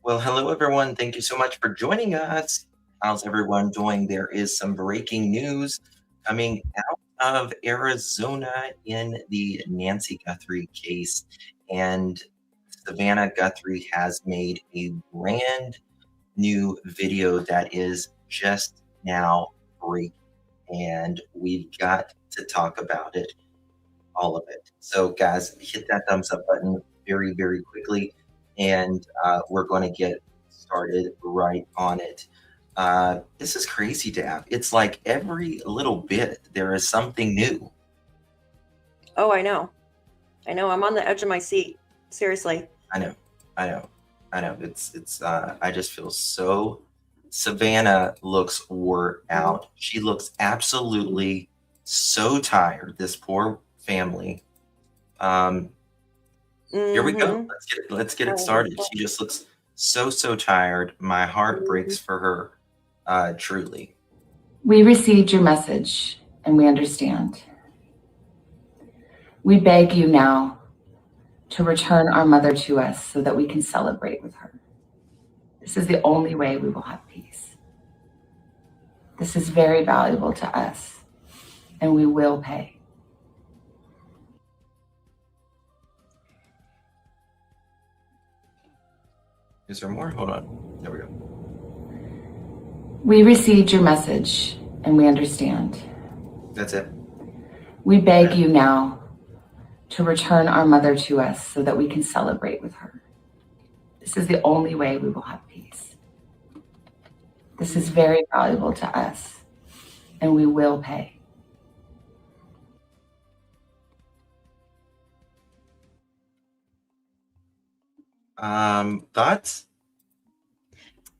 Well, hello everyone. Thank you so much for joining us. How's everyone doing? There is some breaking news coming out of Arizona in the Nancy Guthrie case. And Savannah Guthrie has made a brand new video that is just now breaking. And we've got to talk about it, all of it. So, guys, hit that thumbs up button very, very quickly, and we're going to get started right on it. This is crazy, Dab. It's like every little bit there is something new. Oh, I know. I know. I'm on the edge of my seat. Seriously. I know, I know, I know. It's. I just feel so. Savannah looks wore out. She looks absolutely so tired. This poor family. Um, Here we go. Mm-hmm. Let's get it started. She just looks so tired. My heart breaks for her, truly. We received your message and we understand. We beg you now to return our mother to us so that we can celebrate with her. This is the only way we will have peace. This is very valuable to us, and we will pay. Is there more? Hold on. There we go. We received your message and we understand. That's it. We beg you now to return our mother to us so that we can celebrate with her. This is the only way we will have peace. This is very valuable to us, and we will pay. Thoughts?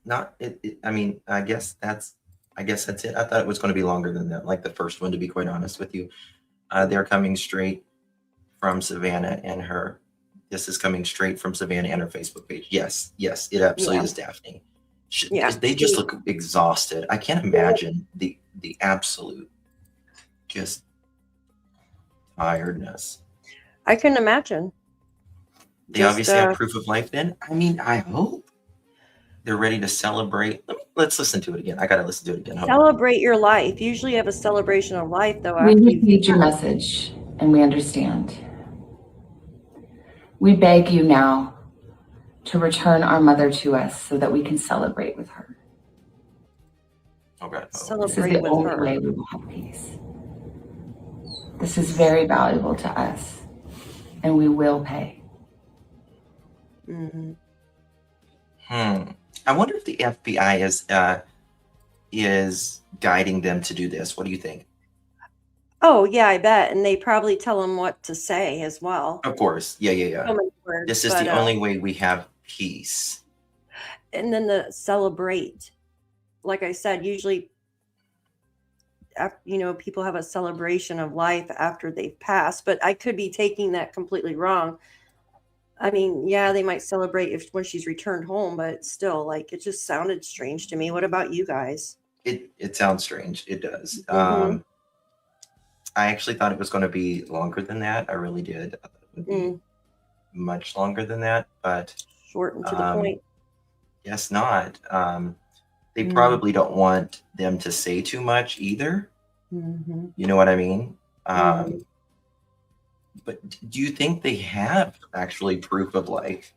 Not it. I mean, I guess that's it. I thought it was going to be longer than that, like the first one, to be quite honest with you. They're coming straight from Savannah and her. This is coming straight from Savannah and her Facebook page. Yes, it absolutely is Daphne. Yeah. They just look exhausted. I can't imagine the absolute just tiredness. I can imagine. They obviously have proof of life then. I mean, I hope they're ready to celebrate. Let's listen to it again. I got to listen to it again. Celebrate your life. Usually you have a celebration of life, though. We received your message and we understand. We beg you now to return our mother to us so that we can celebrate with her. Okay. This is the only way we will have peace. This is very valuable to us, and we will pay. Mm-hmm. I wonder if the FBI is guiding them to do this. What do you think? Oh, yeah, I bet. And they probably tell them what to say as well. Of course. Yeah. So many words, this is the only way we have peace. And then the celebrate. Like I said, usually, people have a celebration of life after they've passed, but I could be taking that completely wrong. I mean, yeah, they might celebrate when she's returned home, but still, like, it just sounded strange to me. What about you guys? It sounds strange. It does. Mm-hmm. I actually thought it was going to be longer than that. I really did. I thought it would be much longer than that, but short and to the point. Guess not. They probably don't want them to say too much either. Mm-hmm. You know what I mean? But do you think they have actually proof of life?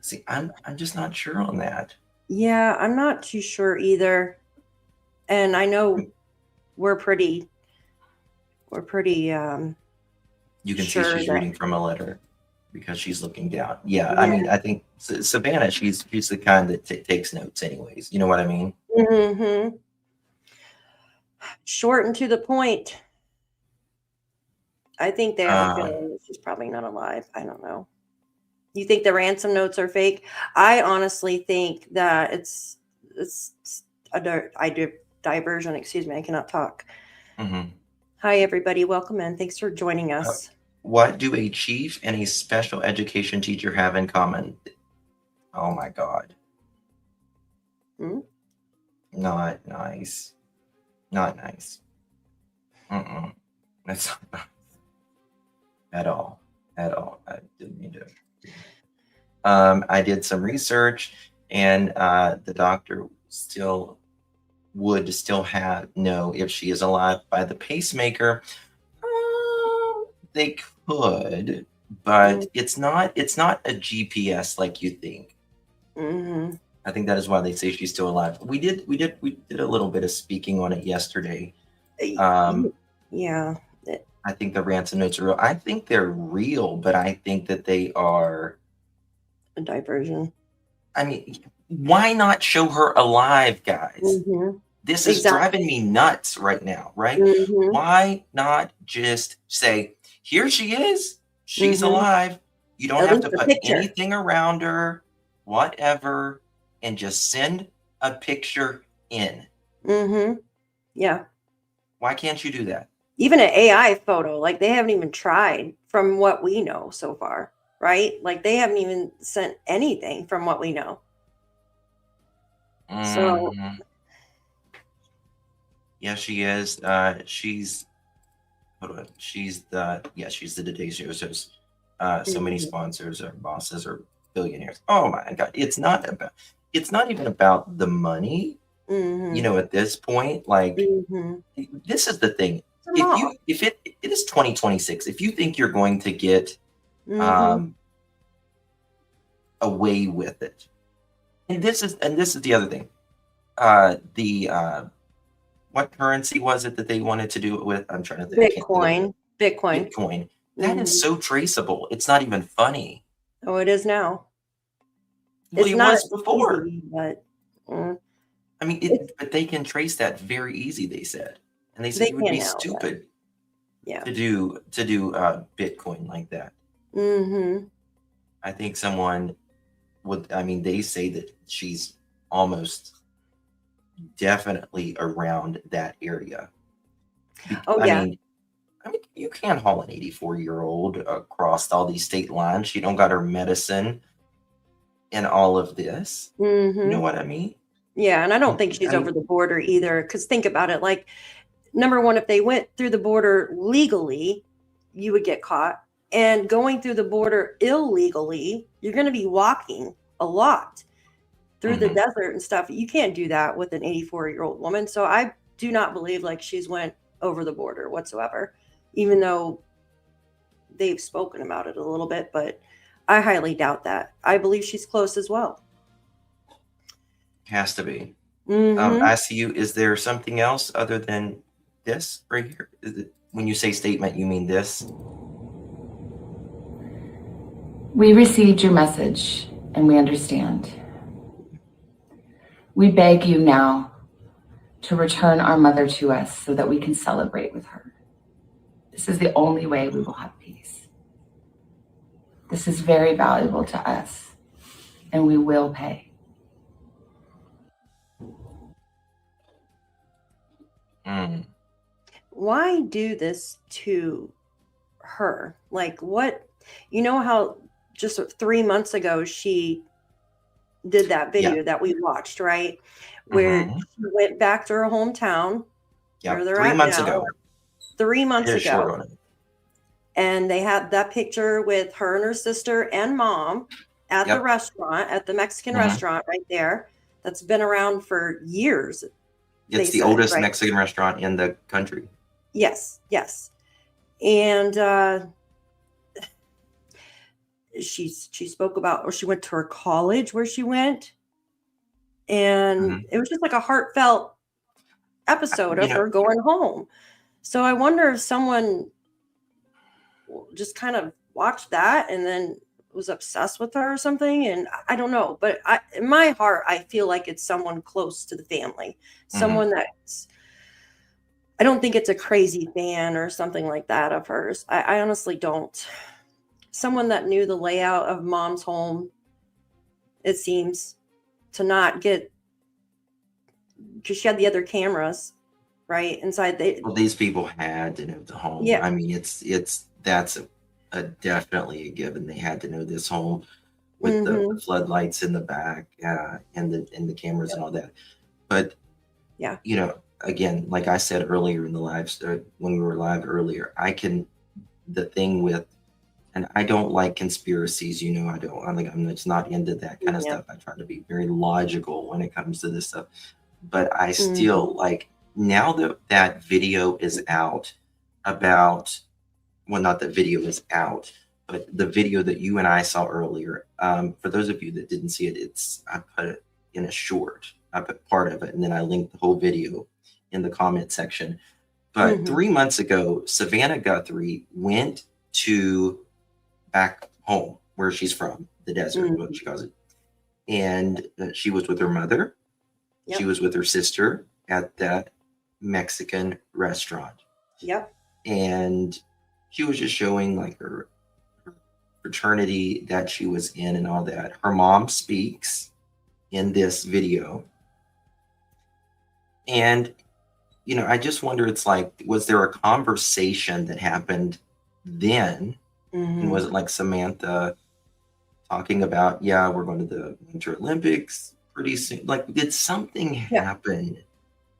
See, I'm just not sure on that. Yeah, I'm not too sure either. And I know we're pretty you can sure see she's reading from a letter because she's looking down. Yeah. I mean, I think Savannah, she's the kind that takes notes anyways. You know what I mean? Mm-hmm. Short and to the point. I think they have a feeling that she's probably not alive. I don't know. You think the ransom notes are fake? I honestly think that it's a diversion. Excuse me, I cannot talk. Mm-hmm. Hi, everybody. Welcome in. Thanks for joining us. What do a chief and a special education teacher have in common? Oh, my God. Not nice. Not nice. That's not nice. At all. I didn't mean to. I did some research, and the doctor would still know if she is alive by the pacemaker. They could, but it's not a GPS like you think. Mm-hmm. I think that is why they say she's still alive. We did a little bit of speaking on it yesterday. Yeah. I think the ransom notes are real. I think they're real, but I think that they are. A diversion. I mean, why not show her alive, guys? Mm-hmm. This is driving me nuts right now, right? Mm-hmm. Why not just say, here she is, she's Mm-hmm. alive. You don't At have least to a put picture. anything around her, whatever, and just send a picture in. Mm-hmm. Yeah. Why can't you do that? Even an AI photo, like they haven't even tried from what we know so far, right? Like they haven't even sent anything from what we know. So Mhm. Yeah, she is. She's hold on. She's the Today Show host. So many sponsors or bosses or billionaires. Oh my God. It's not even about the money. mm-hmm. At this point, like Mm-hmm. this is the thing. It's If it is 2026, if you think you're going to get mm-hmm. away with it, and this is the other thing. What currency was it that they wanted to do it with? I'm trying to think. I can't think of it. Bitcoin. Bitcoin. That is so traceable. It's not even funny. Oh, it is now. Well, It's it not was before. easy, but I mean, but they can trace that very easy. They said, and they said they it would can be now. stupid Yeah. to do Bitcoin like that. Mm-hmm. I think someone would. I mean, they say that she's almost definitely around that area. Oh, I mean, you can't haul an 84-year-old across all these state lines. She don't got her medicine and all of this. Mm-hmm. You know what I mean? Yeah, and I don't think she's over the border either. Because think about it, like, number one, if they went through the border legally, you would get caught. And going through the border illegally, you're going to be walking a lot through the desert and stuff. You can't do that with an 84-year-old woman. So I do not believe like she's went over the border whatsoever, even though they've spoken about it a little bit. But I highly doubt that. I believe she's close as well. Has to be. Mm-hmm. I see you. Is there something else other than this right here? Is it, when you say statement, you mean this? We received your message and we understand. We beg you now to return our mother to us so that we can celebrate with her. This is the only way we will have peace. This is very valuable to us, and we will pay. Why do this to her? Like, what? You know how just 3 months ago she did that video that we watched, right? Where she went back to her hometown. Where they're 3 at months now. ago. 3 months It is short ago. on it. And they had that picture with her and her sister and mom at the restaurant, at the Mexican restaurant right there. That's been around for years. It's the oldest Mexican restaurant in the country. Yes, yes. And she spoke about, or she went to her college where she went. And it was just like a heartfelt episode of her going home. So I wonder if someone just kind of watched that and then was obsessed with her or something. And I don't know, but in my heart, I feel like it's someone close to the family, someone that's, I don't think it's a crazy fan or something like that of hers. I honestly don't. Someone that knew the layout of mom's home, it seems, to not get, because she had the other cameras right inside. Well, these people had to know the home. Yeah. I mean, that's a definitely a given. They had to know this home with the floodlights in the back, and the cameras and all that. But again, like I said earlier in the live, when we were live earlier, the thing with, and I don't like conspiracies, I don't, I'm just not into that kind of Yeah. stuff. I try to be very logical when it comes to this stuff. But I Mhm. still like, now that that video is out about, well, not the video is out, but the video that you and I saw earlier. For those of you that didn't see it, I put it in a short. I put part of it, and then I linked the whole video in the comment section. But Mhm. 3 months ago, Savannah Guthrie went to back home where she's from, the desert, what Mhm. she calls it. And she was with her mother. She Yep. was with her sister at that Mexican restaurant. Yep. And she was just showing like her fraternity that she was in and all that. Her mom speaks in this video. And, I just wonder, it's like, was there a conversation that happened then? And was Mhm. it like Samantha talking about, yeah, we're going to the Winter Olympics pretty soon? Like, did something Yeah. happen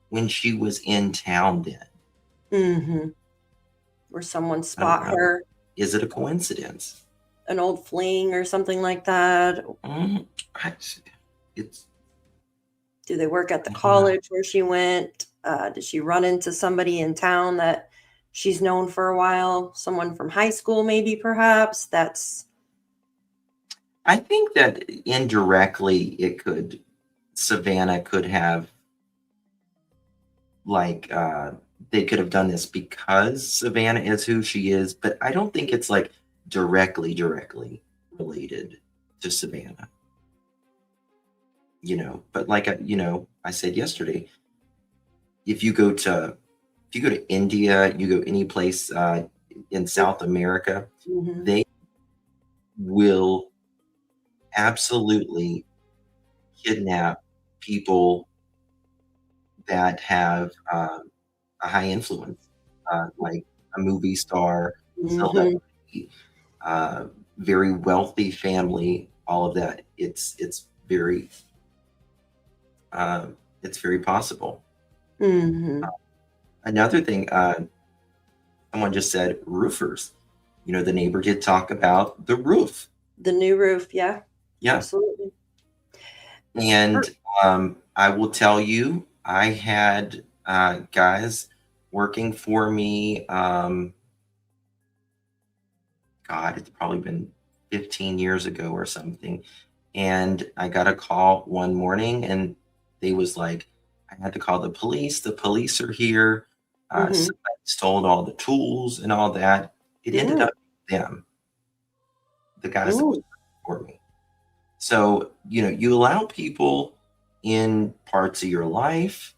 when she was in town then? Mhm. Where someone I don't spot know. her, Is it a coincidence? an old fling or something like that? Mm, I, it's, Do they work at the I don't know. college where she went? Did she run into somebody in town that she's known for a while? Someone from high school, maybe, perhaps? That's I think that indirectly Savannah could have, like, they could have done this because Savannah is who she is, but I don't think it's like directly related to Savannah, but like, I said yesterday, if you go to India, you go any place in South America, Mhm. they will absolutely kidnap people that have a high influence, like a movie star, Mhm. celebrity, very wealthy family, all of that. Uh, it's very possible. Mhm. Another thing, someone just said roofers. The neighbor did talk about the roof. The new roof, yeah, Yeah. absolutely. And Er I will tell you, I had guys working for me. God, it's probably been 15 years ago or something. And I got a call one morning, and they was like, I had to call the police. The police are here. Mhm. Somebody stole all the tools and all that. It ended Mm. up them, the guys that was Mm. working for me. So, you allow people in parts of your life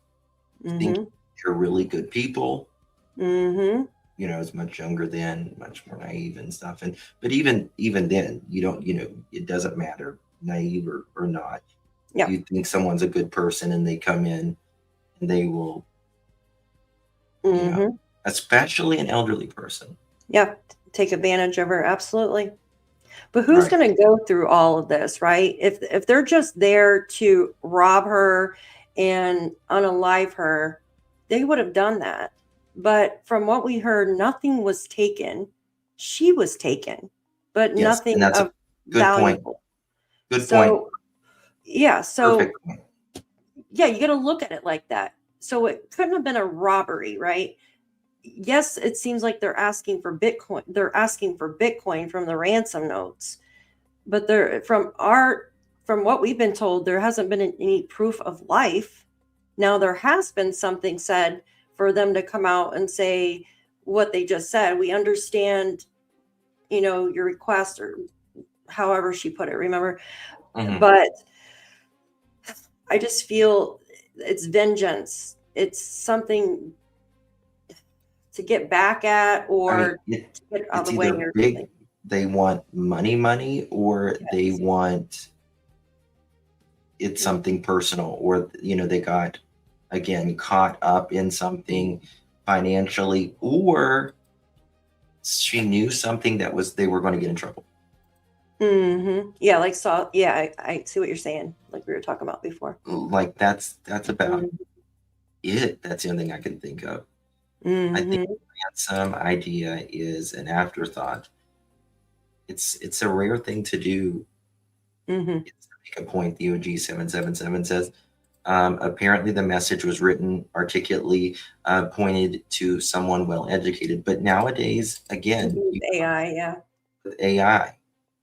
think Mhm. you're really good people. Mhm. Is much younger then, much more naive and stuff. But even then, you don't, it doesn't matter, naive or not. Yeah. You think someone's a good person, and they come in and they will, you know, Mhm. especially an elderly person. Yeah, take advantage of her, absolutely. But who's Right. gonna go through all of this, right? If they're just there to rob her and unalive her, they would have done that. But from what we heard, nothing was taken. She was taken, but Yes. And nothing that's a of good point. valuable. Good point. So, yeah, Perfect so point. yeah, you gotta look at it like that. So it couldn't have been a robbery, right? Yes, it seems like they're asking for Bitcoin. They're asking for Bitcoin from the ransom notes, but there from what we've been told, there hasn't been any proof of life. Now there has been something said for them to come out and say what they just said. We understand, your request, or however she put it, remember? Hmm. But I just feel it's vengeance. It's something to get back at, I mean, or to get out of it's the way either or big, something. they want money, or they Yes. want it's Mm, something personal, or they got, again, caught up in something financially, or she knew something that was they were going to get in trouble. mhm. Yeah, like, yeah, I see what you're saying, like we were talking about before. Like, that's about Mm, it. That's the only thing I can think of. I think mhm. ransom idea is an afterthought. It's a rare thing to do. Mm-hmm. It's to make a point. The OG 777 says apparently the message was written articulately, pointed to someone well educated. But nowadays, again, you AI, yeah. with AI,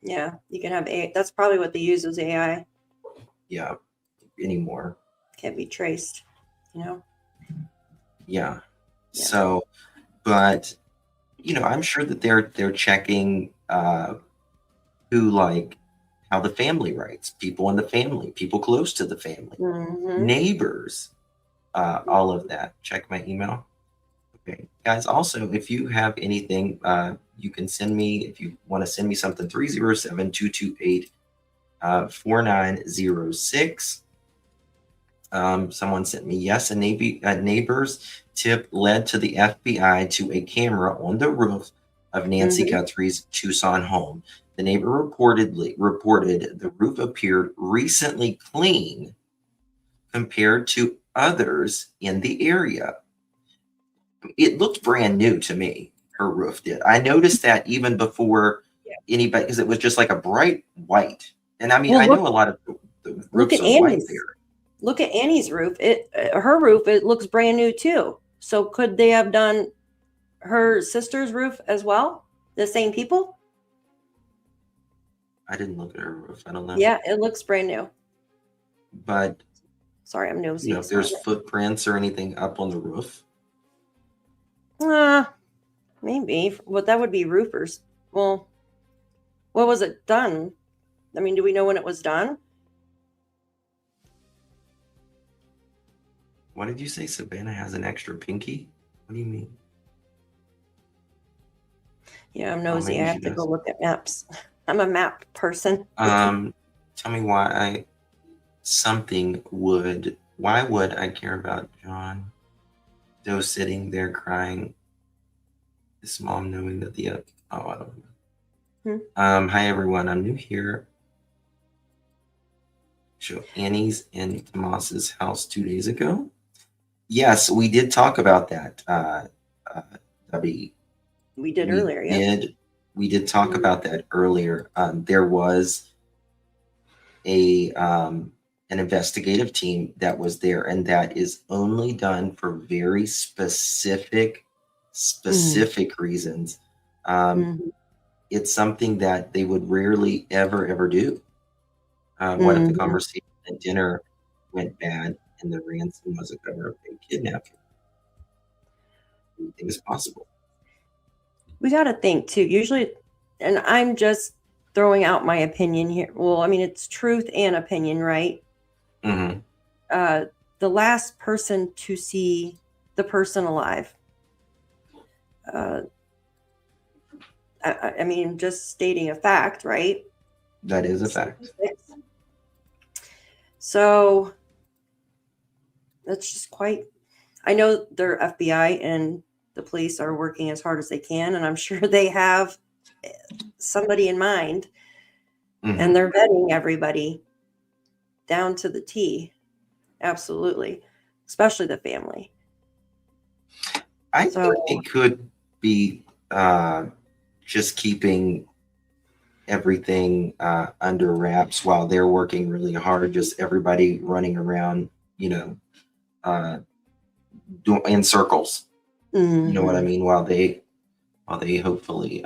Yeah, you can have AI. That's probably what they use is AI. yeah, anymore. Can't be traced, Yeah. Yeah. So, but I'm sure that they're checking who like how the family writes, people in the family, people close to the family, Mm-hmm. neighbors, all of that. Check my email. Okay, guys. Also, if you have anything, you can send me. If you want to send me something, 307-228-4906. Someone sent me, yes, a neighbor's tip led to the FBI to a camera on the roof of Nancy Mm-hmm. Guthrie's Tucson home. The neighbor reported the roof appeared recently clean compared to others in the area. It looked brand new to me. Her roof did. I noticed that even before anybody, because it was just like a bright white. And I mean, Well, I know a lot of the look roofs at are white Annie's. there. Look at Annie's roof. Her roof, it looks brand new too. So could they have done her sister's roof as well? The same people? I didn't look at her roof. I don't know. Yeah, it looks brand new. But Sorry, I'm nosy. if there's footprints or anything up on the roof, Maybe. But that would be roofers. Well, what was it done? I mean, do we know when it was done? what did you say? Savannah has an extra pinky? What do you mean? Yeah, I'm nosy. maybe I she have to go does. look at maps. I'm a map person. Tell me why why would I care about John Doe sitting there crying, his mom knowing that I don't know. Hi everyone, I'm new here. Show Annie's in Tomas's house 2 days ago. Yes, we did talk about that. Debbie, We did earlier, yeah. We did talk about that earlier. There was an investigative team that was there, and that is only done for very specific reasons. It's something that they would rarely ever do. What if the conversation at dinner went bad and the ransom was a cover-up and kidnapping? Anything is possible. We got to think too. Usually, and I'm just throwing out my opinion here. Well, I mean, it's truth and opinion, right? Mm-hmm. The last person to see the person alive. I mean, just stating a fact, right? That is a fact. So that's just quite. I know their FBI and the police are working as hard as they can, and I'm sure they have somebody in mind, and they're vetting everybody down to the T. Absolutely, especially the family. I think it could be just keeping everything under wraps while they're working really hard. Just everybody running around, doing in circles. You know what I mean? While they hopefully,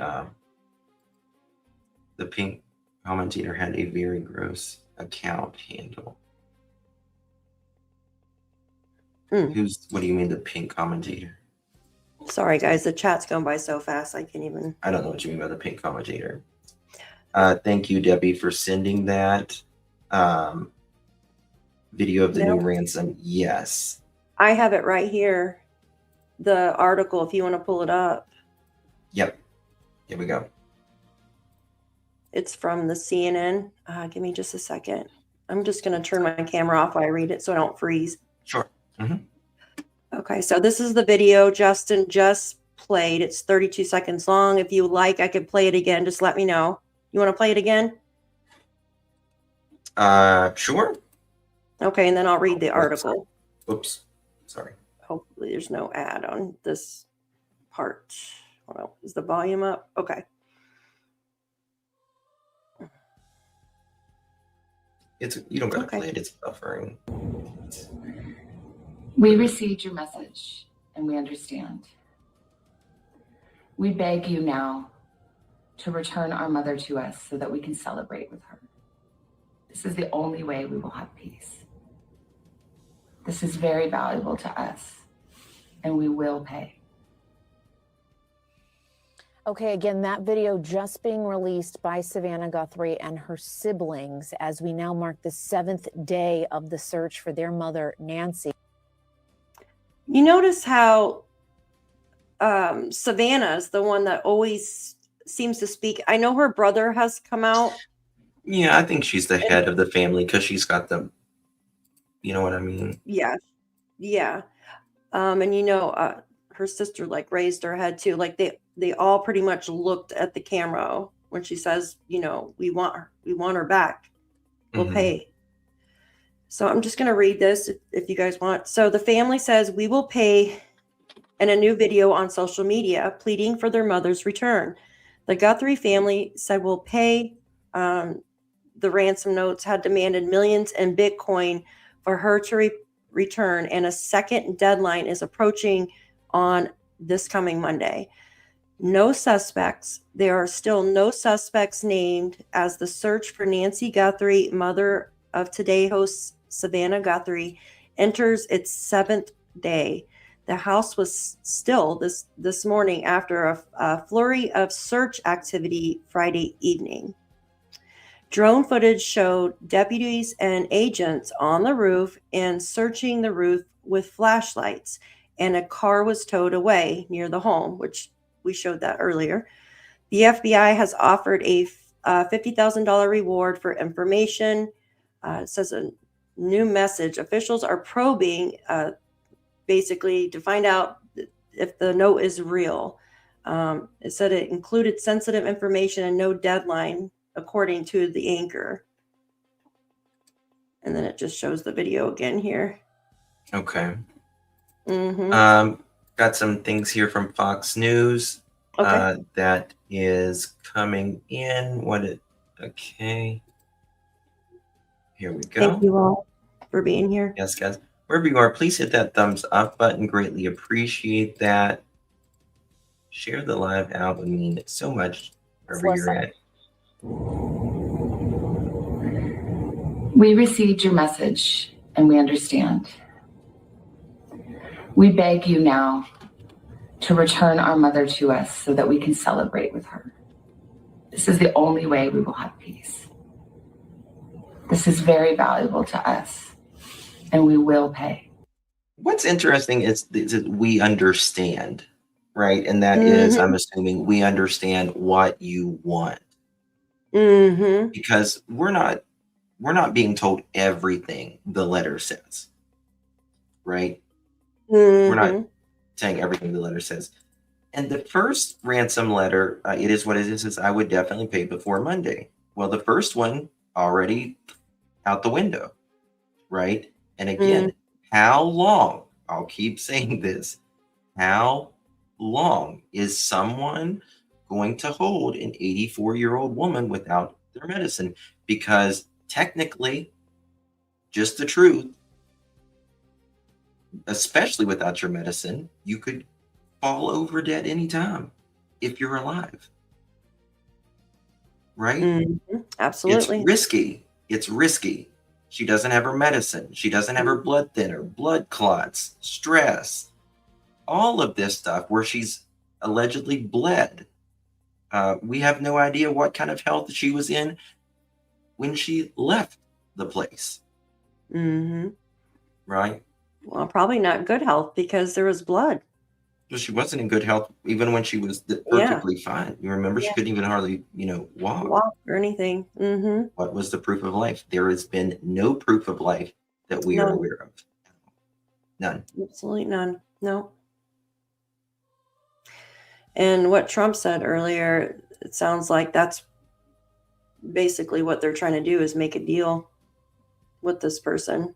the pink commentator had a very gross account handle. What do you mean the pink commentator? Sorry, guys, the chat's going by so fast. I can't even. I don't know what you mean by the pink commentator. Thank you, Debbie, for sending that video of the new ransom. Yes. I have it right here. The article, if you want to pull it up. Yep. Here we go. It's from the CNN. Give me just a second. I'm just going to turn my camera off while I read it so I don't freeze. Sure. Okay, so this is the video Justin just played. It's 32 seconds long. If you like, I could play it again. Just let me know. You want to play it again? Sure. Okay, and then I'll read the article. Oops. Sorry. Hopefully there's no ad on this part. Well, is the volume up? Okay. You don't gotta Okay. play it. It's buffering. We received your message and we understand. We beg you now to return our mother to us so that we can celebrate with her. This is the only way we will have peace. This is very valuable to us, and we will pay. Okay, again, that video just being released by Savannah Guthrie and her siblings as we now mark the 7th day of the search for their mother, Nancy. You notice how Savannah's the one that always seems to speak. I know her brother has come out. Yeah, I think she's the head of the family because she's got the, you know what I mean? Yeah. Yeah. And her sister like raised her head too. Like they all pretty much looked at the camera when she says, we want her back. We'll pay. So I'm just going to read this if you guys want. So the family says we will pay in a new video on social media pleading for their mother's return. The Guthrie family said we'll pay. The ransom notes had demanded millions in Bitcoin for her to return, and a second deadline is approaching on this coming Monday. No suspects. There are still no suspects named as the search for Nancy Guthrie, mother of Today host Savannah Guthrie, enters its 7th day. The house was still this morning after a flurry of search activity Friday evening. Drone footage showed deputies and agents on the roof and searching the roof with flashlights, and a car was towed away near the home, which we showed that earlier. The FBI has offered a $50,000 reward for information. It says a new message. Officials are probing basically to find out if the note is real. It said it included sensitive information and no deadline, according to the anchor. And then it just shows the video again here. Okay. Mm-hmm. Got some things here from Fox News. Okay. That is coming in. Okay. Here we go. Thank you all for being here. Yes, guys. Wherever you are, please hit that thumbs up button. Greatly appreciate that. Share the live out. Would mean so much wherever you're at. We received your message and we understand. We beg you now to return our mother to us so that we can celebrate with her. This is the only way we will have peace. This is very valuable to us, and we will pay. What's interesting is that we understand, right? And that is, I'm assuming we understand what you want. Because we're not being told everything the letter says, right? We're not saying everything the letter says. And the first ransom letter, it is what it is I would definitely pay before Monday. Well, the first one already out the window, right? And again, how long, I'll keep saying this, how long is someone going to hold an 84-year-old woman without their medicine? Because technically, just the truth, especially without your medicine, you could fall over dead anytime if you're alive. Right? Absolutely. It's risky. She doesn't have her medicine. She doesn't have her blood thinner, blood clots, stress, all of this stuff where she's allegedly bled. We have no idea what kind of health she was in when she left the place. Right? Well, probably not good health because there was blood. Well, she wasn't in good health even when she was perfectly fine. You remember, she couldn't even hardly, walk or anything. What was the proof of life? There has been no proof of life that we are aware of. None. Absolutely none. No. And what Trump said earlier, it sounds like that's basically what they're trying to do, is make a deal with this person.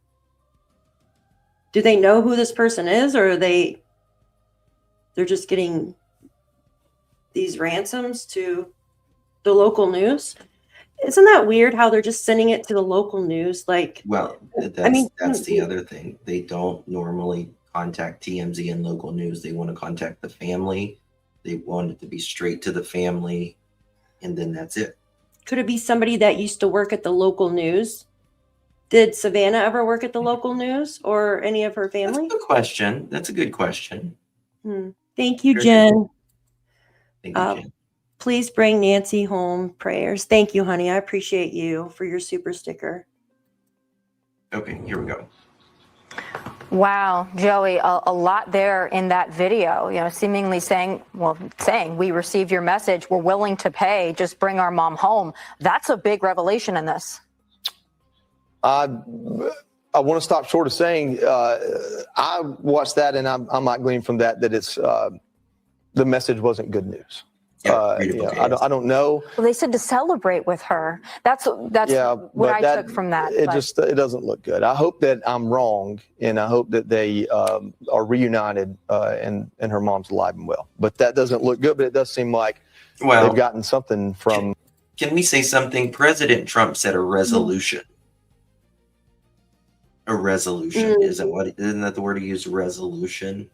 Do they know who this person is, or are they're just getting these ransoms to the local news? Isn't that weird how they're just sending it to the local news? Like, Well, I mean, that's the other thing. They don't normally contact TMZ and local news. They want to contact the family. They want it to be straight to the family, and then that's it. could it be somebody that used to work at the local news? Did Savannah ever work at the local news or any of her That's a family? good question. That's a good question. Thank you, Very good. Jen. Thank you, Jen. Please bring Nancy home prayers. Thank you, honey. I appreciate you for your super sticker. Okay, here we go. Wow, Joey, a lot there in that video, you know, seemingly saying, we received your message, we're willing to pay, just bring our mom home. That's a big revelation in this. I want to stop short of saying I watched that and I might glean from that it's the message wasn't good news. Yeah, I don't know. Well, they said to celebrate with her. That's what I took from that. It doesn't look good. I hope that I'm wrong, and I hope that they are reunited and her mom's alive and well. But that doesn't look good. But it does seem like they've gotten something from. Can we say something? President Trump said a resolution. A resolution isn't that the word he used? Resolution.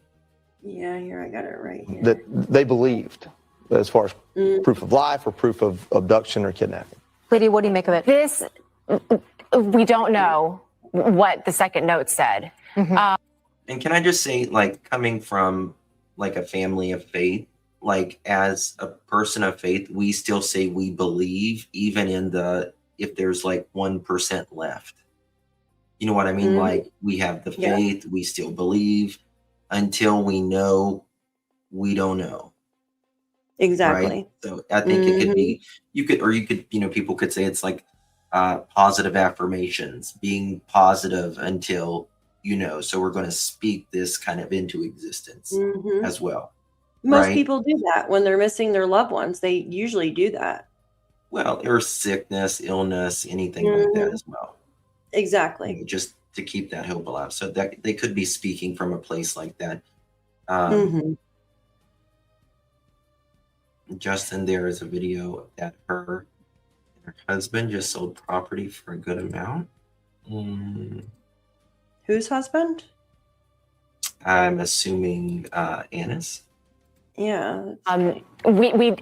Yeah, here I got it right here. That they believed, as far as proof of life or proof of abduction or kidnapping. Lydia, what do you make of it? This, we don't know what the second note said. And can I just say, like, coming from like a family of faith, like as a person of faith, we still say we believe, even in if there's like 1% left. You know what I mean? Like, we have the faith, we still believe until we know we don't know. Exactly. Right? So I think it could be, you could, people could say it's like positive affirmations, being positive until, so we're going to speak this kind of into existence as well. Most people do that when they're missing their loved ones. They usually do that. Well, or sickness, illness, anything like that as well. Exactly. Just to keep that hope alive. So that they could be speaking from a place like that. Justin, there is a video that her and her husband just sold property for a good amount. Whose husband? I'm assuming Anna's. Yeah. We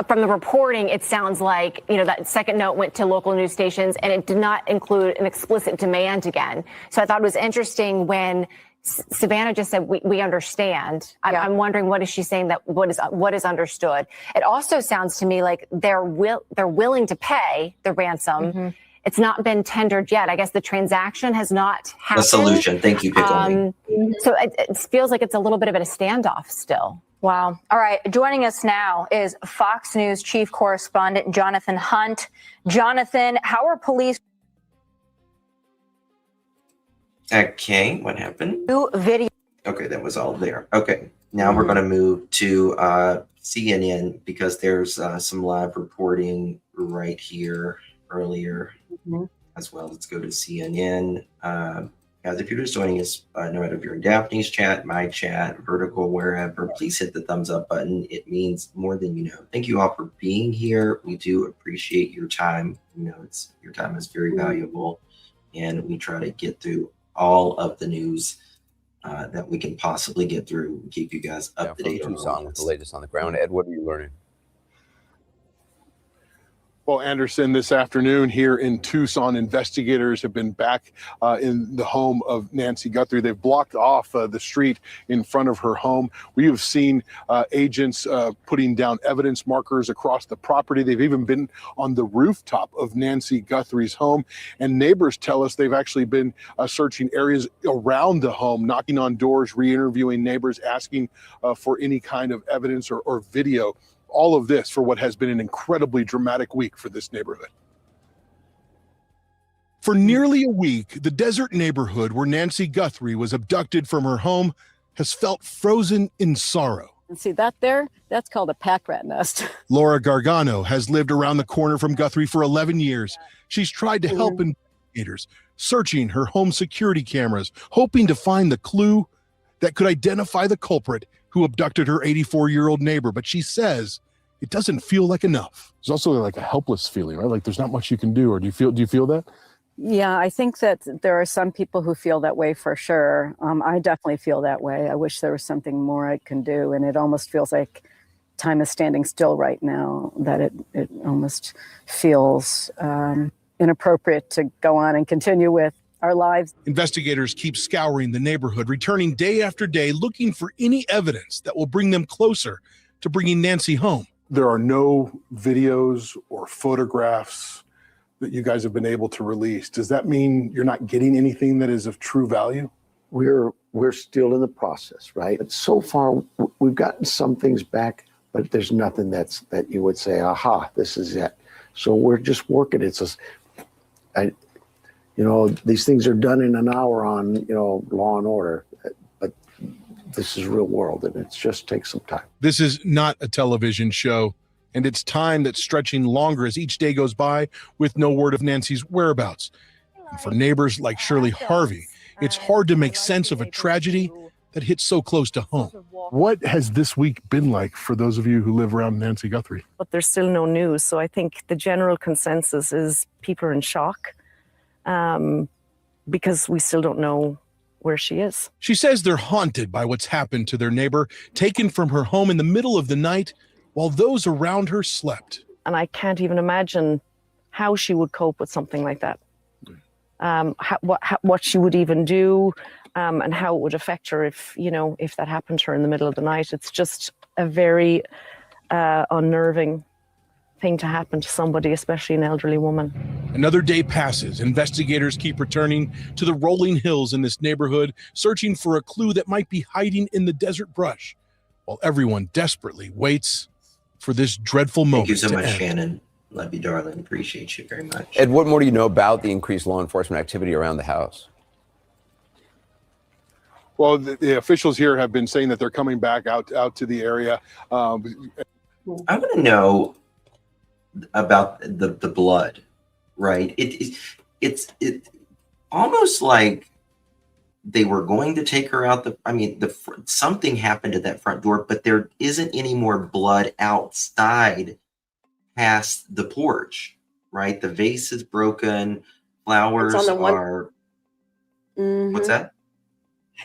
from the reporting, it sounds like, that second note went to local news stations and it did not include an explicit demand again. So I thought it was interesting when Savannah just said, we understand. I'm wondering, what is she saying that what is understood? It also sounds to me like they're willing to pay the ransom. It's not been tendered yet. I guess the transaction has not happened. A solution. Thank you, Pickle. So it feels like it's a little bit of a standoff still. Wow. All right. Joining us now is Fox News chief correspondent Jonathan Hunt. Jonathan, how are police? Okay, what happened? New video. Okay, that was all there. Okay, now we're going to move to CNN because there's some live reporting right here earlier as well. Let's go to CNN. Guys, if you're just joining us, no matter if you're in Daphne's chat, my chat, Vertical, wherever, please hit the thumbs up button. It means more than you know. Thank you all for being here. We do appreciate your time. Your time is very valuable, and we try to get through all of the news that we can possibly get through and keep you guys up to date on Tucson with the latest on the ground. Ed, what are you learning? Well, Anderson, this afternoon here in Tucson, investigators have been back in the home of Nancy Guthrie. They've blocked off the street in front of her home. We have seen agents putting down evidence markers across the property. They've even been on the rooftop of Nancy Guthrie's home. And neighbors tell us they've actually been searching areas around the home, knocking on doors, re-interviewing neighbors, asking for any kind of evidence or video. All of this for what has been an incredibly dramatic week for this neighborhood. For nearly a week, the desert neighborhood where Nancy Guthrie was abducted from her home has felt frozen in sorrow. And see that there? That's called a pack rat nest. Laura Gargano has lived around the corner from Guthrie for 11 years. She's tried to help investigators, searching her home security cameras, hoping to find the clue that could identify the culprit who abducted her 84-year-old neighbor. But she says it doesn't feel like enough. There's also like a helpless feeling, right? Like there's not much you can do. Or do you feel that? Yeah, I think that there are some people who feel that way for sure. I definitely feel that way. I wish there was something more I can do. And it almost feels like time is standing still right now, that it almost feels inappropriate to go on and continue with our lives. Investigators keep scouring the neighborhood, returning day after day, looking for any evidence that will bring them closer to bringing Nancy home. There are no videos or photographs that you guys have been able to release. Does that mean you're not getting anything that is of true value? We're still in the process, right? But so far, we've gotten some things back, but there's nothing that you would say, aha, this is it. So we're just working. These things are done in an hour on, Law and Order, but this is real world, and it just takes some time. This is not a television show, and it's time that's stretching longer as each day goes by with no word of Nancy's whereabouts. And for neighbors like Shirley Harvey, it's hard to make sense of a tragedy that hits so close to home. What has this week been like for those of you who live around Nancy Guthrie? But there's still no news. So I think the general consensus is people are in shock because we still don't know where she is. She says they're haunted by what's happened to their neighbor, taken from her home in the middle of the night while those around her slept. And I can't even imagine how she would cope with something like that. What she would even do, and how it would affect her if that happened to her in the middle of the night. It's just a very unnerving thing to happen to somebody, especially an elderly woman. Another day passes. Investigators keep returning to the rolling hills in this neighborhood, searching for a clue that might be hiding in the desert brush, while everyone desperately waits for this dreadful moment. Thank you so much, end. Shannon. Love you, darling. Appreciate you very much. Ed, what more do you know about the increased law enforcement activity around the house? Well, the officials here have been saying that they're coming back out to the area. I want to know about the blood, right? It's almost like they were going to take her out. Something happened at that front door, but there isn't any more blood outside past the porch, right? The vase is broken. Flowers are. Mm-hmm. What's that?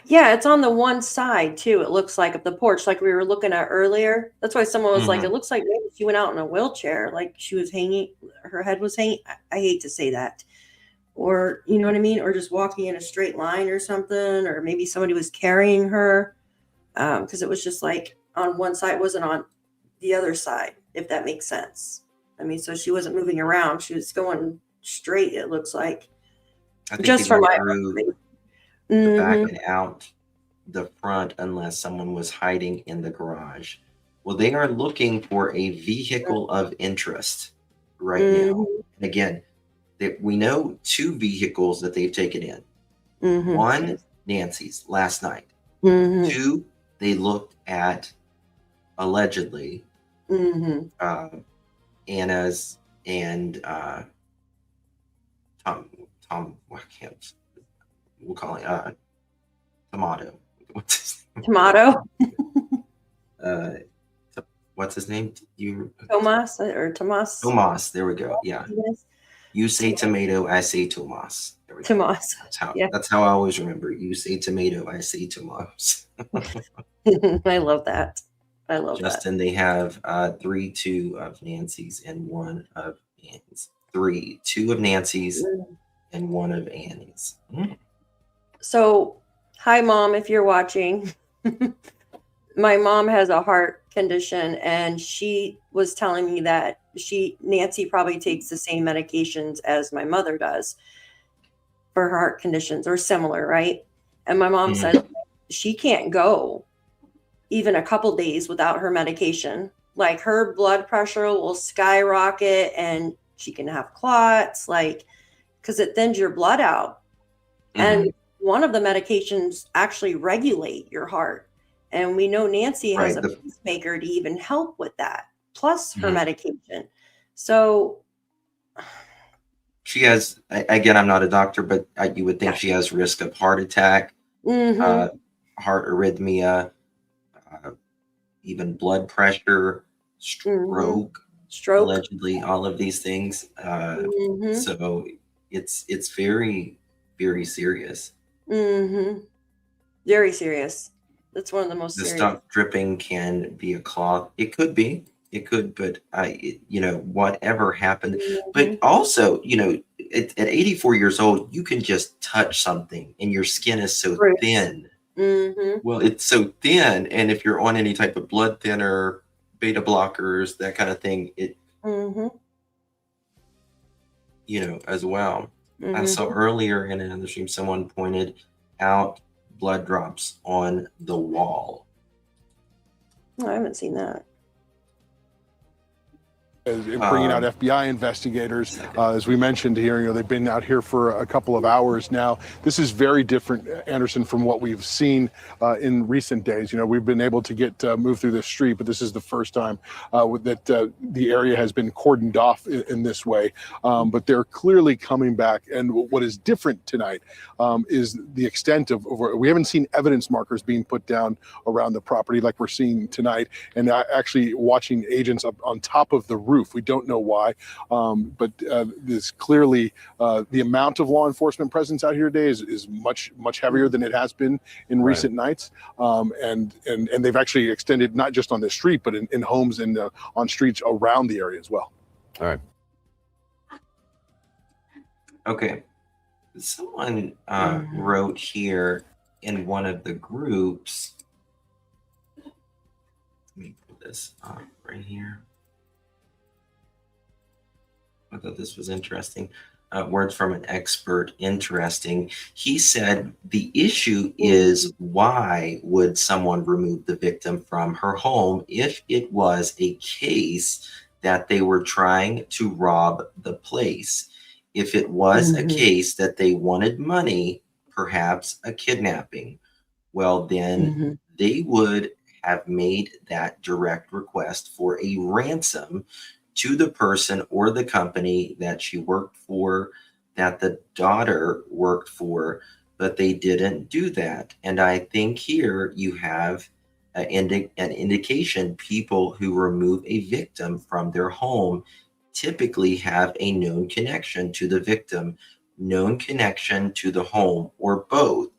Yeah, it's on the one side too. It looks like of the porch, like we were looking at earlier. That's why someone was like, "It looks like maybe she went out in a wheelchair, like she was hanging, her head was hanging." I hate to say that, or you know what I mean, or just walking in a straight line or something, or maybe somebody was carrying her, because it was just like on one side, wasn't on the other side, if that makes sense. I mean, so she wasn't moving around; she was going straight. It looks like, just from my. The back and out the front unless someone was hiding in the garage. Well, they are looking for a vehicle of interest right now. And again, we know 2 vehicles that they've taken in. One, Nancy's last night. 2, they looked at allegedly Anna's and Tom. We'll call it Tomato. What's his name? Tomato. What's his name? Tomas or Tomas? Tomas. There we go. Yeah. You say tomato, I say Tomas. There we go. Tomas. That's how I always remember. You say tomato, I say Tomas. I love that. I love Justin, they have 3, 2 of Nancy's and 1 of Annie's. 3, 2 of Nancy's and 1 of Annie's. So, hi, Mom, if you're watching. My mom has a heart condition, and she was telling me that Nancy probably takes the same medications as my mother does for her heart conditions, or similar, right? And my mom said she can't go even a couple days without her medication. Like, her blood pressure will skyrocket, and she can have clots, like, because it thins your blood out. And one of the medications actually regulate your heart. And we know Nancy has a pacemaker to even help with that, plus her medication. So she has, again, I'm not a doctor, but you would think she has risk of heart attack, heart arrhythmia, even blood pressure. stroke, allegedly, all of these things. So it's very, very serious. Very serious. That's one of the most The serious. stuff dripping can be a cloth. It could be. It could, but whatever happened. But also, at 84 years old, you can just touch something and your skin is so thin. Well, it's so thin. And if you're on any type of blood thinner, beta blockers, that kind of thing, it, as well. I saw earlier in another stream, someone pointed out blood drops on the wall. Oh, I haven't seen that. Bringing out FBI investigators, as we mentioned here, they've been out here for a couple of hours now. This is very different, Anderson, from what we've seen in recent days. We've been able to get move through this street, but this is the first time that the area has been cordoned off in this way. But they're clearly coming back. And what is different tonight is the extent of, we haven't seen evidence markers being put down around the property like we're seeing tonight. And actually watching agents up on top of the roof. We don't know why, but there's clearly the amount of law enforcement presence out here today is much heavier than it has been in recent nights, and they've actually extended not just on the street, but in homes and on streets around the area as well. All right. Okay, someone wrote here in one of the groups. Let me put this up right here. I thought this was interesting. Words from an expert, interesting. He said the issue is, why would someone remove the victim from her home if it was a case that they were trying to rob the place? If it was a case that they wanted money, perhaps a kidnapping, well, then they would have made that direct request for a ransom to the person or the company that she worked for, that the daughter worked for, but they didn't do that. And I think here you have an indication people who remove a victim from their home typically have a known connection to the victim, known connection to the home, or both.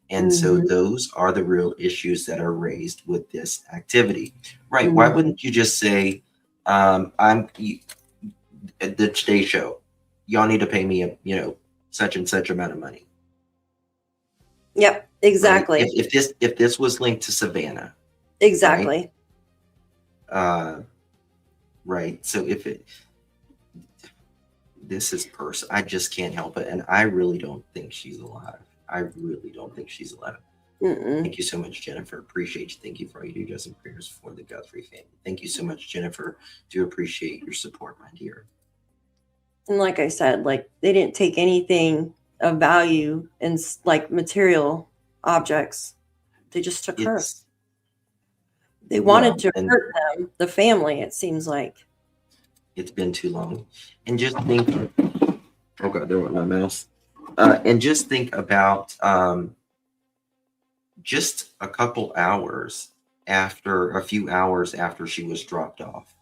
And so those are the real issues that are raised with this activity, right? Why wouldn't you just say, at the Today Show, y'all need to pay me, such and such amount of money. Yep, exactly. Right? If this was linked to Savannah, exactly. Right. So this is I just can't help it, and I really don't think she's alive. I really don't think she's alive. Thank you so much, Jennifer. Appreciate you. Thank you for all you do. Just some prayers for the Guthrie family. Thank you so much, Jennifer. Do appreciate your support, my dear. And like I said, they didn't take anything of value in material objects. They just took her. They wanted to hurt them, the family, it seems like. It's been too long. And just think, oh God, there went my mouse. And just think about just a few hours after she was dropped off.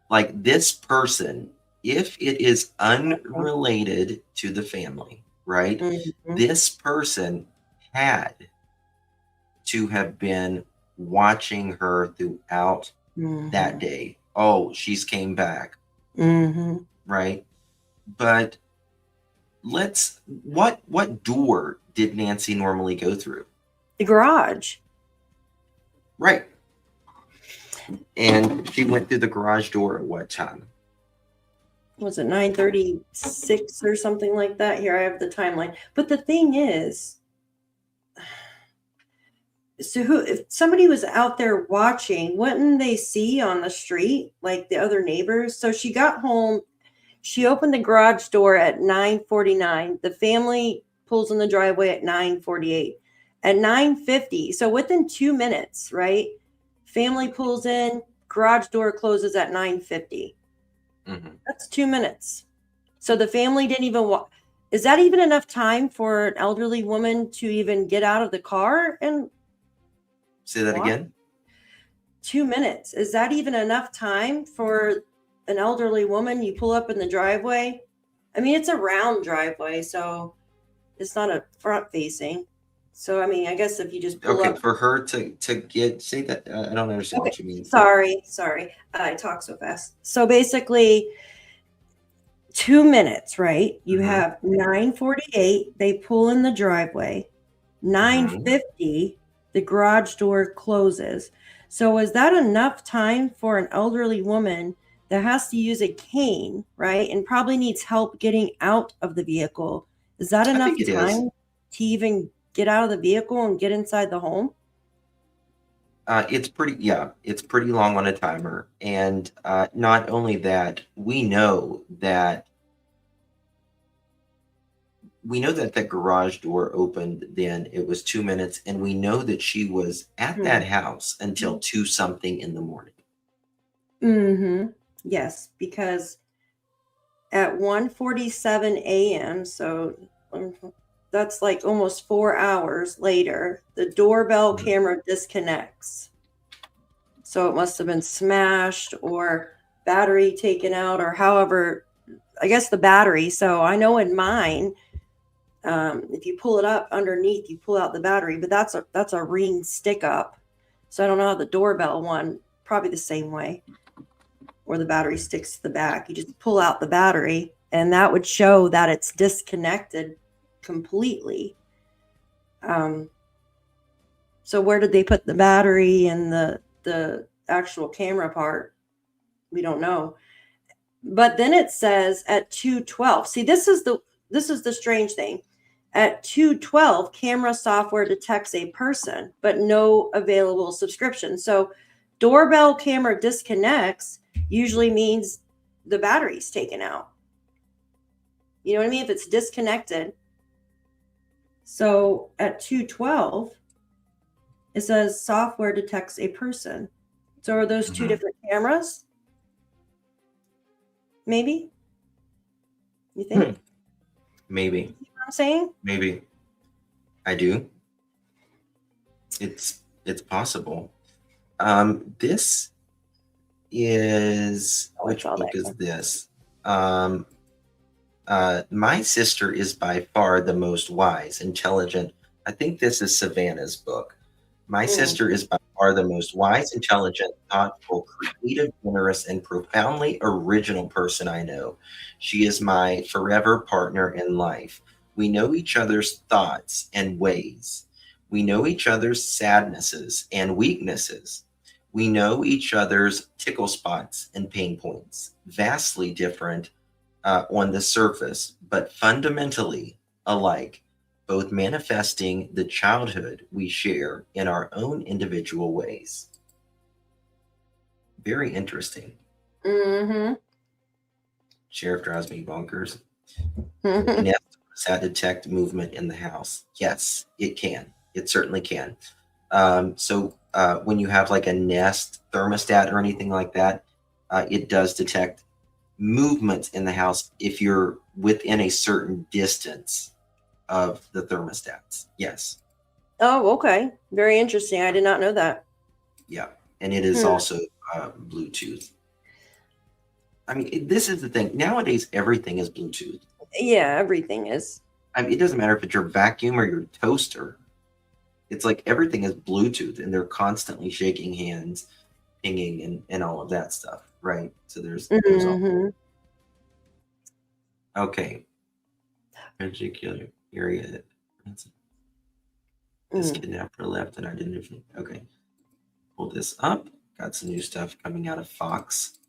Like this person, if it is unrelated to the family, right? This person had to have been watching her throughout that day. Oh, she's came back. Right? But what door did Nancy normally go through? The garage. Right. And she went through the garage door at what time? Was it 9:36 or something like that? Here, I have the timeline. But the thing is, so if somebody was out there watching, wouldn't they see on the street, like the other neighbors? So she got home. She opened the garage door at 9:49. The family pulls in the driveway at 9:48. At 9:50, so within 2 minutes, right? Family pulls in, garage door closes at 9:50. That's 2 minutes. So the family didn't even walk. Is that even enough time for an elderly woman to even get out of the car and say that again? 2 minutes. Is that even enough time for an elderly woman? You pull up in the driveway. I mean, it's a round driveway, so it's not a front facing. So, I mean, I guess if you just pull Okay, up. for her to get, say that, I don't understand Okay, what you mean. sorry. I talk so fast. So basically, 2 minutes, right? You have 9:48. They pull in the driveway. 9:50, the garage door closes. So is that enough time for an elderly woman that has to use a cane, right? And probably needs help getting out of the vehicle? Is that enough think it is. time to even get out of the vehicle and get inside the home? It's pretty long on a timer. And not only that, we know that the garage door opened then. It was 2 minutes, and we know that she was at that house until 2 something in the morning. Yes, because at 1:47 a.m., so that's like almost 4 hours later, the doorbell camera disconnects. So it must have been smashed or battery taken out, or however, I guess the battery. So I know in mine, if you pull it up underneath, you pull out the battery, but that's a ring stick up. So I don't know how the doorbell one, probably the same way, where the battery sticks to the back. You just pull out the battery, and that would show that it's disconnected completely. So where did they put the battery and the actual camera part? We don't know. But then it says at 2:12. See, this is the strange thing. At 2:12, camera software detects a person, but no available subscription. So doorbell camera disconnects usually means the battery's taken out. You know what I mean? If it's disconnected. So at 2:12, it says software detects a person. So are those two different cameras? Maybe? You think? Maybe. You know what I'm saying? Maybe. I do. It's possible. This is, which book is this? My sister is by far the most wise, intelligent. I think this is Savannah's book. My sister is by far the most wise, intelligent, thoughtful, creative, generous, and profoundly original person I know. She is my forever partner in life. We know each other's thoughts and ways. We know each other's sadnesses and weaknesses. We know each other's tickle spots and pain points. Vastly different on the surface, but fundamentally alike, both manifesting the childhood we share in our own individual ways. Very interesting. Sheriff drives me bonkers. Nest does detect movement in the house. Yes, it can. It certainly can. So when you have like a Nest thermostat or anything like that, it does detect movements in the house if you're within a certain distance of the thermostats. Yes. Oh, okay. Very interesting. I did not know that. Yeah. And it is also Bluetooth. I mean, this is the thing. Nowadays, everything is Bluetooth. Yeah, everything is. I mean, it doesn't matter if it's your vacuum or your toaster. It's like everything is Bluetooth, and they're constantly shaking hands, pinging, and all of that stuff, right? So there's all. Okay. Particular area. This kidnapper left, and I didn't. Okay. Pull this up. Got some new stuff coming out of Fox.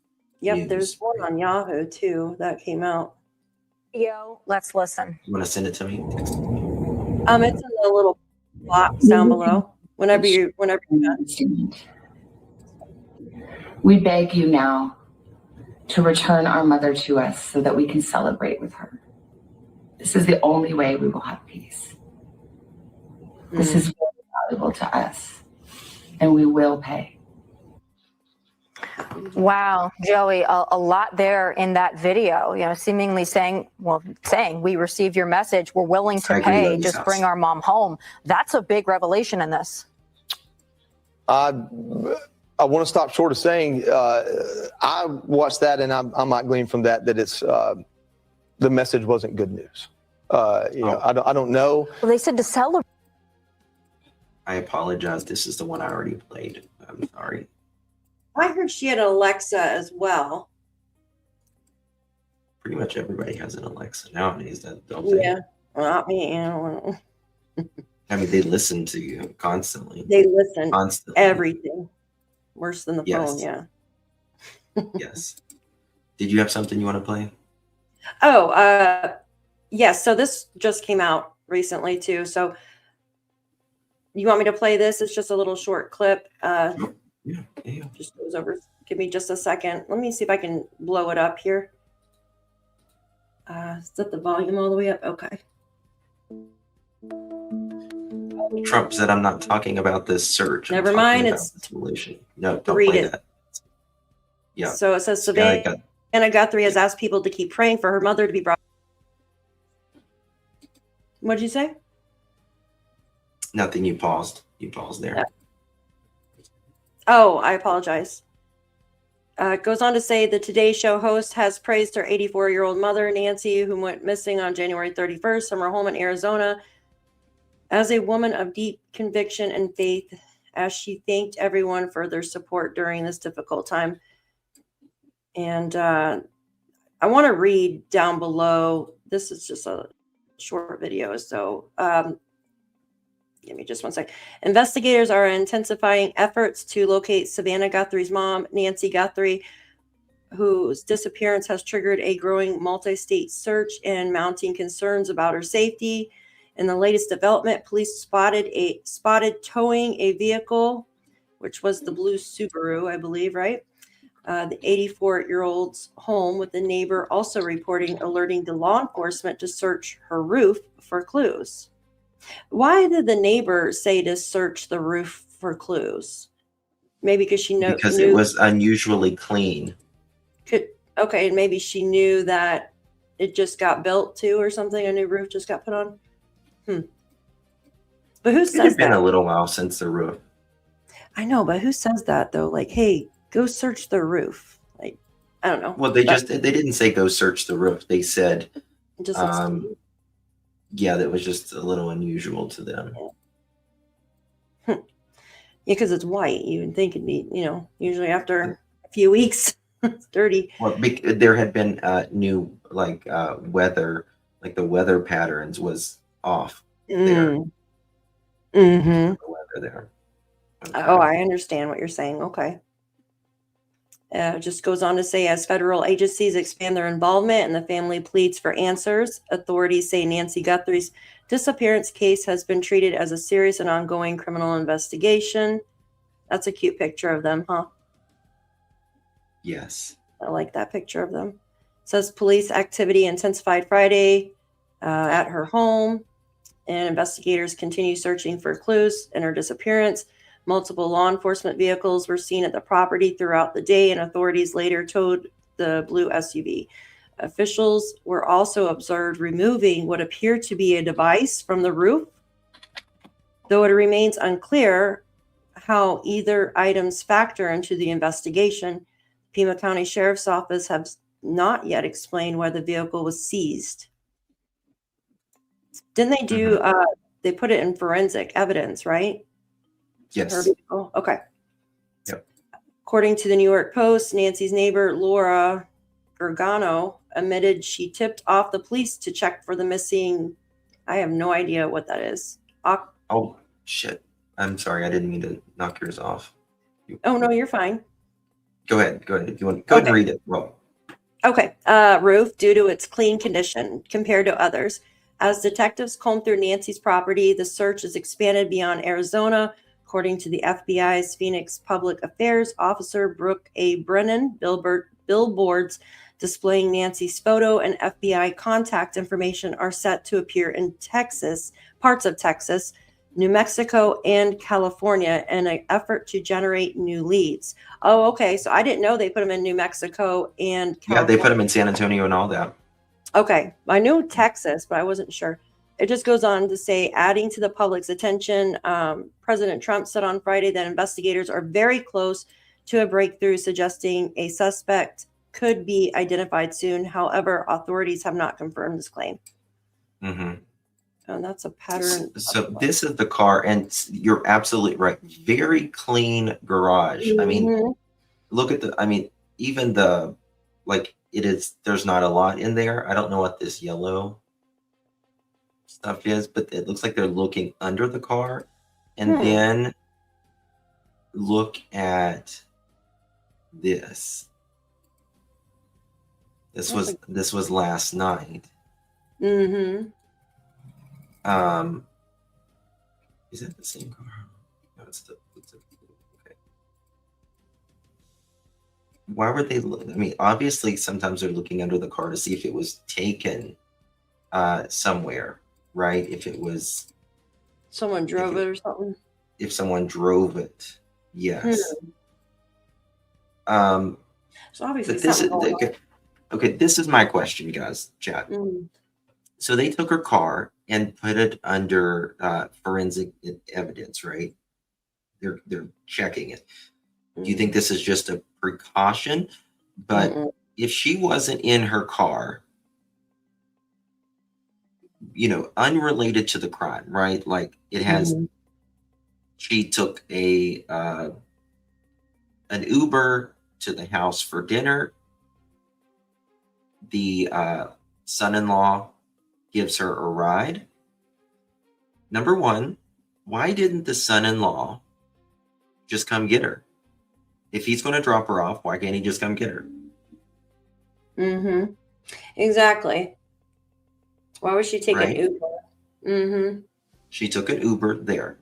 Yep, News. there's one on Yahoo too that came out. Yo, let's listen. You want to send it to me? It's in the little box down below. Whenever you're done. We beg you now to return our mother to us so that we can celebrate with her. This is the only way we will have peace. This is very valuable to us, and we will pay. Wow, Joey, a lot there in that video, seemingly saying, we received your message. We're willing to pay. Just bring our mom home. That's a big revelation in this. I I want to stop short of saying I watched that, and I might glean from that it's the message wasn't good news. I don't know. Well, they said to celebrate. I apologize. This is the one I already played. I'm sorry. I heard she had an Alexa as well. Pretty much everybody has an Alexa nowadays, don't they? Yeah. Well, not me. I don't know. I mean, they listen to you constantly. They listen Constantly. everything. Worse than the phone, yeah. Yes. Did you have something you want to play? Oh, yes. So this just came out recently too. So you want me to play this? It's just a little short clip. Yeah. Just goes over. Give me just a second. Let me see if I can blow it up here. Set the volume all the way up. Okay. Trump said, "I'm not talking about this search. Never mind. It's solution. No, don't read play it. that." Yeah. So it says Savannah Guthrie has asked people to keep praying for her mother to be brought. What'd you say? Nothing. You paused. You paused there. Yeah. Oh, I apologize. It goes on to say the Today Show host has praised her 84-year-old mother, Nancy, who went missing on January 31st from her home in Arizona, as a woman of deep conviction and faith, as she thanked everyone for their support during this difficult time. And I want to read down below. This is just a short video, so give me just one sec. Investigators are intensifying efforts to locate Savannah Guthrie's mom, Nancy Guthrie, whose disappearance has triggered a growing multi-state search and mounting concerns about her safety. In the latest development, police spotted towing a vehicle, which was the blue Subaru, I believe, right? The 84-year-old's home, with the neighbor also reporting alerting the law enforcement to search her roof for clues. Why did the neighbor say to search the roof for clues? Maybe because she knew because it was unusually clean. Okay, maybe she knew that it just got built too, or something. A new roof just got put on. But who says that? It's been a little while since the roof. I know, but who says that though? Like, hey, go search the roof. Like, I don't know. Well, they didn't say go search the roof. They said, yeah, that was just a little unusual to them. Yeah, because it's white. You would think it'd be, usually after a few weeks, it's dirty. Well, there had been new weather, like the weather patterns was off there. Mm-hmm. The weather there. Okay. Oh, I understand what you're saying. Okay. Just goes on to say, as federal agencies expand their involvement and the family pleads for answers, authorities say Nancy Guthrie's disappearance case has been treated as a serious and ongoing criminal investigation. That's a cute picture of them, huh? Yes. I like that picture of them. It says police activity intensified Friday at her home, and investigators continue searching for clues in her disappearance. Multiple law enforcement vehicles were seen at the property throughout the day, and authorities later towed the blue SUV. Officials were also observed removing what appeared to be a device from the roof, though it remains unclear how either items factor into the investigation. Pima County Sheriff's Office has not yet explained why the vehicle was seized. Didn't they do, they put it in forensic evidence, right? Yes. Oh, okay. Yep. According to the New York Post, Nancy's neighbor, Laura Gargano, admitted she tipped off the police to check for the missing. I have no idea what that is. Oh, shit. I'm sorry. I didn't mean to knock yours off. Oh, no, you're fine. Go ahead. Go ahead. If you want, go ahead and read it. Well. Okay. Roof, due to its clean condition compared to others. As detectives comb through Nancy's property, the search is expanded beyond Arizona. According to the FBI's Phoenix Public Affairs Officer Brooke A. Brennan, billboards displaying Nancy's photo and FBI contact information are set to appear in Texas, parts of Texas, New Mexico, and California in an effort to generate new leads. Oh, okay. So I didn't know they put them in New Mexico and California. Yeah, they put them in San Antonio and all that. Okay. I knew Texas, but I wasn't sure. It just goes on to say, adding to the public's attention, President Trump said on Friday that investigators are very close to a breakthrough suggesting a suspect could be identified soon. However, authorities have not confirmed this claim. Mm-hmm. And that's a pattern. So this is the car, and you're absolutely right. Very clean garage. Mm-hmm. I mean, look at even the, like, there's not a lot in there. I don't know what this yellow stuff is, but it looks like they're looking under the car. And then look at this. This was last night. Mm-hmm. Is that the same car? No, it's okay. Why were they? I mean, obviously, sometimes they're looking under the car to see if it was taken somewhere, right? If it was someone drove it or something. If someone drove it, yes. So obviously, this is okay. This is my question, guys. Chat. So they took her car and put it under forensic evidence, right? They're checking it. Do you think this is just a precaution? But if she wasn't in her car, unrelated to the crime, right? Like it has. She took an Uber to the house for dinner. The son-in-law gives her a ride. Number one, why didn't the son-in-law just come get her? If he's going to drop her off, why can't he just come get her? Exactly. Why was she taking Uber? She took an Uber there.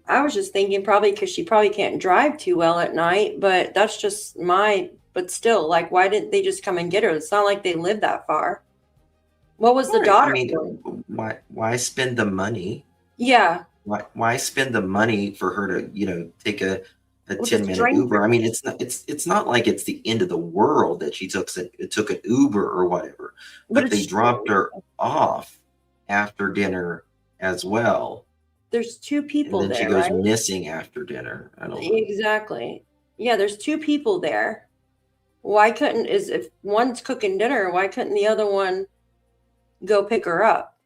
I was just thinking probably because she probably can't drive too well at night, but that's just but still, like, why didn't they just come and get her? It's not like they live that far. What was the daughter doing? Why spend the money? Yeah. Why spend the money for her to, take a 10-minute Uber? I mean, it's not like it's the end of the world that she took an Uber or whatever. But they dropped her off after dinner as well. There's two people and then there, she goes missing after dinner. I don't know. Exactly. Yeah, there's two people there. Why if one's cooking dinner, why couldn't the other one go pick her up?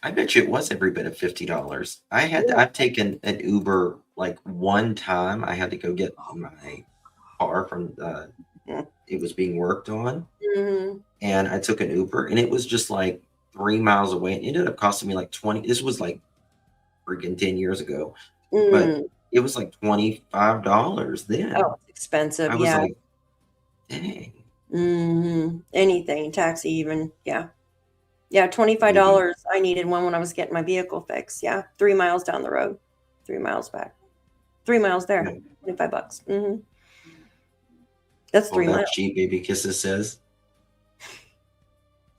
I bet you it was every bit of $50. I've taken an Uber like one time. I had to go get my car from it was being worked on, and I took an Uber, and it was just like 3 miles away. It ended up costing me like 20. This was like freaking 10 years ago, but it was like $25 then. Oh, it's expensive. I was like, dang. Anything, taxi even. Yeah, $25. I needed one when I was getting my vehicle fixed. Yeah, 3 miles down the road, 3 miles back, 3 miles there, $25. That's 3 miles. Cheap, baby kisses says.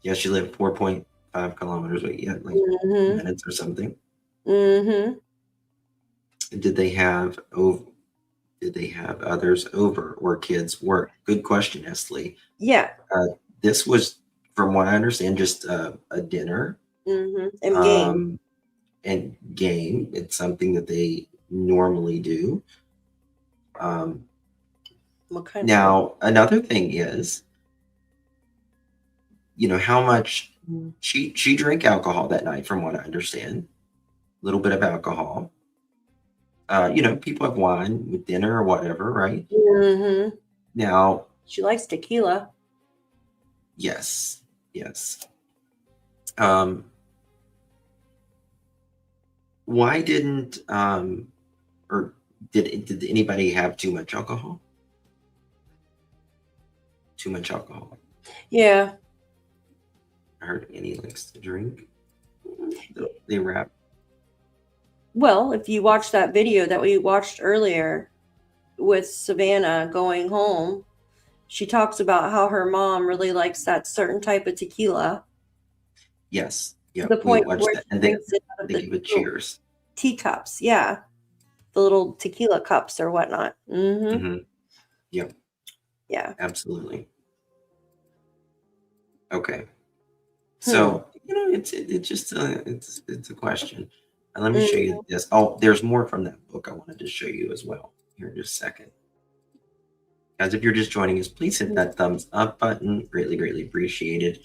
Yeah, she lived 4.5 kilometers away. Yeah, like minutes or something. Did they have others over or kids work? Good question, Esley. Yeah. This was, from what I understand, just a dinner. And game. And game. It's something that they normally do. Now, another thing is, how much she drank alcohol that night, from what I understand. A little bit of alcohol. People have wine with dinner or whatever, right? Now, she likes tequila. Yes. Why didn't or did anybody have too much alcohol? Too much alcohol. Yeah. I heard Annie likes to drink. They rap. Well, if you watch that video that we watched earlier with Savannah going home, she talks about how her mom really likes that certain type of tequila. Yes. Yeah. The point where and they give it cheers. Teacups. Yeah. The little tequila cups or whatnot. Yeah. Yeah. Absolutely. Okay. So, it's just it's a question. And let me show you this. Oh, there's more from that book I wanted to show you as well. here in just a second. Guys, if you're just joining us, please hit that thumbs up button. Greatly, greatly appreciated.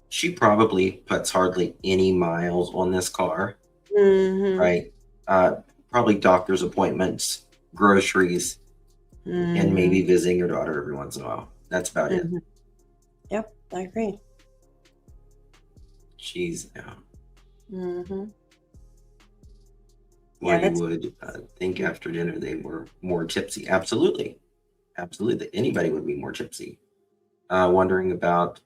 She probably puts hardly any miles on this car, right? Probably doctor's appointments, groceries, and maybe visiting her daughter every once in a while. That's about it. Yep, I agree. She's Yeah, you would think after dinner they were more tipsy. Absolutely. Absolutely. Anybody would be more tipsy. Wondering about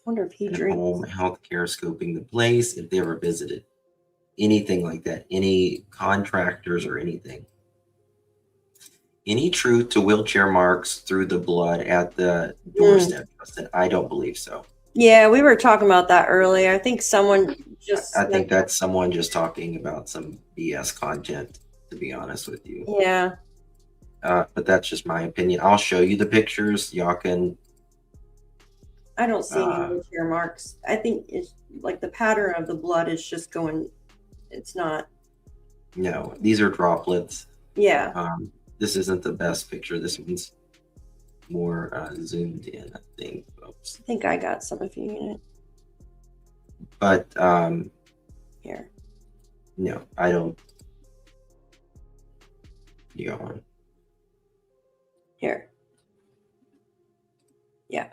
wonder if he drinks. Home healthcare scoping the place, if they ever visited. Anything like that. Any contractors or anything. Any truth to wheelchair marks through the blood at the doorstep? I don't believe so. Yeah, we were talking about that earlier. I think someone just. I think that's someone just talking about some BS content, to be honest with you. Yeah. But that's just my opinion. I'll show you the pictures. Y'all can. I don't see any wheelchair marks. I think it's like the pattern of the blood is just going. It's not. No, these are droplets. Yeah. This isn't the best picture. This one's more zoomed in, I think, folks. I think I got some of you in it. But here. No, I don't. You go on. Here. Yeah.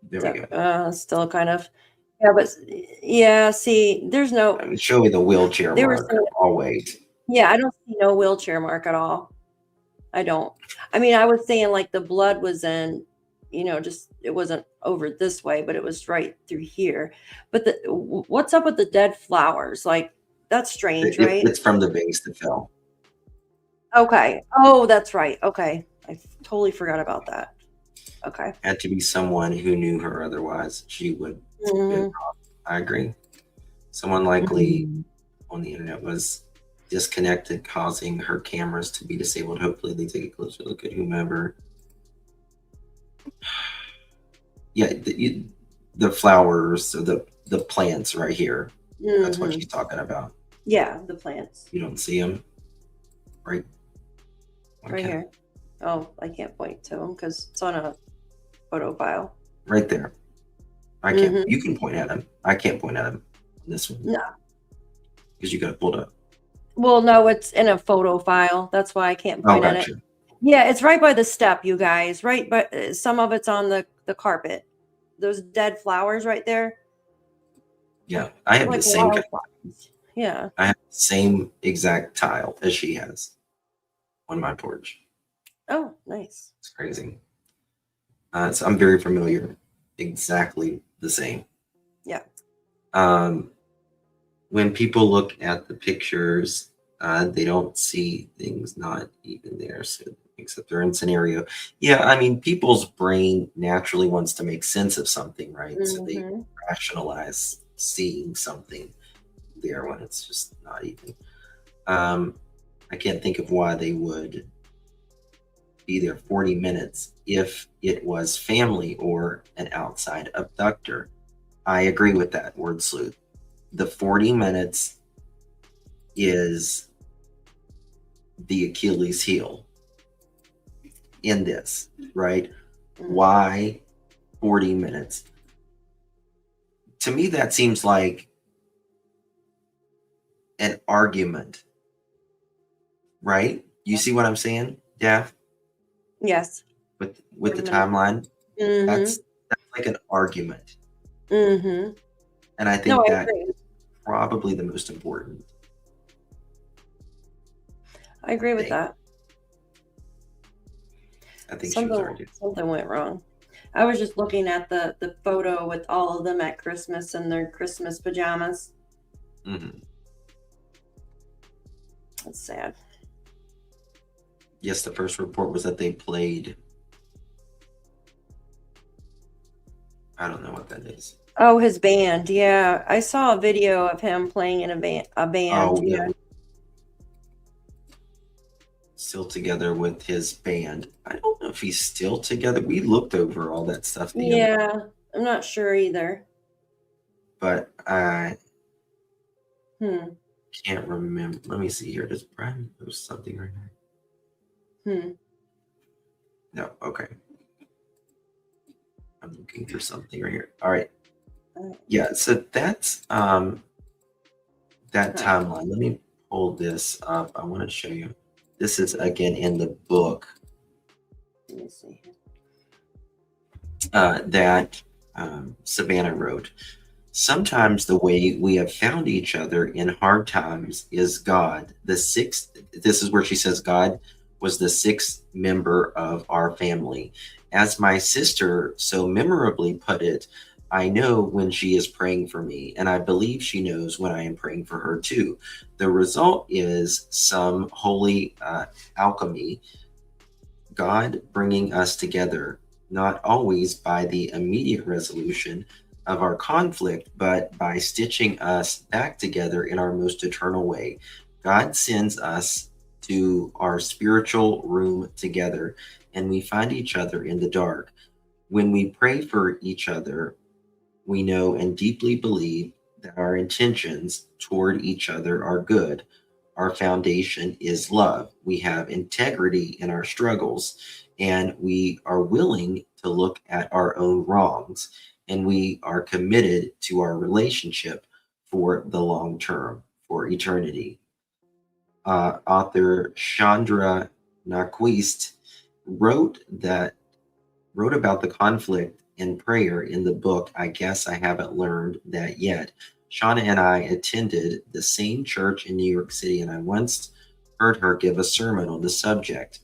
There we go. Still kind of. Yeah, but yeah, see, there's no. I mean, show me the wheelchair mark always. Yeah, I don't see no wheelchair mark at all. I don't. I mean, I was saying like the blood was in, just it wasn't over this way, but it was right through here. But what's up with the dead flowers? Like that's strange, right? It's from the vase that fell. Okay. Oh, that's right. Okay, I totally forgot about that. Okay. Had to be someone who knew her, otherwise she would. I agree. Someone likely on the internet was disconnected, causing her cameras to be disabled. Hopefully they take a closer look at whomever. Yeah, the flowers, or the plants right here. That's what she's talking about. Yeah, the plants. You don't see them, right? Right here. Oh, I can't point to them because it's on a photo file. Right there. I can't. You can point at them. I can't point at them. This one. No. Because you got it pulled up. Well, no, it's in a photo file. That's why I can't point at it. Yeah, it's right by the step, you guys. Right, but some of it's on the carpet. Those dead flowers right there. Yeah, I have the same. Yeah. I have the same exact tile as she has on my porch. Oh, nice. It's crazy. So I'm very familiar. Exactly the same. Yeah. When people look at the pictures, they don't see things not even there, so except they're in scenario. Yeah, I mean, people's brain naturally wants to make sense of something, right? So they rationalize seeing something there when it's just not even. I can't think of why they would be there 40 minutes if it was family or an outside abductor. I agree with that word sleuth. The 40 minutes is the Achilles heel in this, right? Why 40 minutes? To me, that seems like an argument, right? You see what I'm saying, Daff? Yes. With the timeline, that's like an argument. And I think that's probably the most important. I agree with that. I think something went wrong. I was just looking at the photo with all of them at Christmas in their Christmas pajamas. That's sad. Yes, the first report was that they played. I don't know what that is. Oh, his band. Yeah, I saw a video of him playing in a band. Oh, yeah. Still together with his band. I don't know if he's still together. We looked over all that stuff. Yeah, I'm not sure either. But I can't remember. Let me see here. Does Brian post something right now? No, okay. I'm looking for something right here. All right. Yeah, so that's that timeline. Let me pull this up. I want to show you. This is again in the book Let me see. that Savannah wrote. Sometimes the way we have found each other in hard times is God. This is where she says God was the sixth member of our family. As my sister so memorably put it, I know when she is praying for me, and I believe she knows when I am praying for her too. The result is some holy alchemy, God bringing us together, not always by the immediate resolution of our conflict, but by stitching us back together in our most eternal way. God sends us to our spiritual room together, and we find each other in the dark. When we pray for each other, we know and deeply believe that our intentions toward each other are good. Our foundation is love. We have integrity in our struggles, and we are willing to look at our own wrongs, and we are committed to our relationship for the long term, for eternity. Author Chandra Naquist wrote about the conflict in prayer in the book, I Guess I Haven't Learned That Yet. Shauna and I attended the same church in New York City, and I once heard her give a sermon on the subject.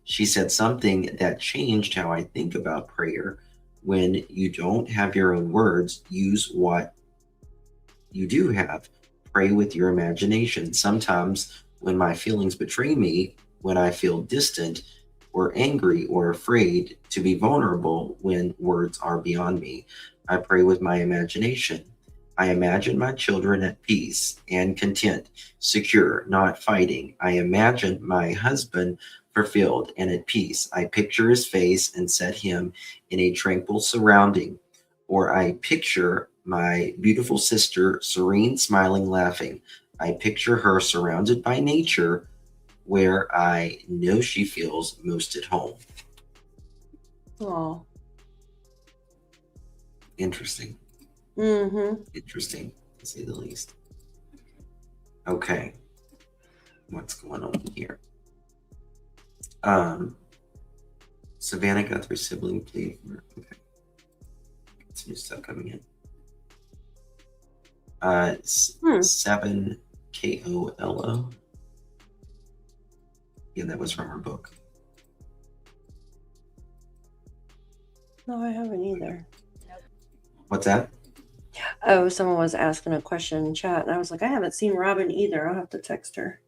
She said something that changed how I think about prayer. When you don't have your own words, use what you do have. Pray with your imagination. Sometimes when my feelings betray me, when I feel distant or angry or afraid to be vulnerable, when words are beyond me, I pray with my imagination. I imagine my children at peace and content, secure, not fighting. I imagine my husband fulfilled and at peace. I picture his face and set him in a tranquil surrounding. Or I picture my beautiful sister, serene, smiling, laughing. I picture her surrounded by nature, where I know she feels most at home. Oh. Interesting. Interesting, to say the least. Okay. What's going on here? Savannah Guthrie sibling plea. Okay. Some new stuff coming in. 7 KOLO. Yeah, that was from her book. No, I haven't either. What's that? Oh, someone was asking a question in chat, and I was like, I haven't seen Robin either. I'll have to text her.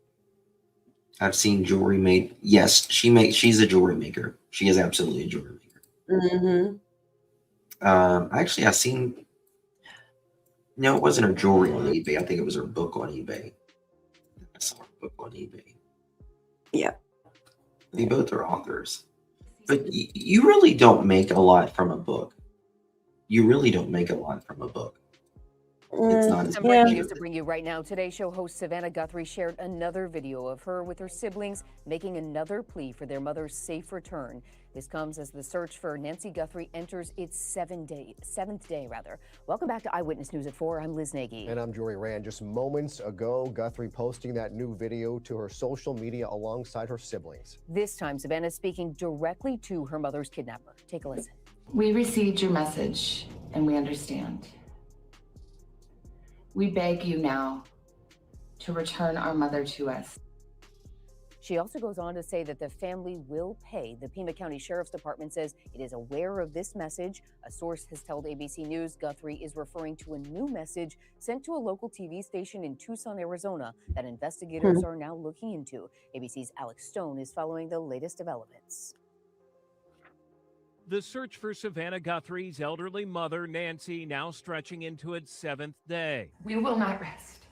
I've seen jewelry made. Yes, she's a jewelry maker. She is absolutely a jewelry maker. Actually, I've seen. No, it wasn't her jewelry on eBay. I think it was her book on eBay. I saw her book on eBay. Yeah. They both are authors. But you really don't make a lot from a book. You really don't make a lot from a book. It's not as breaking news to bring you right now. Today's show host Savannah Guthrie shared another video of her with her siblings making another plea for their mother's safe return. This comes as the search for Nancy Guthrie enters its seventh day. Welcome back to Eyewitness News at 4. I'm Liz Nagy. And I'm Jory Rand. Just moments ago, Guthrie posting that new video to her social media alongside her siblings. This time, Savannah is speaking directly to her mother's kidnapper. Take a listen. We received your message and we understand. We beg you now to return our mother to us. She also goes on to say that the family will pay. The Pima County Sheriff's Department says it is aware of this message. A source has told ABC News Guthrie is referring to a new message sent to a local TV station in Tucson, Arizona that investigators are now looking into. ABC's Alex Stone is following the latest developments. The search for Savannah Guthrie's elderly mother, Nancy, now stretching into its 7th day. We will not rest.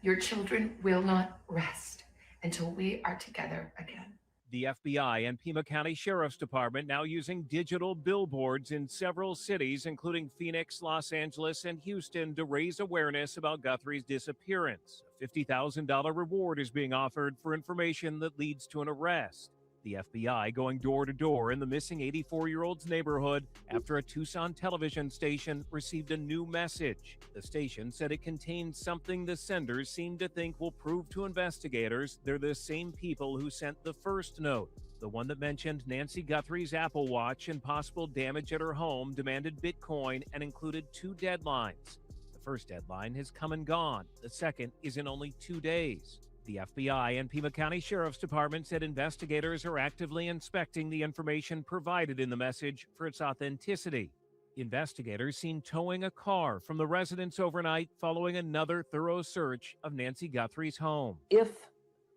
Your children will not rest until we are together again. The FBI and Pima County Sheriff's Department now using digital billboards in several cities, including Phoenix, Los Angeles, and Houston, to raise awareness about Guthrie's disappearance. A $50,000 reward is being offered for information that leads to an arrest. The FBI going door to door in the missing 84-year-old's neighborhood after a Tucson television station received a new message. The station said it contained something the senders seem to think will prove to investigators they're the same people who sent the first note. The one that mentioned Nancy Guthrie's Apple Watch and possible damage at her home demanded Bitcoin and included 2 deadlines. The first deadline has come and gone. The second is in only 2 days. The FBI and Pima County Sheriff's Department said investigators are actively inspecting the information provided in the message for its authenticity. Investigators seen towing a car from the residence overnight following another thorough search of Nancy Guthrie's home. If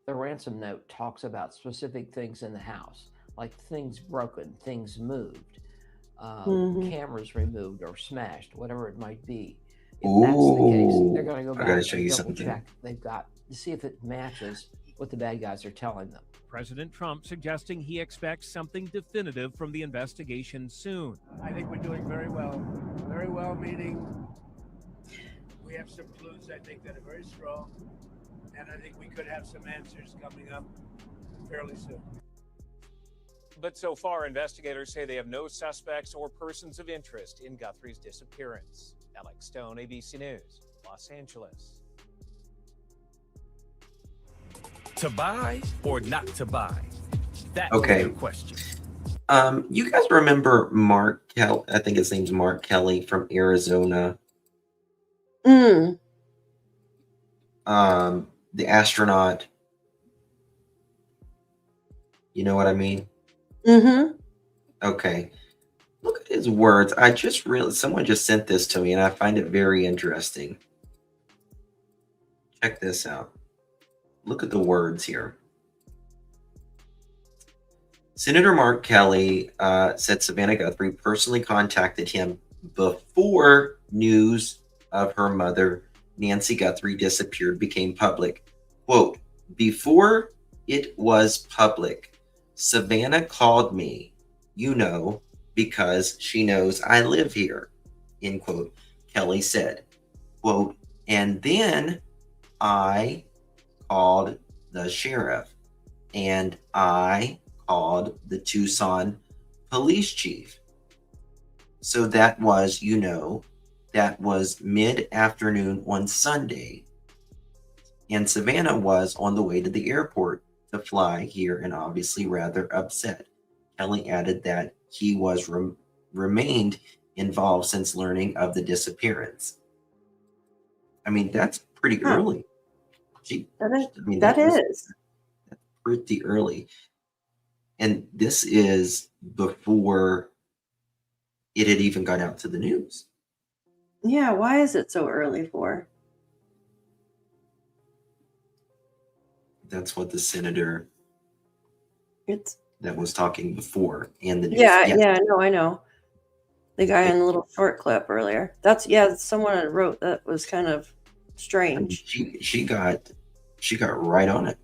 the ransom note talks about specific things in the house, like things broken, things moved, cameras removed or smashed, whatever it might be, if that's the case, they're going to go back and double check they've got to see if it matches what the bad guys are telling them. President Trump suggesting he expects something definitive from the investigation soon. I think we're doing very well. Very well, meaning we have some clues, I think, that are very strong. And I think we could have some answers coming up fairly soon. But so far, investigators say they have no suspects or persons of interest in Guthrie's disappearance. Alex Stone, ABC News, Los Angeles. To buy or not to buy? That's the question. You guys remember Mark Kelly? I think his name's Mark Kelly from Arizona. The astronaut. You know what I mean? Okay. Look at his words. I just realized someone just sent this to me and I find it very interesting. Check this out. Look at the words here. Senator Mark Kelly said Savannah Guthrie personally contacted him before news of her mother, Nancy Guthrie, disappeared became public. Quote, before it was public, Savannah called me, because she knows I live here, end quote. Kelly said, quote, and then I called the sheriff and I called the Tucson police chief. So that was, that was mid-afternoon on Sunday. And Savannah was on the way to the airport to fly here and obviously rather upset. Kelly added that he was remained involved since learning of the disappearance. I mean, that's pretty early. That's pretty early. And this is before it had even got out to the news. Yeah, why is it so early for? That's what the senator that was talking before in the news. I know. The guy in the little short clip earlier. That's someone wrote that was kind of strange. She got right on it.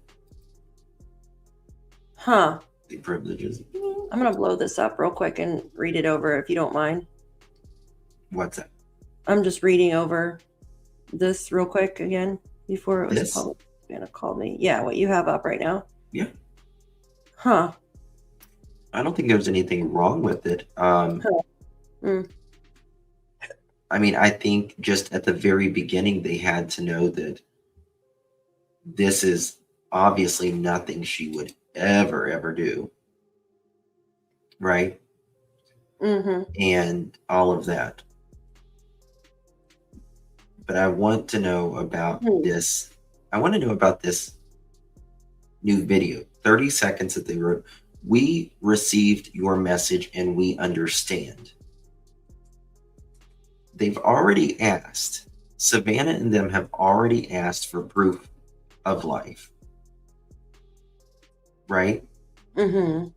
Huh. The privileges. I'm gonna blow this up real quick and read it over if you don't mind. What's that? I'm just reading over this real quick again before it was public. Gonna call me. Yeah, what you have up right now. Yeah. Huh. I don't think there's anything wrong with it. I mean, I think just at the very beginning, they had to know that this is obviously nothing she would ever do. Right? And all of that. But I want to know about this. I want to know about this new video. 30 seconds that they wrote. We received your message and we understand. They've already asked. Savannah and them have already asked for proof of life. Right? I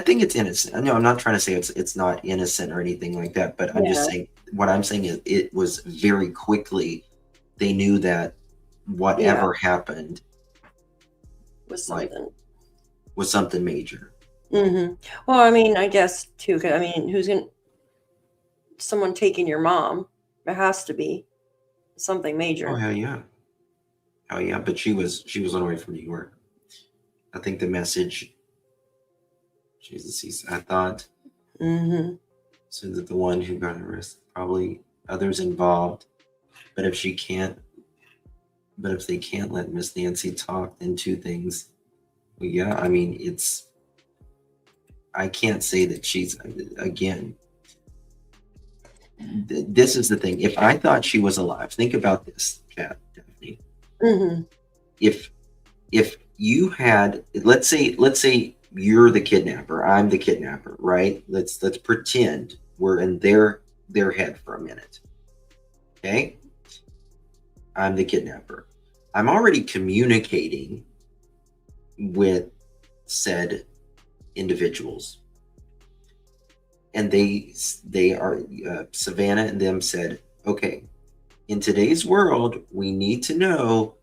think it's innocent. No, I'm not trying to say it's not innocent or anything like that, but I'm just saying, what I'm saying is it was very quickly, they knew that whatever happened was something. Was something major. Well, I mean, I guess too, 'cause, I mean, someone taking your mom? It has to be something major. Oh, hell yeah. But she was on her way from New York. I think the message, Jesus, I thought, so that the one who got arrested, probably others involved, but if they can't let Miss Nancy talk, then two things. Well, yeah, I mean, I can't say that she's, again, this is the thing. If I thought she was alive, think about this, Daphne. If you had, let's say you're the kidnapper, I'm the kidnapper, right? Let's pretend we're in their head for a minute. Okay? I'm the kidnapper. I'm already communicating with said individuals. And they are, Savannah and them said, okay, in today's world, we need to know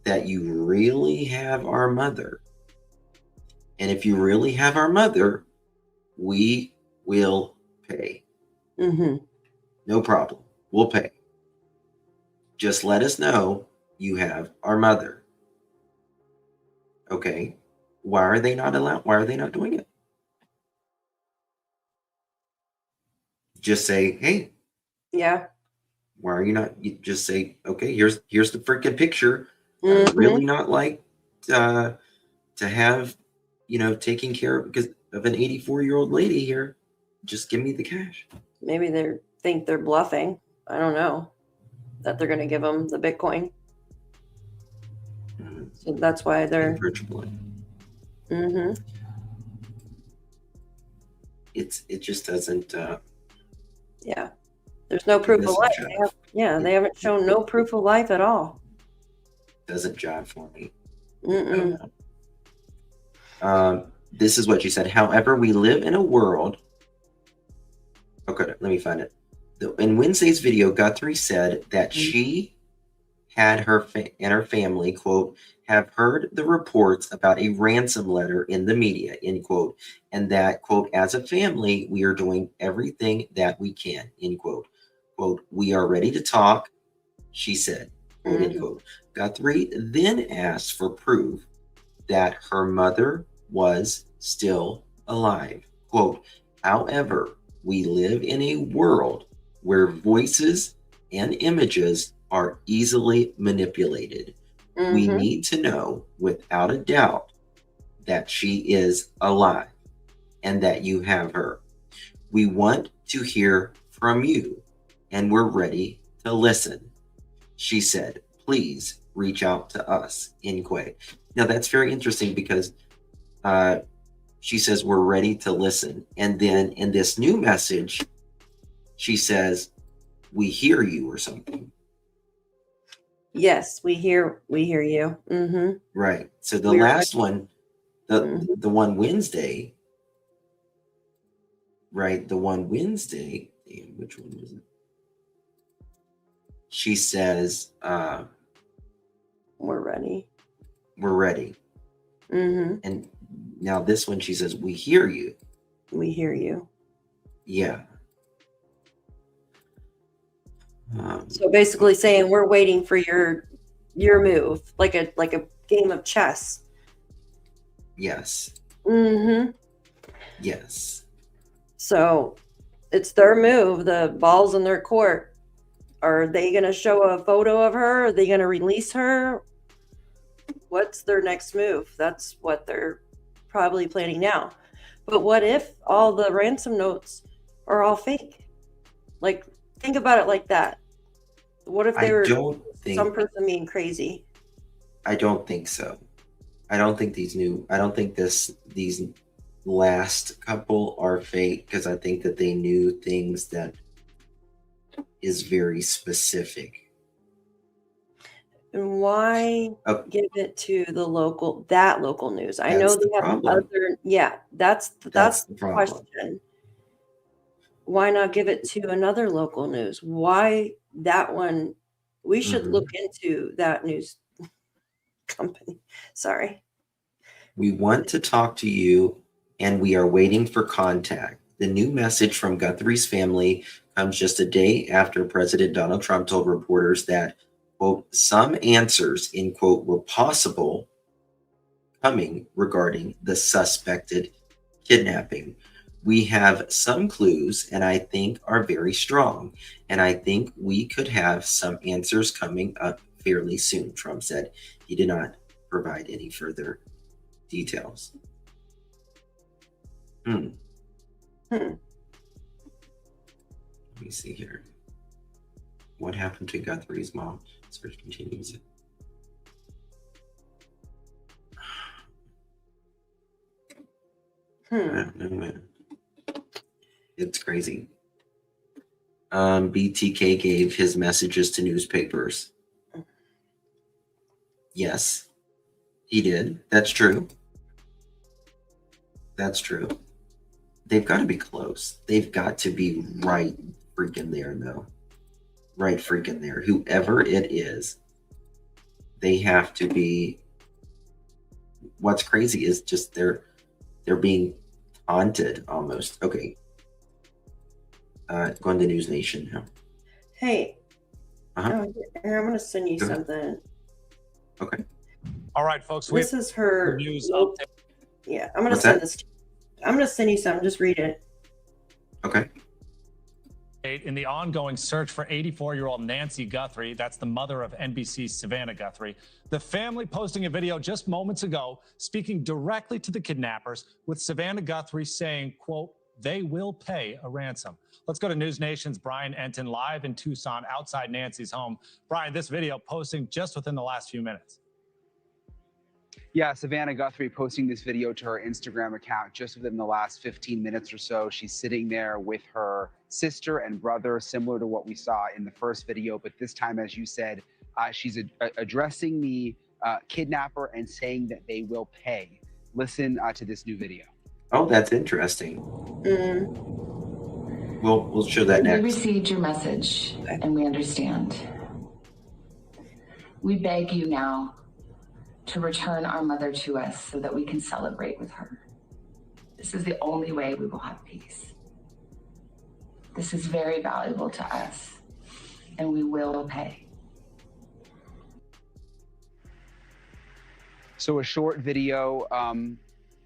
that you really have our mother. And if you really have our mother, we will pay. No problem. We'll pay. Just let us know you have our mother. Okay. Why are they not doing it? Just say, hey. Yeah. Why are you not? You just say, okay, here's the freaking picture. I'd really not like to have, taking care of, because of an 84-year-old lady here. Just give me the cash. Maybe they think they're bluffing. I don't know. That they're going to give them the Bitcoin. So that's why they're virtually. It just doesn't. Yeah. There's no proof of life. They haven't shown no proof of life at all. Doesn't jive for me. This is what she said. However, we live in a world. Okay, let me find it. In Wednesday's video, Guthrie said that she had her and her family, quote, have heard the reports about a ransom letter in the media, end quote, and that, quote, as a family, we are doing everything that we can, end quote. Quote, we are ready to talk, she said, quote, end quote. Guthrie then asked for proof that her mother was still alive. Quote, however, we live in a world where voices and images are easily manipulated. We need to know without a doubt that she is alive and that you have her. We want to hear from you and we're ready to listen. She said, please reach out to us, end quote. Now that's very interesting because she says we're ready to listen. And then in this new message, she says, we hear you or something. Yes, we hear you. Right. So the last one, the one Wednesday, right? The one Wednesday, which one was it? She says, we're ready. We're ready. And now this one, she says, we hear you. We hear you. Yeah. So basically saying we're waiting for your move, like a game of chess. Yes. Yes. So it's their move. The ball's in their court. Are they going to show a photo of her? Are they going to release her? What's their next move? That's what they're probably planning now. But what if all the ransom notes are all fake? Like, think about it like that. What if they were some person being crazy? I don't think so. I don't think these last couple are fake because I think that they knew things that is very specific. And why give it to that local news? I know they have other. Yeah, that's the question. Why not give it to another local news? Why that one? We should look into that news company. Sorry. We want to talk to you and we are waiting for contact. The new message from Guthrie's family comes just a day after President Donald Trump told reporters that, quote, some answers, end quote, were possible coming regarding the suspected kidnapping. We have some clues, and I think are very strong. And I think we could have some answers coming up fairly soon, Trump said. He did not provide any further details. Let me see here. What happened to Guthrie's mom? Search continues. I don't know, man. It's crazy. BTK gave his messages to newspapers. Yes, he did. That's true. That's true. They've got to be close. They've got to be right freaking there, though. Right freaking there. Whoever it is, they have to be. What's crazy is just they're being taunted almost. Okay. Going to News Nation now. Hey, I'm going to send you Go ahead. something. Okay. All right, folks. This is her news update. Yeah, I'm going to What's send that? this. I'm going to send you something. Just read it. Okay. In the ongoing search for 84-year-old Nancy Guthrie, that's the mother of NBC's Savannah Guthrie, the family posting a video just moments ago speaking directly to the kidnappers, with Savannah Guthrie saying, quote, "They will pay a ransom." Let's go to News Nation's Brian Enton live in Tucson outside Nancy's home. Brian, this video posting just within the last few minutes. Yeah, Savannah Guthrie posting this video to her Instagram account just within the last 15 minutes or so. She's sitting there with her sister and brother, similar to what we saw in the first video. But this time, as you said, she's addressing the kidnapper and saying that they will pay. Listen to this new video. Oh, that's interesting. We'll show that next. We received your message and we understand. We beg you now to return our mother to us so that we can celebrate with her. This is the only way we will have peace. This is very valuable to us, and we will pay. So a short video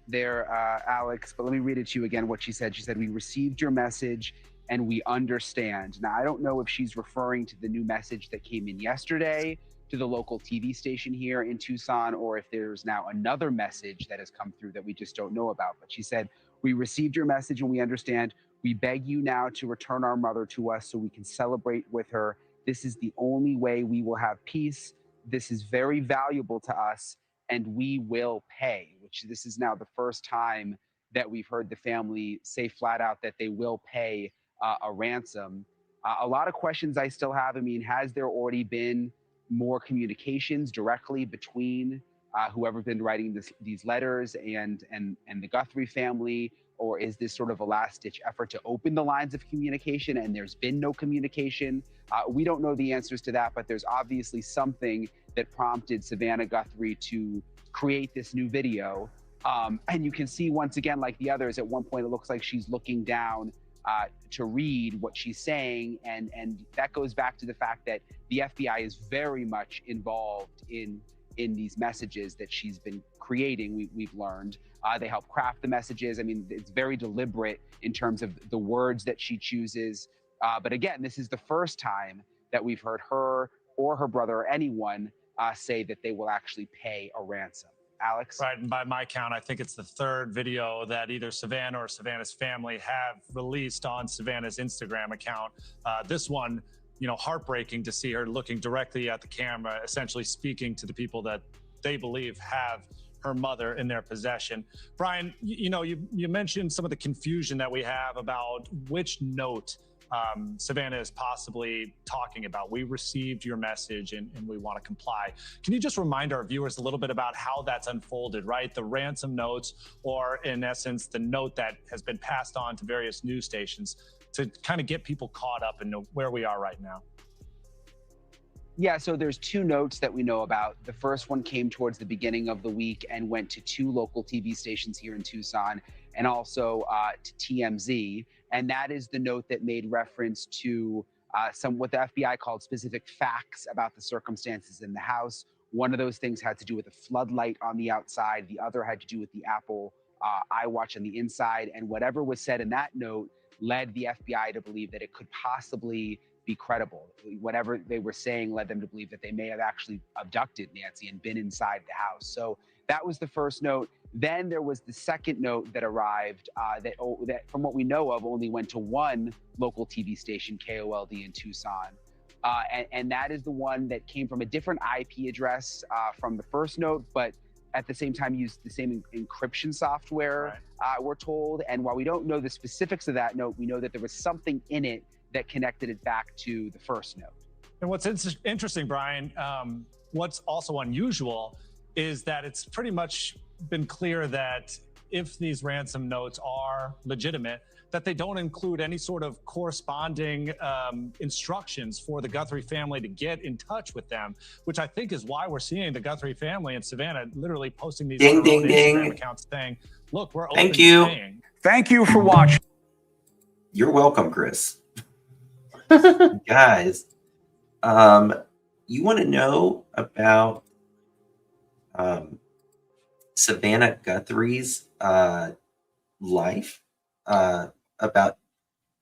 there, Alex, but let me read it to you again, what she said. She said, "We received your message and we understand." Now, I don't know if she's referring to the new message that came in yesterday to the local TV station here in Tucson, or if there's now another message that has come through that we just don't know about. But she said, "We received your message and we understand. We beg you now to return our mother to us so we can celebrate with her. This is the only way we will have peace. This is very valuable to us, and we will pay," which this is now the first time that we've heard the family say flat out that they will pay a ransom. A lot of questions I still have. I mean, has there already been more communications directly between whoever's been writing these letters and the Guthrie family? Or is this sort of a last-ditch effort to open the lines of communication and there's been no communication? We don't know the answers to that, but there's obviously something that prompted Savannah Guthrie to create this new video. And you can see, once again, like the others, at one point it looks like she's looking down to read what she's saying. And that goes back to the fact that the FBI is very much involved in these messages that she's been creating, we've learned. They help craft the messages. I mean, it's very deliberate in terms of the words that she chooses. But again, this is the first time that we've heard her or her brother or anyone say that they will actually pay a ransom. Alex? Right, and by my count, I think it's the third video that either Savannah or Savannah's family have released on Savannah's Instagram account. This one, you know, heartbreaking to see her looking directly at the camera, essentially speaking to the people that they believe have her mother in their possession. Brian, you know, you mentioned some of the confusion that we have about which note Savannah is possibly talking about. We received your message and we want to comply. Can you just remind our viewers a little bit about how that's unfolded, right? The ransom notes, or in essence, the note that has been passed on to various news stations to kind of get people caught up and know where we are right now. Yeah, so there's two notes that we know about. The first one came towards the beginning of the week and went to two local TV stations here in Tucson and also to TMZ. And that is the note that made reference to what the FBI called specific facts about the circumstances in the house. One of those things had to do with a floodlight on the outside. The other had to do with the Apple iWatch on the inside. And whatever was said in that note led the FBI to believe that it could possibly be credible. Whatever they were saying led them to believe that they may have actually abducted Nancy and been inside the house. So that was the first note. Then there was the second note that arrived that from what we know of only went to one local TV station, KOLD in Tucson. And that is the one that came from a different IP address from the first note, but at the same time used the same encryption software, we're told. And while we don't know the specifics of that note, we know that there was something in it that connected it back to the first note. And what's interesting, Brian, what's also unusual is that it's pretty much been clear that if these ransom notes are legitimate, that they don't include any sort of corresponding instructions for the Guthrie family to get in touch with them, which I think is why we're seeing the Guthrie family in Savannah literally posting these on their own Instagram accounts saying, look, we're open to paying. Thank you for watching. You're welcome, Chris. Guys, you want to know about Savannah Guthrie's life?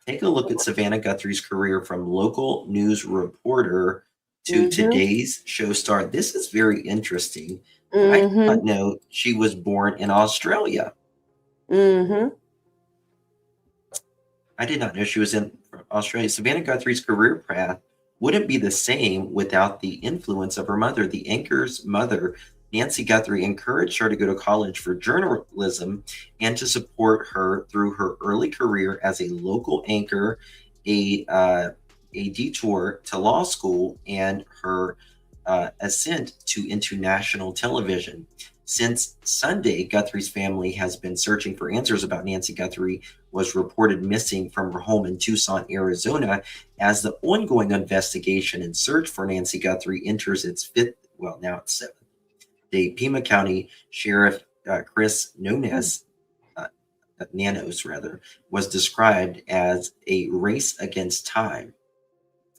Take a look at Savannah Guthrie's career from local news reporter to today's show star. This is very interesting. I did not know she was born in Australia. I did not know she was in Australia. Savannah Guthrie's career path wouldn't be the same without the influence of her mother. The anchor's mother, Nancy Guthrie, encouraged her to go to college for journalism and to support her through her early career as a local anchor, a detour to law school, and her ascent into national television. Since Sunday, Guthrie's family has been searching for answers about Nancy Guthrie was reported missing from her home in Tucson, Arizona, as the ongoing investigation and search for Nancy Guthrie enters its seventh day. Pima County Sheriff Chris Nanos was described as a race against time.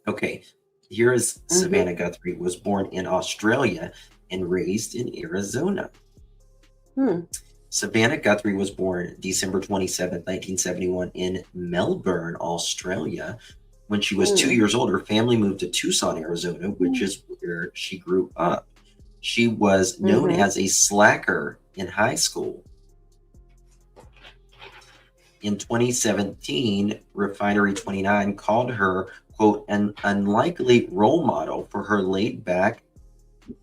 Okay, here is Savannah Guthrie, was born in Australia and raised in Arizona. Savannah Guthrie was born December 27, 1971 in Melbourne, Australia. When she was 2 years old, her family moved to Tucson, Arizona, which is where she grew up. She was known as a slacker in high school. In 2017, Refinery 29 called her, quote, an unlikely role model for her laid-back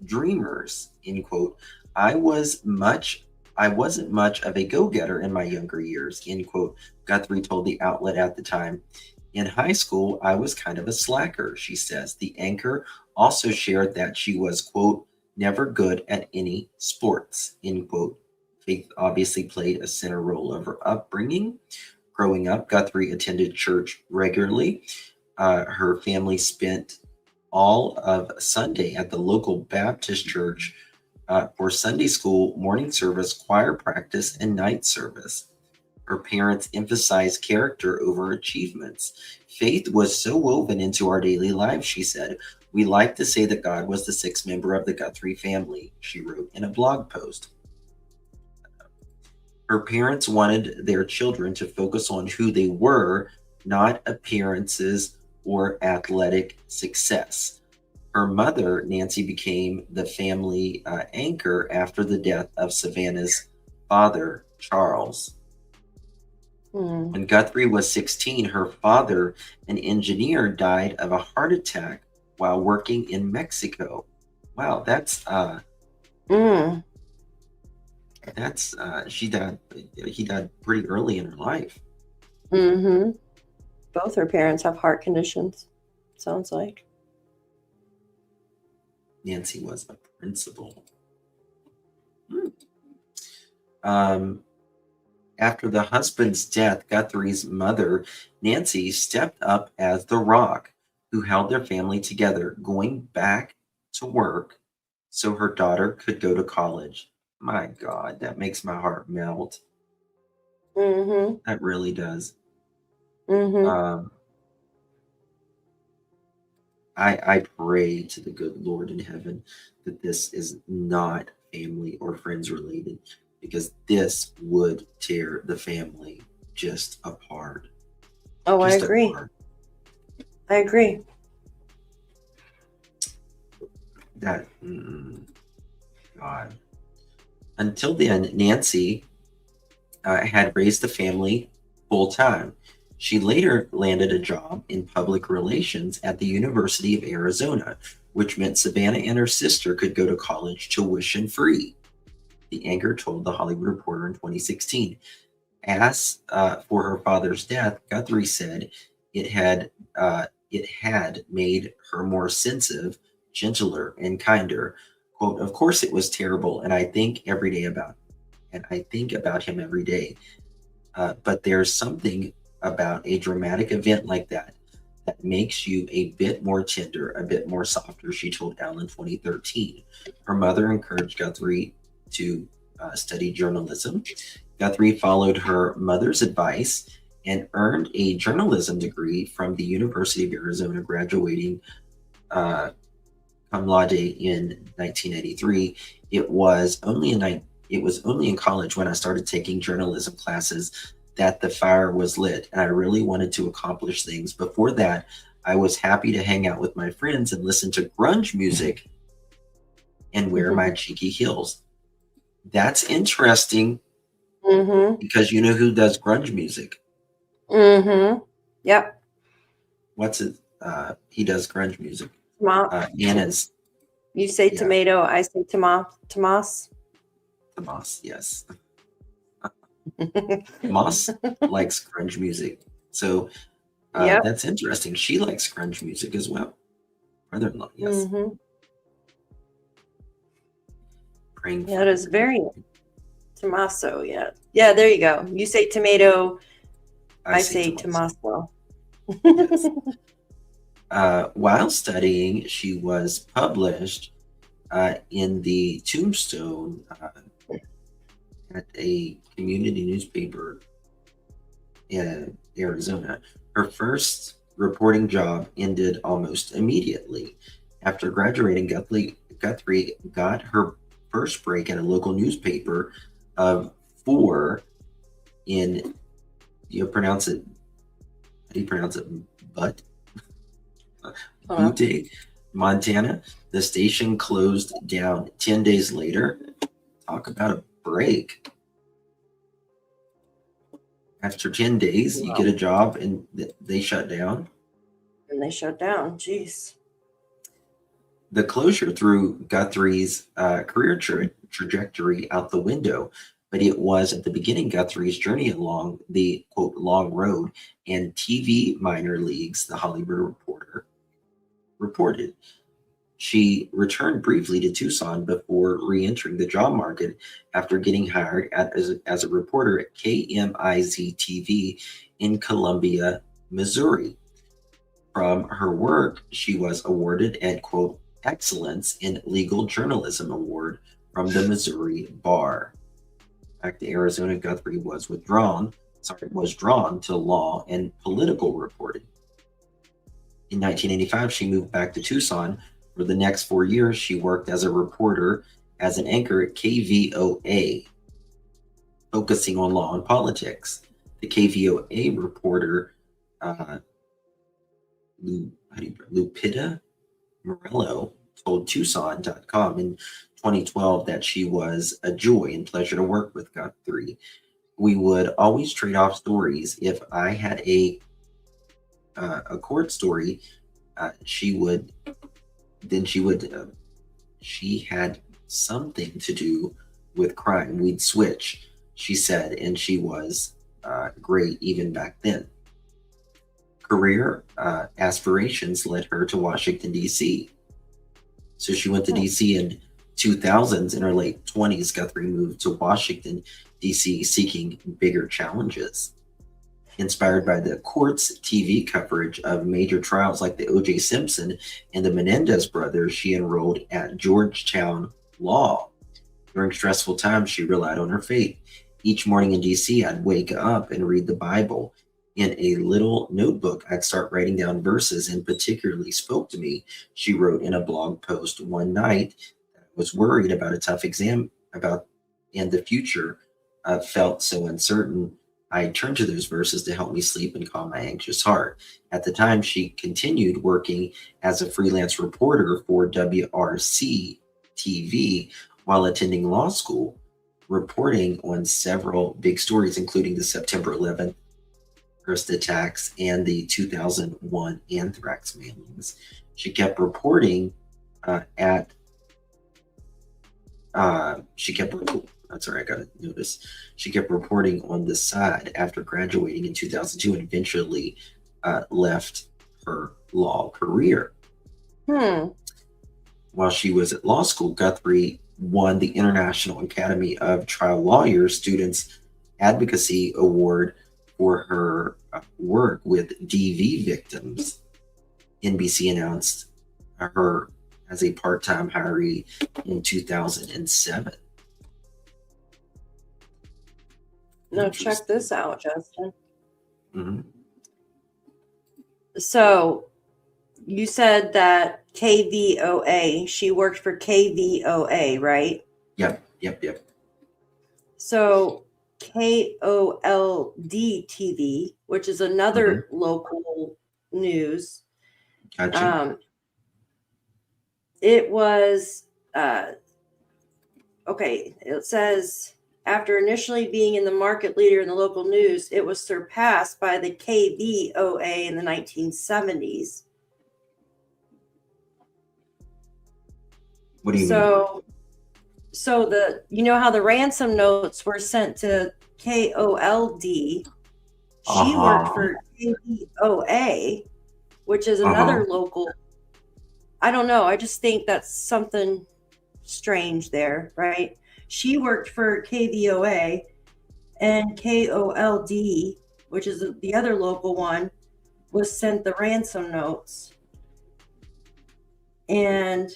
dreamers, end quote. I wasn't much of a go-getter in my younger years, end quote, Guthrie told the outlet at the time. In high school, I was kind of a slacker, she says. The anchor also shared that she was, quote, never good at any sports, end quote. Faith obviously played a center role of her upbringing. Growing up, Guthrie attended church regularly. Her family spent all of Sunday at the local Baptist church for Sunday school, morning service, choir practice, and night service. Her parents emphasized character over achievements. Faith was so woven into our daily lives, she said. We like to say that God was the sixth member of the Guthrie family, she wrote in a blog post. Her parents wanted their children to focus on who they were, not appearances or athletic success. Her mother, Nancy, became the family anchor after the death of Savannah's father, Charles. When Guthrie was 16, her father, an engineer, died of a heart attack while working in Mexico. Wow, he died pretty early in her life. Both her parents have heart conditions, sounds like. Nancy was a principal. After the husband's death, Guthrie's mother, Nancy, stepped up as the rock who held their family together, going back to work so her daughter could go to college. My God, that makes my heart melt. That really does. I pray to the good Lord in heaven that this is not family or friends related, because this would tear the family just apart. Oh, I Just agree. apart. I agree. That, God. Until then, Nancy had raised the family full time. She later landed a job in public relations at the University of Arizona, which meant Savannah and her sister could go to college tuition free. The anchor told The Hollywood Reporter in 2016. As for her father's death, Guthrie said it had made her more sensitive, gentler, and kinder. Quote, "Of course it was terrible, and I think about him every day. But there's something about a dramatic event like that that makes you a bit more tender, a bit more softer," she told Elle in 2013. Her mother encouraged Guthrie to study journalism. Guthrie followed her mother's advice and earned a journalism degree from the University of Arizona, graduating cum laude in 1983. It was only in college, when I started taking journalism classes, that the fire was lit, and I really wanted to accomplish things. Before that, I was happy to hang out with my friends and listen to grunge music and wear my cheeky heels. That's interesting, because you know who does grunge music? Yep. What's it? He does grunge music. Anna's. You say tomato, I say Tomas. Tomas, yes. Moss likes grunge music. So that's interesting. She likes grunge music as well. Brother-in-law, yes. Praying Yeah, it is very Tommaso, yeah. Yeah, there you go. You say tomato, I say Tommaso. Yes. While studying, she was published in the Tombstone at a community newspaper in Arizona. Her first reporting job ended almost immediately. After graduating, Guthrie got her first break at a local newspaper of 4 in, how do you pronounce it? Butte, Montana. The station closed down 10 days later. Talk about a break. After 10 days, you get a job and they shut down. And they shut down. Jeez. The closure threw Guthrie's career trajectory out the window, but it was at the beginning Guthrie's journey along the, quote, long road and TV minor leagues, The Hollywood Reporter reported. She returned briefly to Tucson before re-entering the job market after getting hired as a reporter at KMIZ-TV in Columbia, Missouri. From her work, she was awarded an, quote, Excellence in Legal Journalism Award from the Missouri Bar. Back to Arizona, Guthrie was drawn to law and political reporting. In 1985, she moved back to Tucson. For the next 4 years, she worked as a reporter, as an anchor at KVOA, focusing on law and politics. The KVOA reporter, Lupita Morello, told Tucson.com in 2012 that she was a joy and pleasure to work with Guthrie. We would always trade off stories. If I had a court story, she had something to do with crime. We'd switch, she said, and she was great even back then. Career aspirations led her to Washington, D.C. So she went to D.C. in 2000s. In her late 20s, Guthrie moved to Washington, D.C., seeking bigger challenges. Inspired by the court's TV coverage of major trials like the O.J. Simpson and the Menendez brothers, she enrolled at Georgetown Law. During stressful times, she relied on her faith. Each morning in D.C., I'd wake up and read the Bible. In a little notebook, I'd start writing down verses and particularly spoke to me. She wrote in a blog post one night that I was worried about a tough exam about and the future felt so uncertain. I turned to those verses to help me sleep and calm my anxious heart. At the time, she continued working as a freelance reporter for WRC TV while attending law school, reporting on several big stories, including the September 11th terrorist attacks and the 2001 anthrax mailings. She kept reporting She kept reporting on the side after graduating in 2002 and eventually left her law career. While she was at law school, Guthrie won the International Academy of Trial Lawyers Students Advocacy Award for her work with DV victims. NBC announced her as a part-time hiree in 2007. Now check this out, Justin. Mm-hmm. So you said that KVOA, she worked for KVOA, right? Yep. So KOLD TV, which is another local news. Gotcha. It was, okay, it says, after initially being in the market leader in the local news, it was surpassed by the KVOA in the 1970s. What do you mean? So you know how the ransom notes were sent to KOLD? She worked for KVOA, which is another local. I don't know. I just think that's something strange there, right? She worked for KVOA, and KOLD, which is the other local one, was sent the ransom notes. And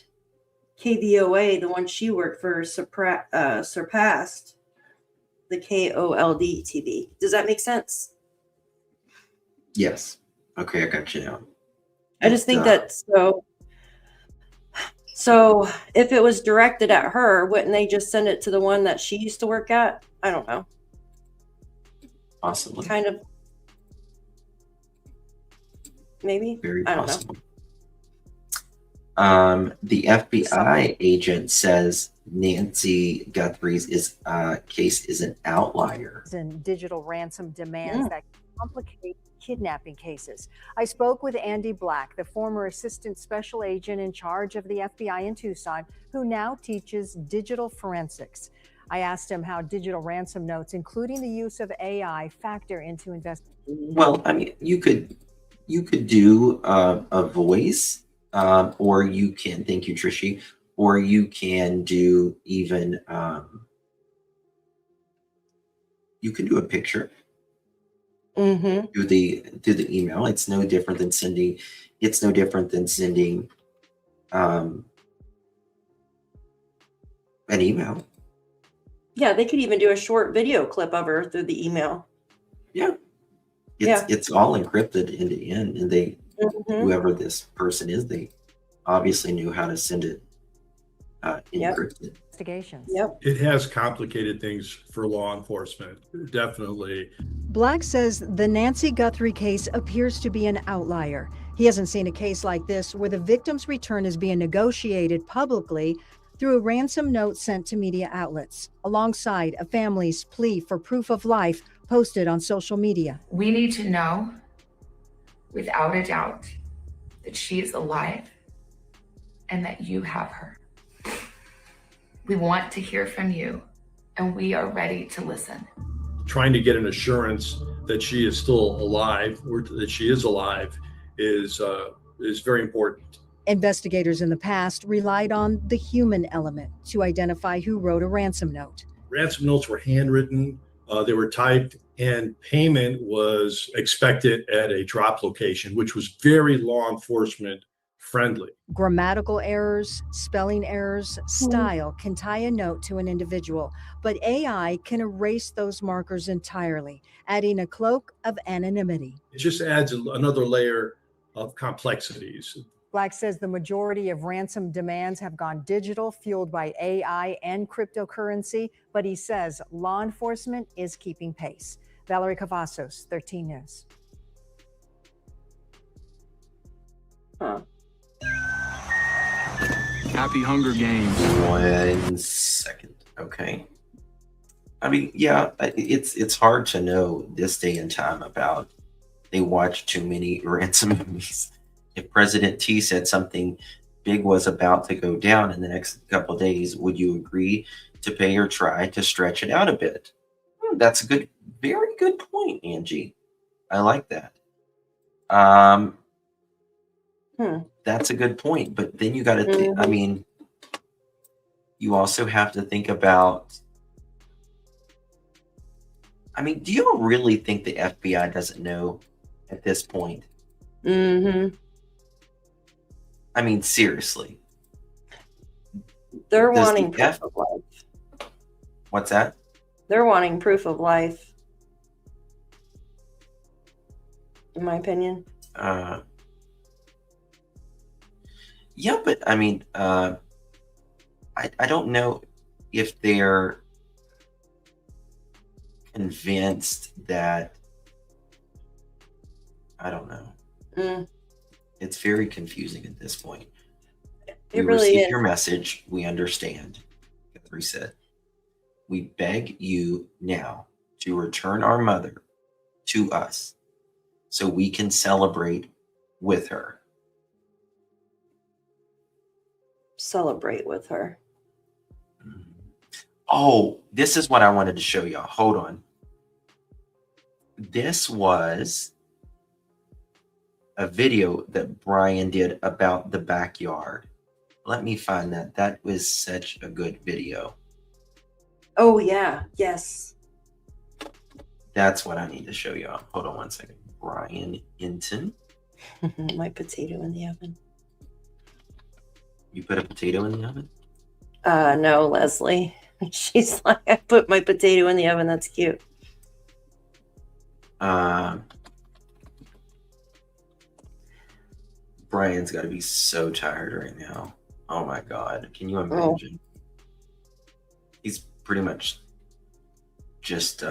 KVOA, the one she worked for, surpassed the KOLD TV. Does that make sense? Yes. Okay, I got you now. I just think that's so. So if it was directed at her, wouldn't they just send it to the one that she used to work at? I don't know. Possibly. Kind of. Maybe. Very I don't possible. The FBI agent says Nancy Guthrie's case is an outlier. And digital ransom demands that complicate kidnapping cases. I spoke with Andy Black, the former assistant special agent in charge of the FBI in Tucson, who now teaches digital forensics. I asked him how digital ransom notes, including the use of AI, factor into investigations. Well, I mean, you could do a voice, or you can, thank you, Trishy, or you can do even you can do a picture. Through the email. It's no different than sending an email. Yeah, they could even do a short video clip of her through the email. Yeah. It's all encrypted end to end, and they whoever this person is, they obviously knew how to send it encrypted. Investigations. It has complicated things for law enforcement, definitely. Black says the Nancy Guthrie case appears to be an outlier. He hasn't seen a case like this where the victim's return is being negotiated publicly through a ransom note sent to media outlets, alongside a family's plea for proof of life posted on social media. We need to know, without a doubt, that she is alive and that you have her. We want to hear from you, and we are ready to listen. Trying to get an assurance that she is still alive, or that she is alive, is very important. Investigators in the past relied on the human element to identify who wrote a ransom note. Ransom notes were handwritten, they were typed, and payment was expected at a drop location, which was very law enforcement friendly. Grammatical errors, spelling errors, style can tie a note to an individual, but AI can erase those markers entirely, adding a cloak of anonymity. It just adds another layer of complexities. Black says the majority of ransom demands have gone digital, fueled by AI and cryptocurrency, but he says law enforcement is keeping pace. Valerie Cavazos, 13 News. Huh. Happy Hunger Games. 1 second. Okay. I mean, yeah, it's hard to know this day and time about they watch too many ransom movies. If President T said something big was about to go down in the next couple of days, would you agree to pay or try to stretch it out a bit? That's a good, very good point, Angie. I like that. That's a good point. But then you got to, I mean, you also have to think about, I mean, do you really think the FBI doesn't know at this point? I mean, seriously. They're Does wanting the proof of life. What's that? They're wanting proof of life. In my opinion. Yeah, but I mean, I don't know if they're convinced that, I don't know. It's very confusing at this point. It We really received is. your message. We understand. Guthrie said, we beg you now to return our mother to us so we can celebrate with her. Celebrate with her. Oh, this is what I wanted to show y'all. Hold on. This was a video that Brian did about the backyard. Let me find that. That was such a good video. Oh, yeah. Yes. That's what I need to show y'all. Hold on 1 second. Brian Hinton. My potato in the oven. You put a potato in the oven? No, Leslie. She's like, I put my potato in the oven. That's cute. Brian's got to be so tired right now. Oh my God. Can you imagine? He's pretty much just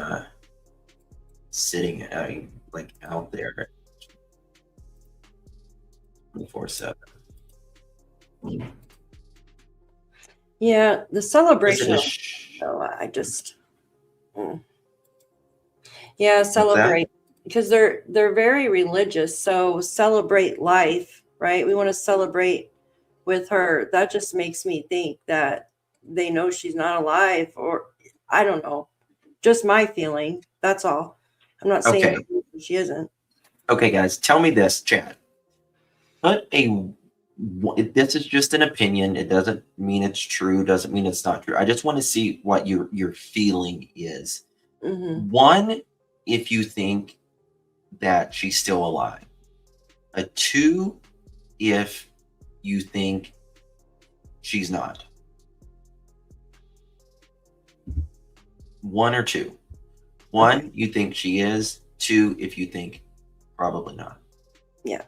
sitting, like out there 24/7. Yeah, the celebration. Is it Oh, I just. Yeah, celebrate because they're very religious. So celebrate life, right? We want to celebrate with her. That just makes me think that they know she's not alive, or I don't know. Just my feeling. That's all. I'm not saying she isn't. Okay, guys, tell me this, chat. This is just an opinion. It doesn't mean it's true. Doesn't mean it's not true. I just want to see what your feeling is. One, if you think that she's still alive. A 2, if you think she's not. 1 or 2. 1, you think she is. 2, if you think probably not. Yeah.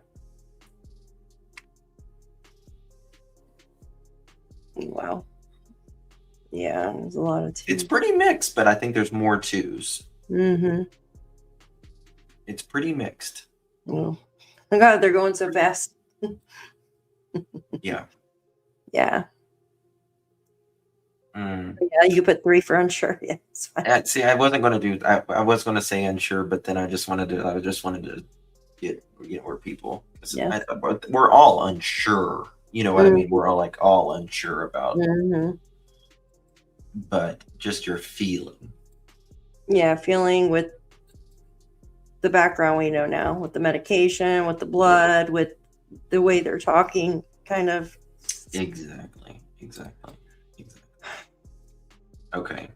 Wow. Yeah, there's a lot of 2s. It's pretty mixed, but I think there's more 2s. It's pretty mixed. Oh my God, they're going so fast. Yeah. Yeah. Yeah, you put 3 for unsure. Yeah, it's fine. See, I wasn't going to do. I was going to say unsure, but then I just wanted to get where people. Yeah. We're all unsure. You know what I mean? We're all unsure about. But just your feeling. Yeah, feeling with the background we know now, with the medication, with the blood, with the way they're talking, kind of. Exactly. Okay.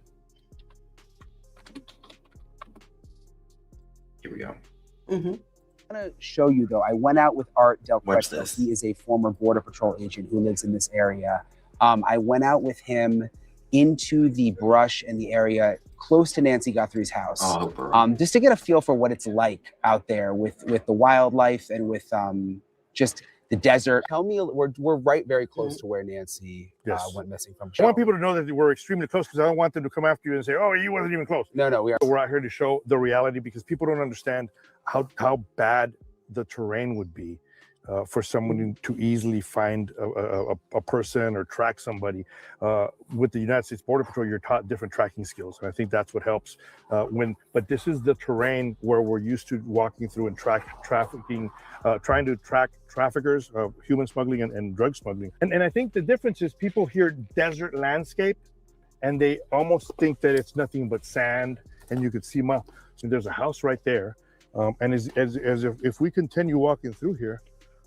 Here we go. want to show you though. I went out with Art Del What's Cueto. this? He is a former Border Patrol agent who lives in this area. I went out with him into the brush in the area close to Nancy Guthrie's house, just to get a feel for what it's like out there with the wildlife and with just the desert. Tell me, we're right very close to where Nancy went missing from. I want people to know that we're extremely close because I don't want them to come after you and say, "Oh, you wasn't even close." No, We're out here to show the reality because people don't understand how bad the terrain would be for someone to easily find a person or track somebody. With the United States Border Patrol, you're taught different tracking skills, and I think that's what helps. But this is the terrain where we're used to walking through and trafficking, trying to track traffickers of human smuggling and drug smuggling. And I think the difference is people hear desert landscape, and they almost think that it's nothing but sand, and you could see so there's a house right there, and as if we continue walking through here,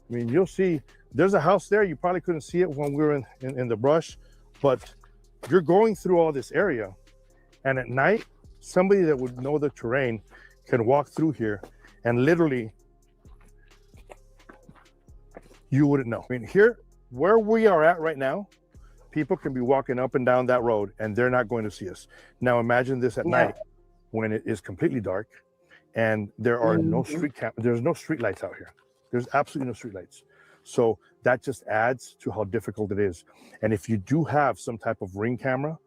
I mean, you'll see there's a house there. You probably couldn't see it when we were in the brush, but you're going through all this area. And at night, somebody that would know the terrain can walk through here and literally, you wouldn't know. I mean, here, where we are at right now, people can be walking up and down that road and they're not going to see us. Now imagine this at night when it is completely dark and there are no there's no street lights out here. There's absolutely no streetlights. So that just adds to how difficult it is. And if you do have some type of ring camera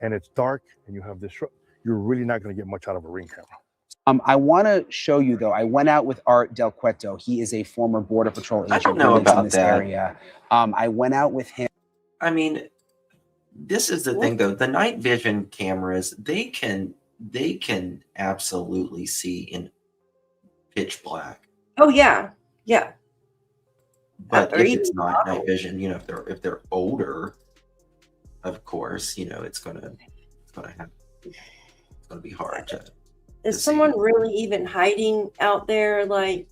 and it's dark and you have this, you're really not going to get much out of a ring camera. I want to show you though. I went out with Art Del Cueto. He is a former Border Patrol agent. I don't know who lives about in this that. area. I went out with him. I mean, this is the thing though. The night vision cameras, they can absolutely see in pitch black. Oh yeah. Yeah. But if it's not night vision, you know, if they're older, of course, you know, it's gonna be hard to. Is someone really even hiding out there? Like,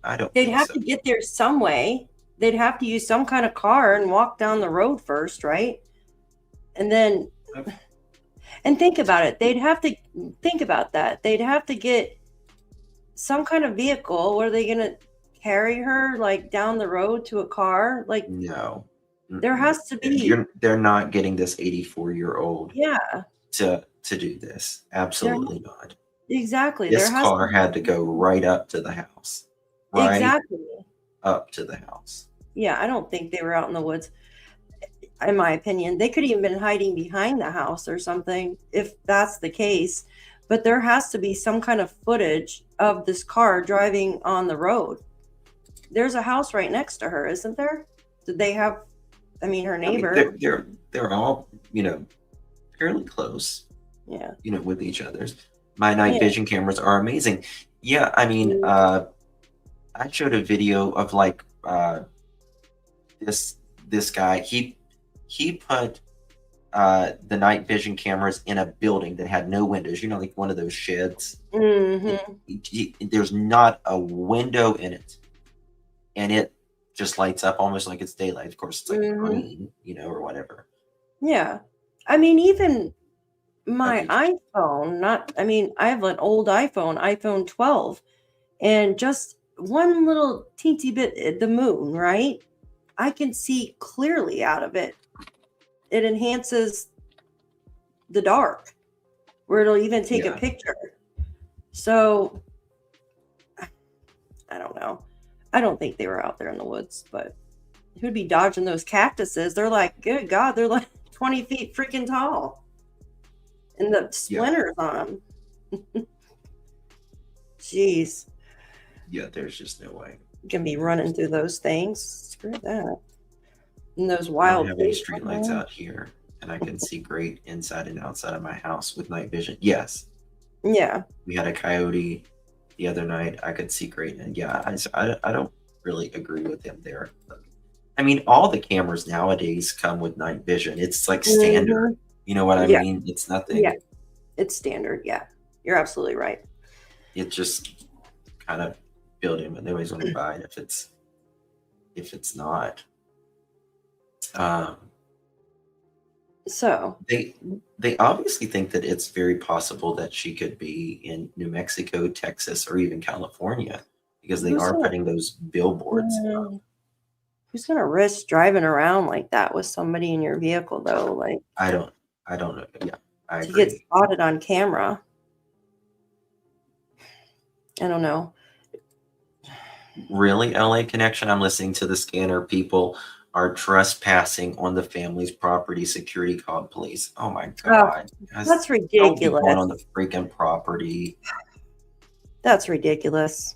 I don't. They'd have to get there some way. They'd have to use some kind of car and walk down the road first, right? And then, and think about it. They'd have to think about that. They'd have to get some kind of vehicle. What are they going to carry her like down the road to a car? Like, no, there has to be. They're not getting this 84-year-old. Yeah. To do this, absolutely not. Exactly. This car had to go right up to the house. Right exactly. Up to the house. Yeah, I don't think they were out in the woods. In my opinion, they could have even been hiding behind the house or something, if that's the case. But there has to be some kind of footage of this car driving on the road. There's a house right next to her, isn't there? Did they have? I mean, her neighbor. I mean, they're all, you know, fairly close. Yeah. You know, with each other's. My night vision cameras are amazing. Yeah, I mean, I showed a video of like this guy. He put the night vision cameras in a building that had no windows. You know, like one of those sheds. Mm-hmm. There's not a window in it, and it just lights up almost like it's daylight. Of course, it's like green, you know, or whatever. Yeah, I mean, even my iPhone. I have an old iPhone 12, and just one little teensy bit, the moon, right? I can see clearly out of it. It enhances the dark, where it'll even take a picture. So, I don't know. I don't think they were out there in the woods, but who'd be dodging those cactuses? They're like, good God, they're like 20 feet freaking tall. And the splinters on them. Jeez. Yeah, there's just no way. You can be running through those things. Screw that. And those wild. I don't have any street lights out here, and I can see great inside and outside of my house with night vision. Yes. Yeah. We had a coyote the other night. I could see great, and I don't really agree with him there. I mean, all the cameras nowadays come with night vision. It's like standard. You know what I mean? It's nothing. Yeah, it's standard. Yeah, you're absolutely right. It's just kind of building, but nobody's going to buy it if it's not. So they obviously think that it's very possible that she could be in New Mexico, Texas, or even California, because they are putting those billboards up. Who's gonna risk driving around like that with somebody in your vehicle though? Like I don't know. Yeah, I to agree. get spotted on camera. I don't know. Really, LA Connection? I'm listening to the scanner. People are trespassing on the family's property. Security called police. Oh my God. Guys, That's don't be going ridiculous. on the freaking property. That's ridiculous.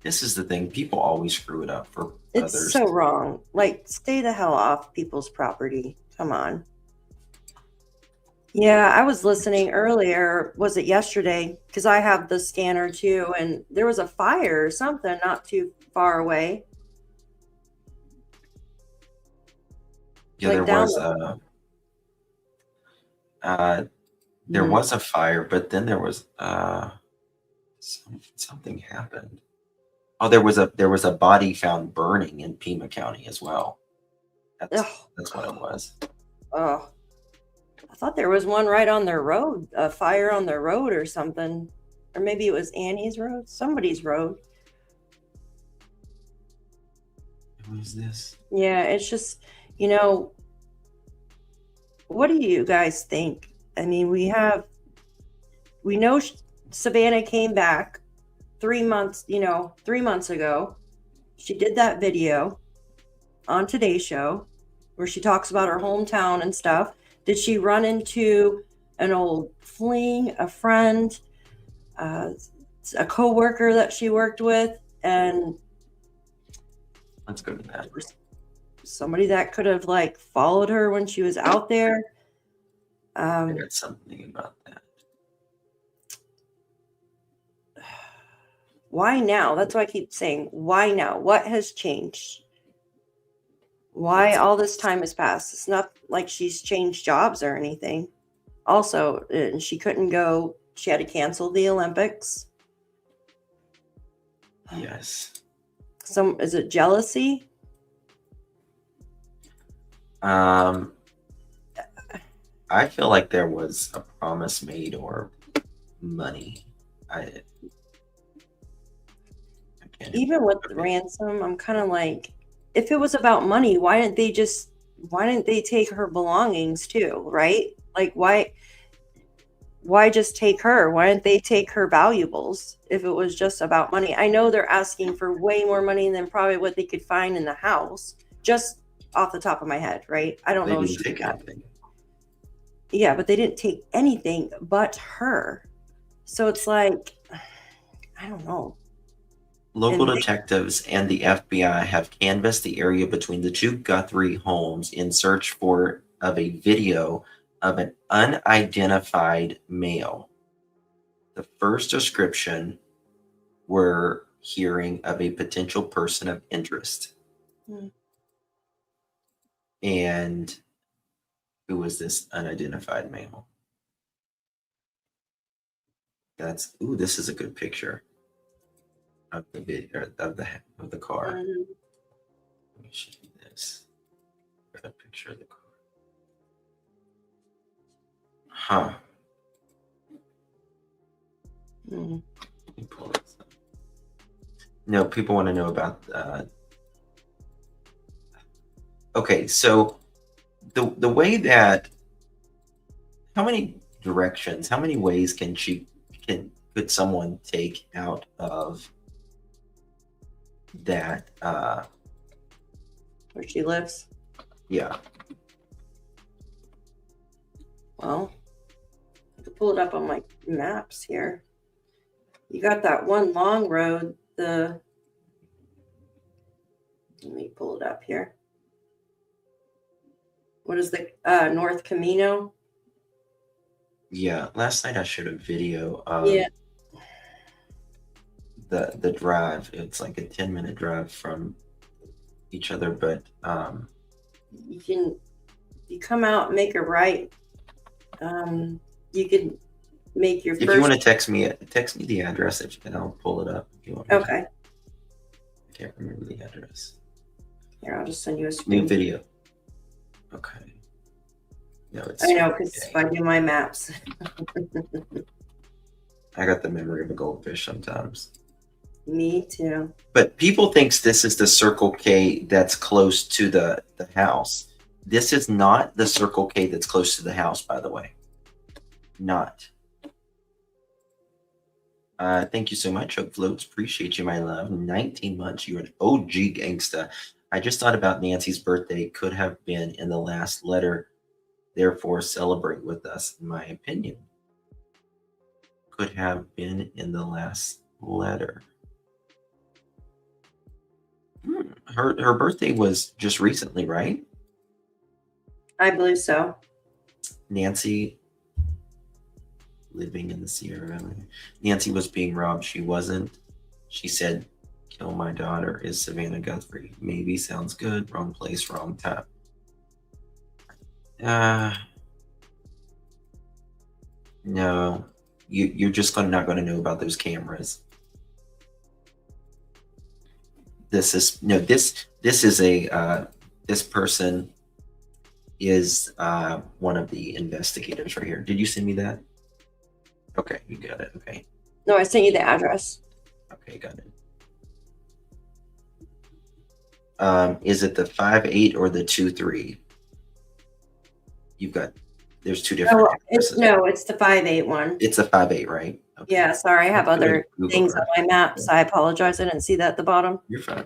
This is the thing. People always screw it up for It's others. so wrong. Like, stay the hell off people's property. Come on. Yeah, I was listening earlier. Was it yesterday? Because I have the scanner too, and there was a fire or something not too far away. Yeah, Like there down was there was a fire, but then there was something happened. Oh, there was a body found burning in Pima County as well. That's what it was. Oh, I thought there was one right on their road, a fire on their road or something. Or maybe it was Annie's road, somebody's road. Who is this? Yeah, it's just, you know, what do you guys think? I mean, we know Savannah came back 3 months, 3 months ago. She did that video on Today's Show where she talks about her hometown and stuff. Did she run into an old fling, a friend, a coworker that she worked with, and let's go to that. Somebody that could have like followed her when she was out there? I read something about that. Why now? That's why I keep saying, why now? What has changed? Why all this time has passed? It's not like she's changed jobs or anything. Also, she couldn't go. She had to cancel the Olympics. Yes. Is it jealousy? I feel like there was a promise made or money. Even with Ransom, I'm kind of like, if it was about money, why didn't they take her belongings too, right? Like why just take her? Why didn't they take her valuables if it was just about money? I know they're asking for way more money than probably what they could find in the house, just off the top of my head, right? I don't know if she take anything. Yeah, but they didn't take anything but her. So it's like, I don't know. Local detectives and the FBI have canvassed the area between the two Guthrie homes in search of a video of an unidentified male. The first description we're hearing of a potential person of interest. And who was this unidentified male? This is a good picture of the video of the car. Let me show you this. Got a picture of the car. Huh. Let me pull this up. No, people want to know about okay, so the way that how many ways could someone take out of that where she lives? Yeah. Well, I could pull it up on my maps here. You got that one long road, let me pull it up here. What is the North Camino? Yeah, last night I showed a video of the drive. It's like a 10-minute drive from each other, but you come out and make a right. You can make your if you want to text me the address and I'll pull it up if you want. Okay. I can't remember the address. Here, I'll just send you a new video. Okay. No, it's. I know, because if I do my maps. I got the memory of a goldfish sometimes. Me too. But people thinks this is the Circle K that's close to the house. This is not the Circle K that's close to the house, by the way. Not. Thank you so much, Hope Floats. Appreciate you, my love. 19 months. You're an OG gangsta. I just thought about Nancy's birthday could have been in the last letter. Therefore, celebrate with us, in my opinion. Could have been in the last letter. Her birthday was just recently, right? I believe so. Nancy living in the Sierra. Nancy was being robbed. She wasn't. She said, "Kill my daughter" is Savannah Guthrie. Maybe sounds good. Wrong place, wrong time. No, you're just not going to know about those cameras. This is this person is one of the investigators right here. Did you send me that? Okay, you got it. Okay. No, I sent you the address. Okay, got it. Is it the 5'8" or the 2'3"? You've got. There's two different. Oh, it's the 5'8" one. It's a 5'8", right? Okay. Yeah, sorry, I have other things on my maps. I apologize. I didn't see that at the bottom. You're fine.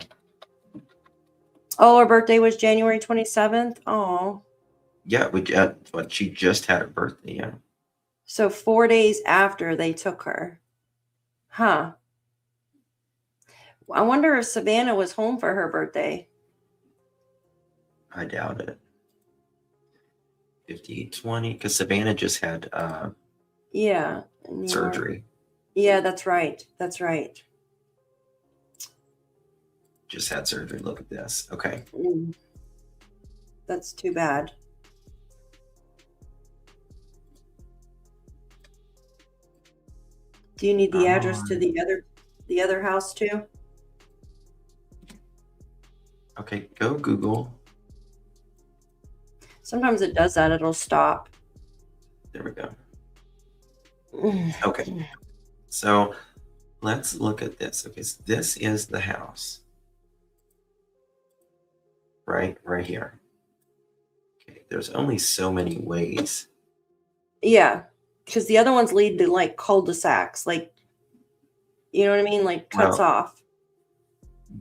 Oh, her birthday was January 27th. Oh. Yeah, she just had her birthday. Yeah. So 4 days after they took her. Huh. I wonder if Savannah was home for her birthday. I doubt it. 5820, because Savannah just had yeah, surgery. Yeah, that's right. That's right. Just had surgery. Look at this. Okay. That's too bad. Do you need the address to the other house too? Okay, go Google. Sometimes it does that. It'll stop. There we go. Okay. So let's look at this. Okay, so this is the house. Right here. Okay, there's only so many ways. Yeah, because the other ones lead to like cul-de-sacs, like, you know what I mean? Like cuts off.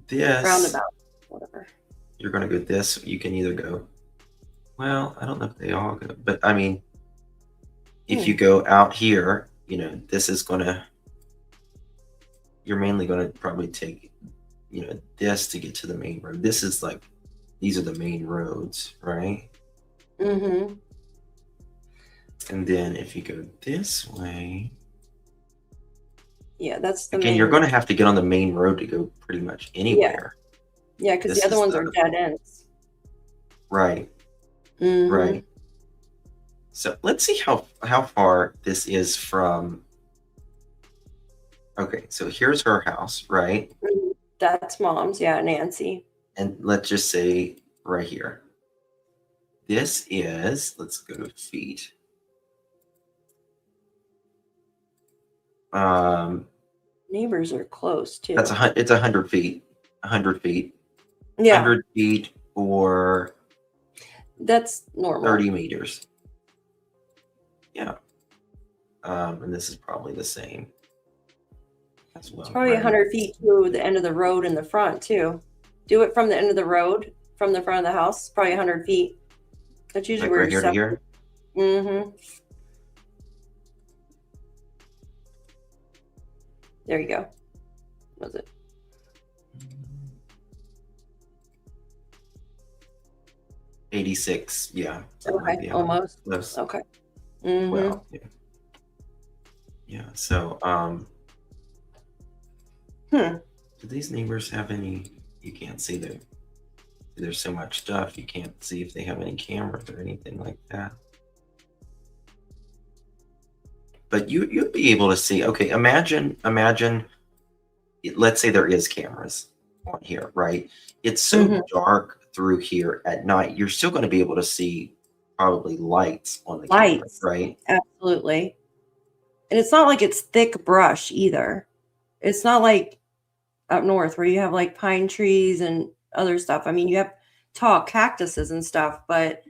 This roundabout, whatever. You're gonna go this. You can either go. Well, I don't know if they all go, but I mean, if you go out here, this is gonna. You're mainly gonna probably take, this to get to the main road. This is like, these are the main roads, right? Mm-hmm. And then if you go this way. Yeah, that's the again, main you're going to have to get on the main road to go pretty much anywhere. Yeah, because the other ones are dead ends. Right. Mm-hmm. Right. So let's see how far this is from. Okay, so here's her house, right? That's mom's, yeah, Nancy. And let's just say right here. This is, let's go to feet. Neighbors are close too. It's 100 feet. 100 feet. Yeah. 100 feet or that's normal. 30 meters. Yeah. And this is probably the same as well. It's probably 100 feet to the end of the road in the front too. Do it from the end of the road, from the front of the house, probably 100 feet. That's usually like where right here to here. Mm-hmm. There you go. Was it? $86. Yeah. Okay. Almost. Close. Okay. Mm-hmm. Well, yeah. So, do these neighbors have any? You can't see them. There's so much stuff. You can't see if they have any cameras or anything like that. But you'd be able to see. Okay, imagine. Let's say there is cameras on here, right? It's so dark through here at night, you're still going to be able to see probably lights on the camera, Lights, right? absolutely. And it's not like it's thick brush either. It's not like up north where you have like pine trees and other stuff. I mean, you have tall cactuses and stuff, but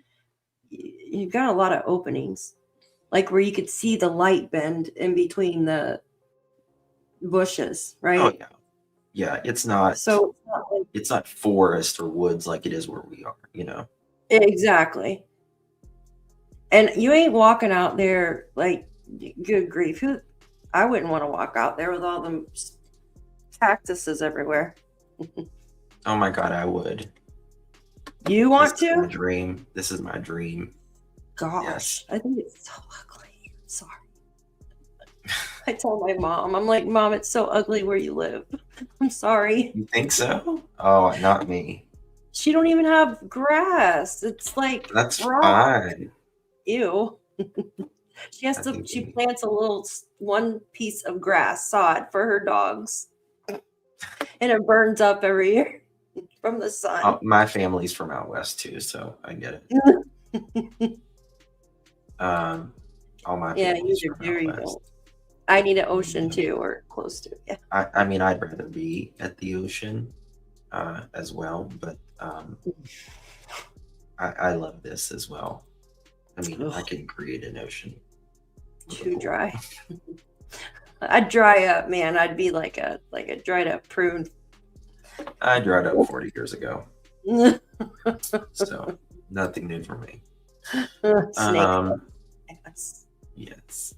you've got a lot of openings, like where you could see the light bend in between the bushes, right? Oh yeah, yeah. It's not. So it's not like, it's not forest or woods like it is where we are. exactly. And you ain't walking out there like, good grief, I wouldn't want to walk out there with all them cactuses everywhere. Oh my God, I would. You want This is my to? dream. This is my dream. Gosh, Yes. I think it's so ugly. I'm sorry. I told my mom, I'm like, Mom, it's so ugly where you live. I'm sorry. You think so? Oh, not me. She don't even have grass. It's like That's raw. fine. Ew. She plants a little one piece of grass sod for her dogs. And it burns up every year from the sun. My family's from out west too, so I get it. All my Yeah, family's you from do. out west. I need an ocean too, or close to it. Yeah. I mean, I'd rather be at the ocean as well, but I love this as well. I mean, I can create an ocean. Too dry. I'd dry up, man. I'd be like a dried up prune. I dried up 40 years ago, so nothing new for me. Snake. Yes.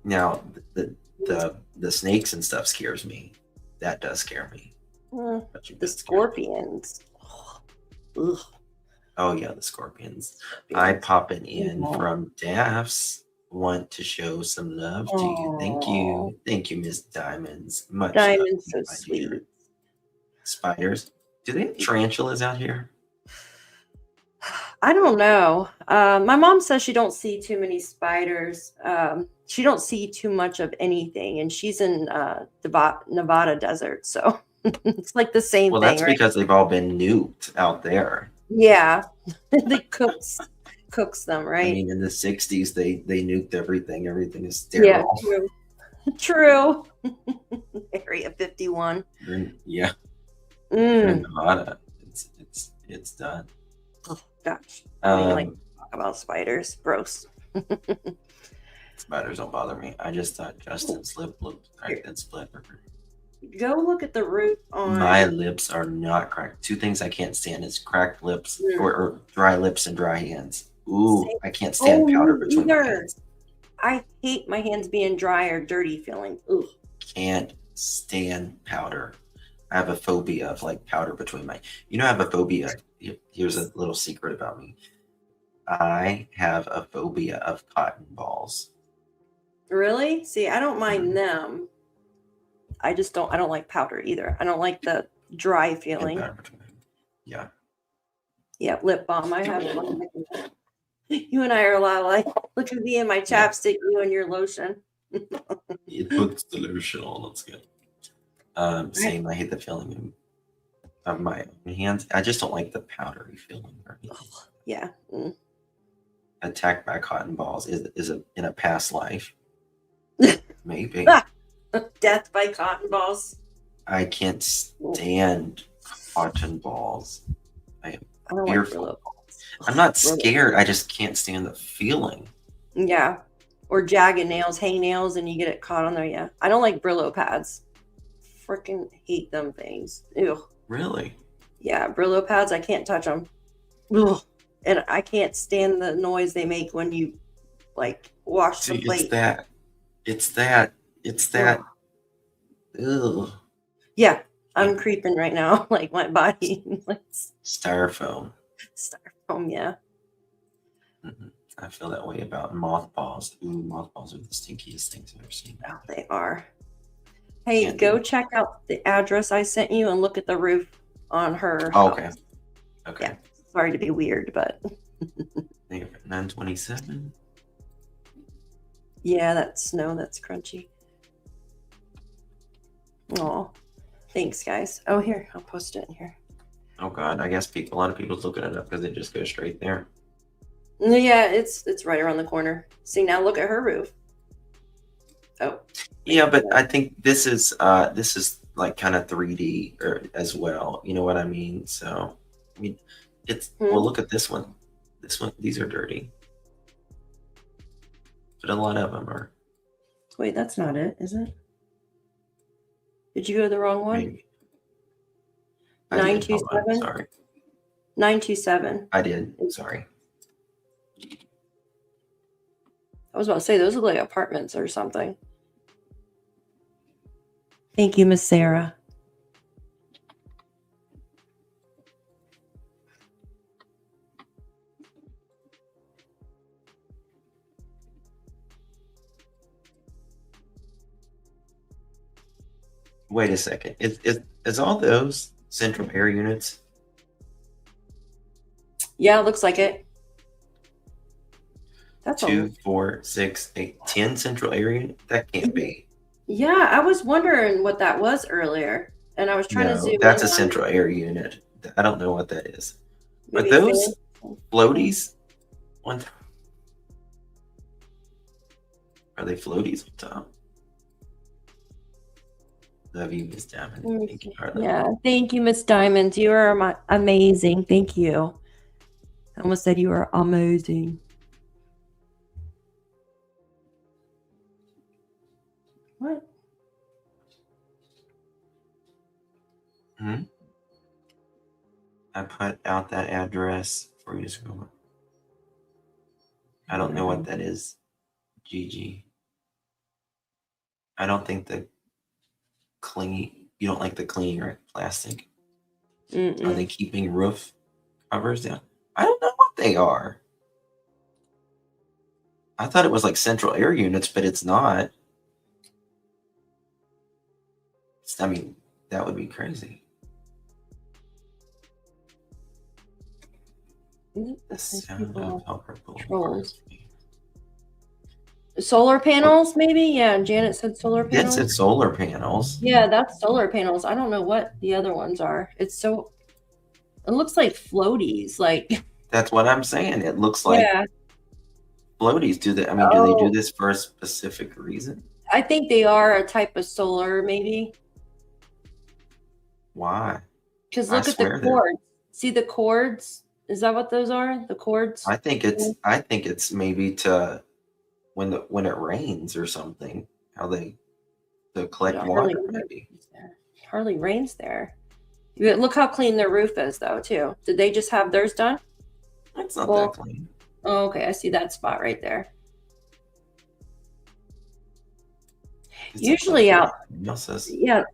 Now the snakes and stuff scares me. That does scare me. The scorpions. Ugh. Oh yeah, the scorpions. I popping in from Daph's. Want to show some love to you. Thank you, Miss Diamonds. Much Diamond's love, so my sweet. dear. Spiders. Do they have tarantulas out here? I don't know. My mom says she don't see too many spiders. She don't see too much of anything, and she's in Nevada desert, so it's like the same Well, thing, that's right? because they've all been nuked out there. Yeah, they cooks them, right? I mean, in the 60s, they nuked everything. Everything is Yeah, sterile. true. Area 51. Yeah. Mm. In Nevada, it's done. Oh gosh, I don't even like to talk about spiders. Gross. Spiders don't bother me. I just thought Justin's lip looked cracked and split. Go look at the root on. My lips are not cracked. Two things I can't stand is cracked lips or dry lips and dry hands. Ooh, I can't stand powder between my hands. I hate my hands being dry or dirty feeling. Ooh. Can't stand powder. I have a phobia of like powder between my. I have a phobia. Here's a little secret about me. I have a phobia of cotton balls. Really? See, I don't mind them. I don't like powder either. I don't like the dry feeling. Yeah. Yeah, lip balm. I have one. You and I are a lot alike. Look at me and my chapstick, you and your lotion. It puts the lotion on. That's good. Same. I hate the feeling of my hands. I just don't like the powdery feeling. Yeah. Mm. Attacked by cotton balls is in a past life. Maybe. Death by cotton balls. I can't stand cotton balls. I am fearful. I'm not scared. I just can't stand the feeling. Yeah. Or jagged nails, hangnails, and you get it caught on there. Yeah. I don't like Brillo pads. Freaking hate them things. Ew. Really? Yeah. Brillo pads, I can't touch them. Ugh. And I can't stand the noise they make when you like wash the plate. It's that. Ugh. Yeah. I'm creeping right now. Like my body. Styrofoam. Styrofoam, yeah. Mm-hmm. I feel that way about mothballs. Ooh, mothballs are the stinkiest things I've ever seen. Oh, they are. Hey, go check out the address I sent you and look at the roof on her house. Okay. Okay. Yeah. Sorry to be weird, but 927. Yeah, that snow, that's crunchy. Oh, thanks, guys. Oh, here, I'll post it in here. Oh God, I guess a lot of people's looking it up because it just goes straight there. Yeah, it's right around the corner. See, now look at her roof. Oh. Yeah, but I think this is like kind of 3D or as well. You know what I mean? So, I mean, well, look at this one. This one, these are dirty, but a lot of them are. Wait, that's not it, is it? Did you go to the wrong one? Maybe. 927. Sorry. 927. I did. Sorry. I was about to say those look like apartments or something. Thank you, Miss Sarah. Wait a second. Is all those central air units? Yeah, it looks like it. That's 2, 4, 6, 8, 10 central air units? That can't be. Yeah, I was wondering what that was earlier, and I was trying to zoom that's in a on central air unit. I don't know what that is. maybe Are those floaties? Are they floaties on top? Love you, Miss Diamond. Thank you, Carla. Yeah, thank you, Miss Diamond. You are amazing. Thank you. I almost said you are amazing. What? I put out that address for you to go. I don't know what that is. GG. I don't think the clingy. You don't like the clingy or plastic. Are they keeping roof covers down? I don't know what they are. I thought it was like central air units, but it's not. I mean, that would be crazy. The sound of Trolls. Solar panels, maybe? Yeah, Janet said solar panels. It's solar panels. Yeah, that's solar panels. I don't know what the other ones are. It looks like floaties. Like that's what I'm saying. It looks like floaties do that. I mean, do they do this for a specific reason? I think they are a type of solar, maybe. Why? Because look at the cords. See the cords? Is that what those are? The cords? I think it's maybe to when it rains or something. How they collect water, maybe. Hardly rains there. Look how clean their roof is, though, too. Did they just have theirs done? It's not that clean. Oh, okay. I see that spot right there. Usually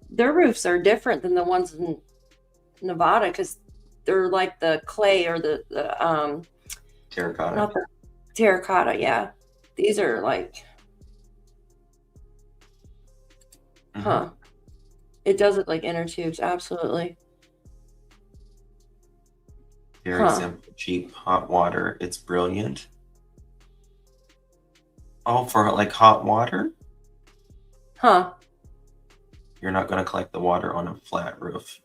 their roofs are different than the ones in Nevada because they're like the clay or the terracotta. Not the terracotta, yeah. These are like, It does look like inner tubes, absolutely. Very simple, cheap, hot water. It's brilliant. Oh, for like hot water? You're not going to collect the water on a flat roof.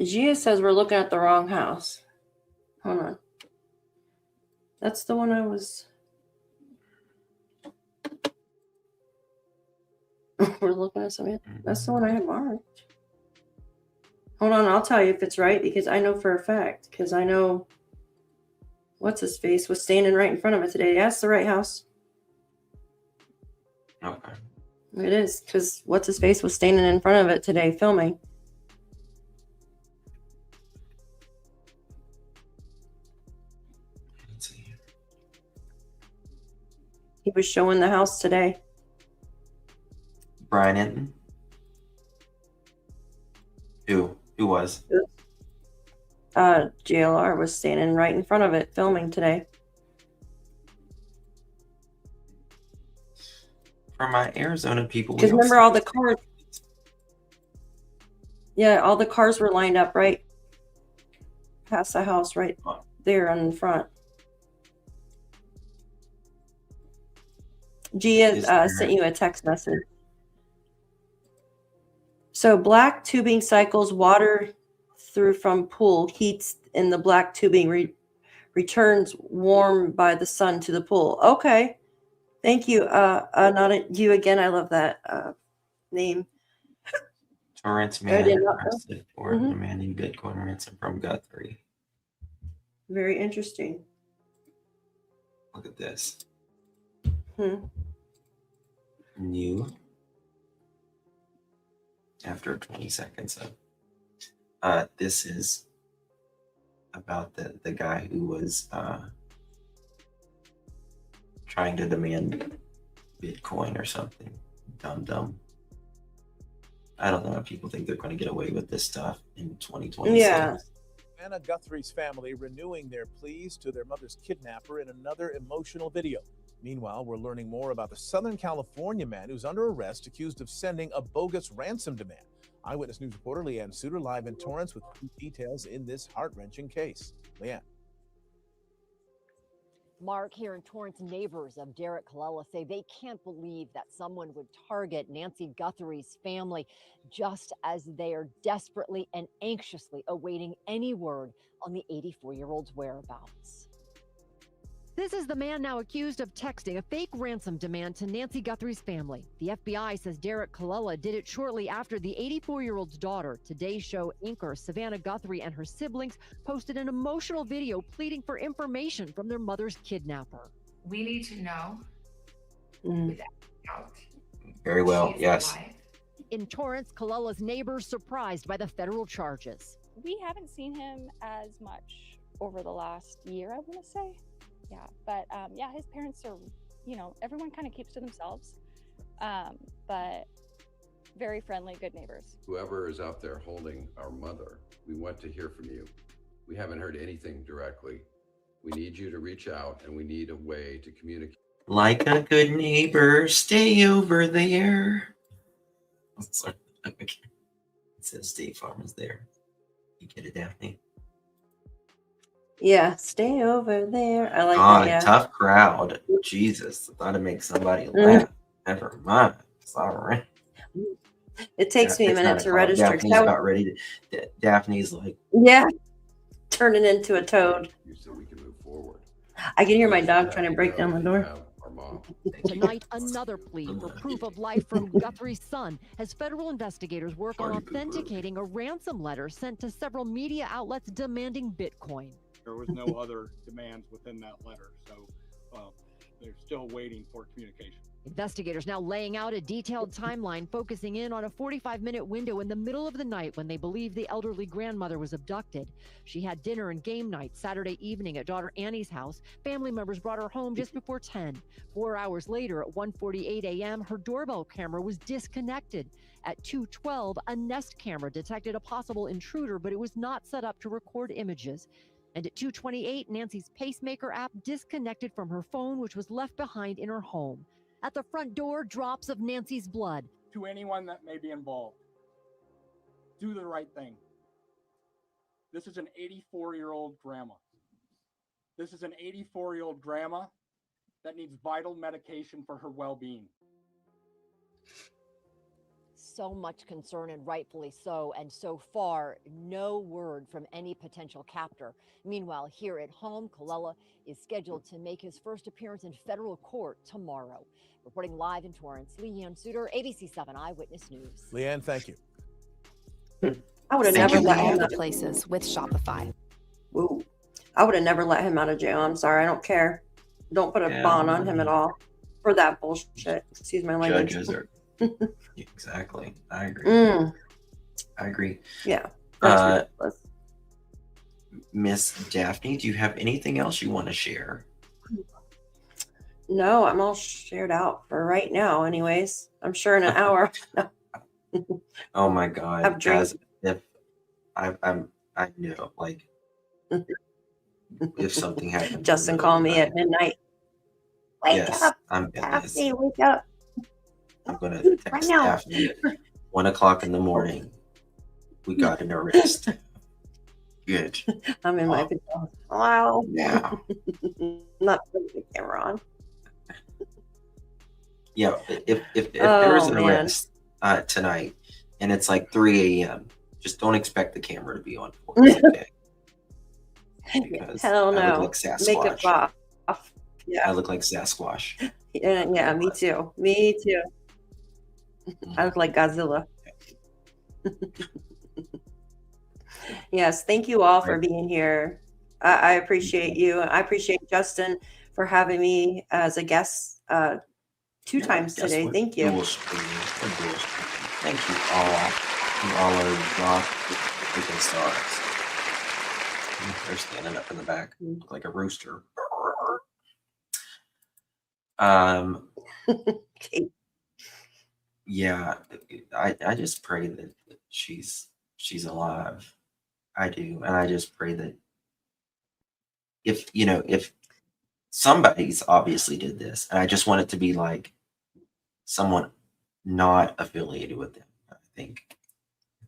Gia says we're looking at the wrong house. Hold on. That's the one I was... We're looking at something. That's the one I had marked. Hold on, I'll tell you if it's right because I know for a fact. Because I know what's his face was standing right in front of it today. Yeah, it's the right house. Okay. It is because what's his face was standing in front of it today filming. Let's see. He was showing the house today. Brian Hinton? Who was? JLR was standing right in front of it filming today. For my Arizona people, because remember all the cars. Yeah, all the cars were lined up right past the house, right there in front. Gia sent you a text message. So black tubing cycles water through from pool, heats in the black tubing, returns warm by the sun to the pool. Okay. Thank you. Not you again. I love that name. Torrance I man did not know. arrested for demanding Bitcoin ransom from Guthrie. Very interesting. Look at this. Hmm. New. After 20 seconds of this is about the guy who was trying to demand Bitcoin or something. Dumb. I don't know if people think they're going to get away with this stuff in 2026. Yeah. Savannah Guthrie's family renewing their pleas to their mother's kidnapper in another emotional video. Meanwhile, we're learning more about the Southern California man who's under arrest accused of sending a bogus ransom demand. Eyewitness News reporter Leanne Suter live in Torrance with details in this heart-wrenching case. Leanne. Mark, here in Torrance, neighbors of Derek Colella say they can't believe that someone would target Nancy Guthrie's family just as they are desperately and anxiously awaiting any word on the 84-year-old's whereabouts. This is the man now accused of texting a fake ransom demand to Nancy Guthrie's family. The FBI says Derek Colella did it shortly after the 84-year-old's daughter, Today's Show anchor Savannah Guthrie, and her siblings posted an emotional video pleading for information from their mother's kidnapper. We need to know without doubt. Very well, She's yes. alive. In Torrance, Colella's neighbors surprised by the federal charges. We haven't seen him as much over the last year, I want to say. Yeah, but yeah, his parents are, everyone kind of keeps to themselves, but very friendly, good neighbors. Whoever is out there holding our mother, we want to hear from you. We haven't heard anything directly. We need you to reach out, and we need a way to communicate. Like a good neighbor, stay over there. Sorry. It says State Farm is there. You get it, Daphne? Yeah, stay over there. I like God, that. Yeah. tough crowd. Jesus, I thought to make somebody laugh. Never mind. It's all right. It takes me a It's minute not to call. register. Daphne's about ready to. Daphne's like, Yeah, turning into a toad. So we can move forward. I can hear my dog trying to break down the door. Tonight, another plea for proof of life from Guthrie's son as federal investigators work on authenticating a ransom letter sent to several media outlets demanding Bitcoin. There was no other demands within that letter, so they're still waiting for communication. Investigators now laying out a detailed timeline focusing in on a 45-minute window in the middle of the night when they believe the elderly grandmother was abducted. She had dinner and game night Saturday evening at daughter Annie's house. Family members brought her home just before 10. 4 hours later at 1:48 a.m., her doorbell camera was disconnected. At 2:12, a Nest camera detected a possible intruder, but it was not set up to record images. And at 2:28, Nancy's pacemaker app disconnected from her phone, which was left behind in her home. At the front door, drops of Nancy's blood. To anyone that may be involved, do the right thing. This is an 84-year-old grandma. This is an 84-year-old grandma that needs vital medication for her well-being. So much concern, and rightfully so, and so far, no word from any potential captor. Meanwhile, here at home, Colella is scheduled to make his first appearance in federal court tomorrow. Reporting live in Torrance, Leanne Suter, ABC7 Eyewitness News. Leanne, thank you. I would have never let him All out. the places with Shopify. Ooh, I would have never let him out of jail. I'm sorry. I don't care. Don't put a bond on him at all for that bullshit. Excuse my language. judges are. Exactly. I agree. Mm. I agree. Yeah. That's Uh, ridiculous. Miss Daphne, do you have anything else you want to share? No, I'm all shared out for right now. Anyways, I'm sure in an hour. Oh my God. Have drinks. As if I know, like, if something happened. Justin called me at midnight. Wake Yes, up, I'm busy. Daphne, wake up. I'm going to text Right now. Daphne at 1 o'clock in the morning. We got an arrest. Good. I'm in my pajamas. Wow. Yeah. Not putting the camera on. Yeah, if there was Oh, an man. arrest tonight and it's like 3 a.m., Just don't expect the camera to be on for us, okay? Because Hell I look no. like Make it Sasquatch. off. Yeah. I look like Sasquatch. Yeah, me too. Me too. I look like Godzilla. Yes, thank you all for being here. I appreciate you. I appreciate Justin for having me as a guest 2 times Guess today. what? Thank you. Thank you all. You all are rock freaking stars. They're standing up in the back, look like a rooster. Yeah, I just pray that she's alive. I do, and I just pray that if somebody's obviously did this, and I just want it to be like someone not affiliated with them. I think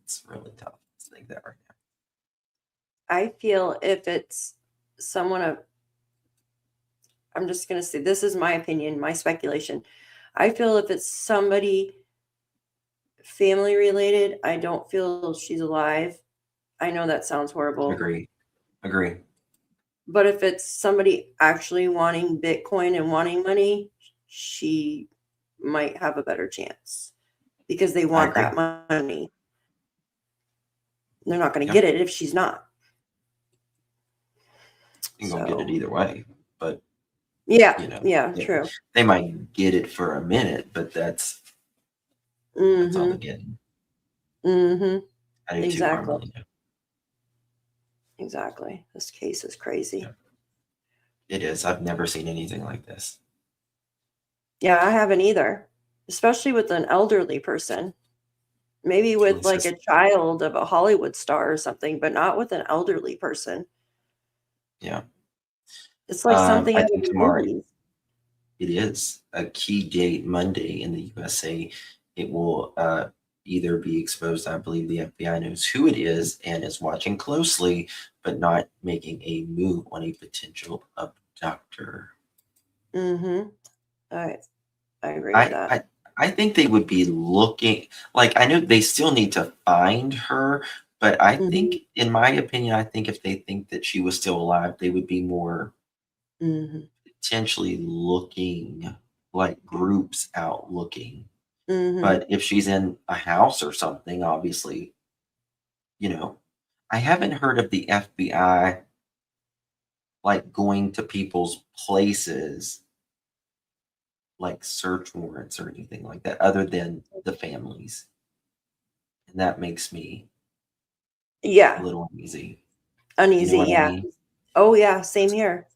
it's really tough to think that right now. I feel if it's someone of, I'm just going to say, this is my opinion, my speculation. I feel if it's somebody family related, I don't feel she's alive. I know that sounds horrible. Agree. But if it's somebody actually wanting Bitcoin and wanting money, she might have a better chance because they want that money. They're not going to get it if she's not. You can get it either way, but yeah, true. They might get it for a minute, but that's all they're getting. Exactly. Exactly. This case is crazy. It is. I've never seen anything like this. Yeah, I haven't either, especially with an elderly person. Maybe with like a child of a Hollywood star or something, but not with an elderly person. Yeah. It's like something I out think of the tomorrow movies. it is a key date Monday in the USA. It will either be exposed. I believe the FBI knows who it is and is watching closely, but not making a move on a potential abductor. I agree with that. I think they would be looking, like, I know they still need to find her, but I think, in my opinion, I think if they think that she was still alive, they would be more potentially looking, like groups out looking. But if she's in a house or something, obviously, I haven't heard of the FBI like going to people's places, like search warrants or anything like that, other than the families. And that makes me a little uneasy. Uneasy, You know what I yeah. mean? Oh, yeah, same here.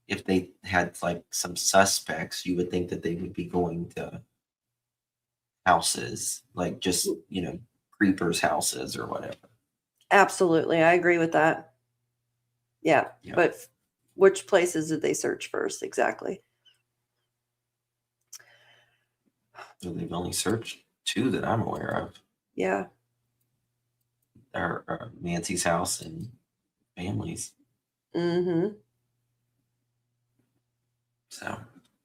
If they had like some suspects, you would think that they would be going to houses, like just, creepers' houses or whatever. Absolutely. I agree with that. Yeah. But which places did they search first? Exactly. So they've only searched 2 that I'm aware of. Yeah. Are Nancy's house and families. So.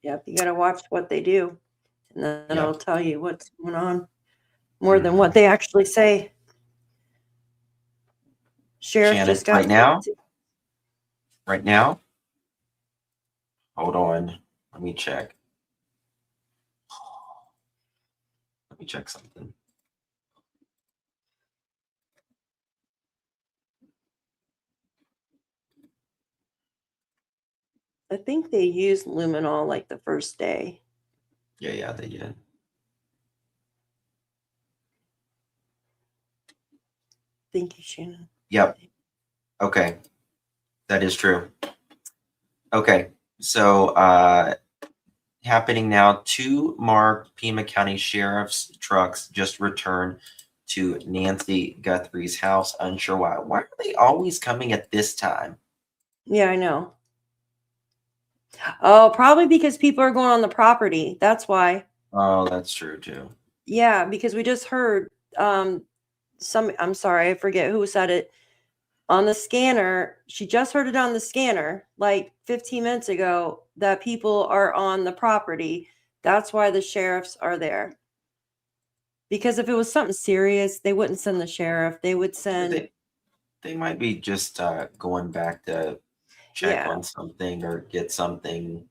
Yep. You got to watch what they do. And then it'll tell you what's going on more than what they actually say. Sheriff Shannon, just got right now, hold on. Let me check. Let me check something. I think they used luminol like the first day. Yeah, they did. Thank you, Shannon. Yep. Okay. That is true. Okay. So, happening now, 2 marked Pima County Sheriff's trucks just returned to Nancy Guthrie's house. Unsure why. Why are they always coming at this time? Yeah, I know. Oh, probably because people are going on the property. That's why. Oh, that's true too. Yeah, because we just heard I'm sorry, I forget who said it on the scanner. She just heard it on the scanner like 15 minutes ago that people are on the property. That's why the sheriffs are there. Because if it was something serious, they wouldn't send the sheriff. They would send. They might be just going back to check Yeah. on something or get something.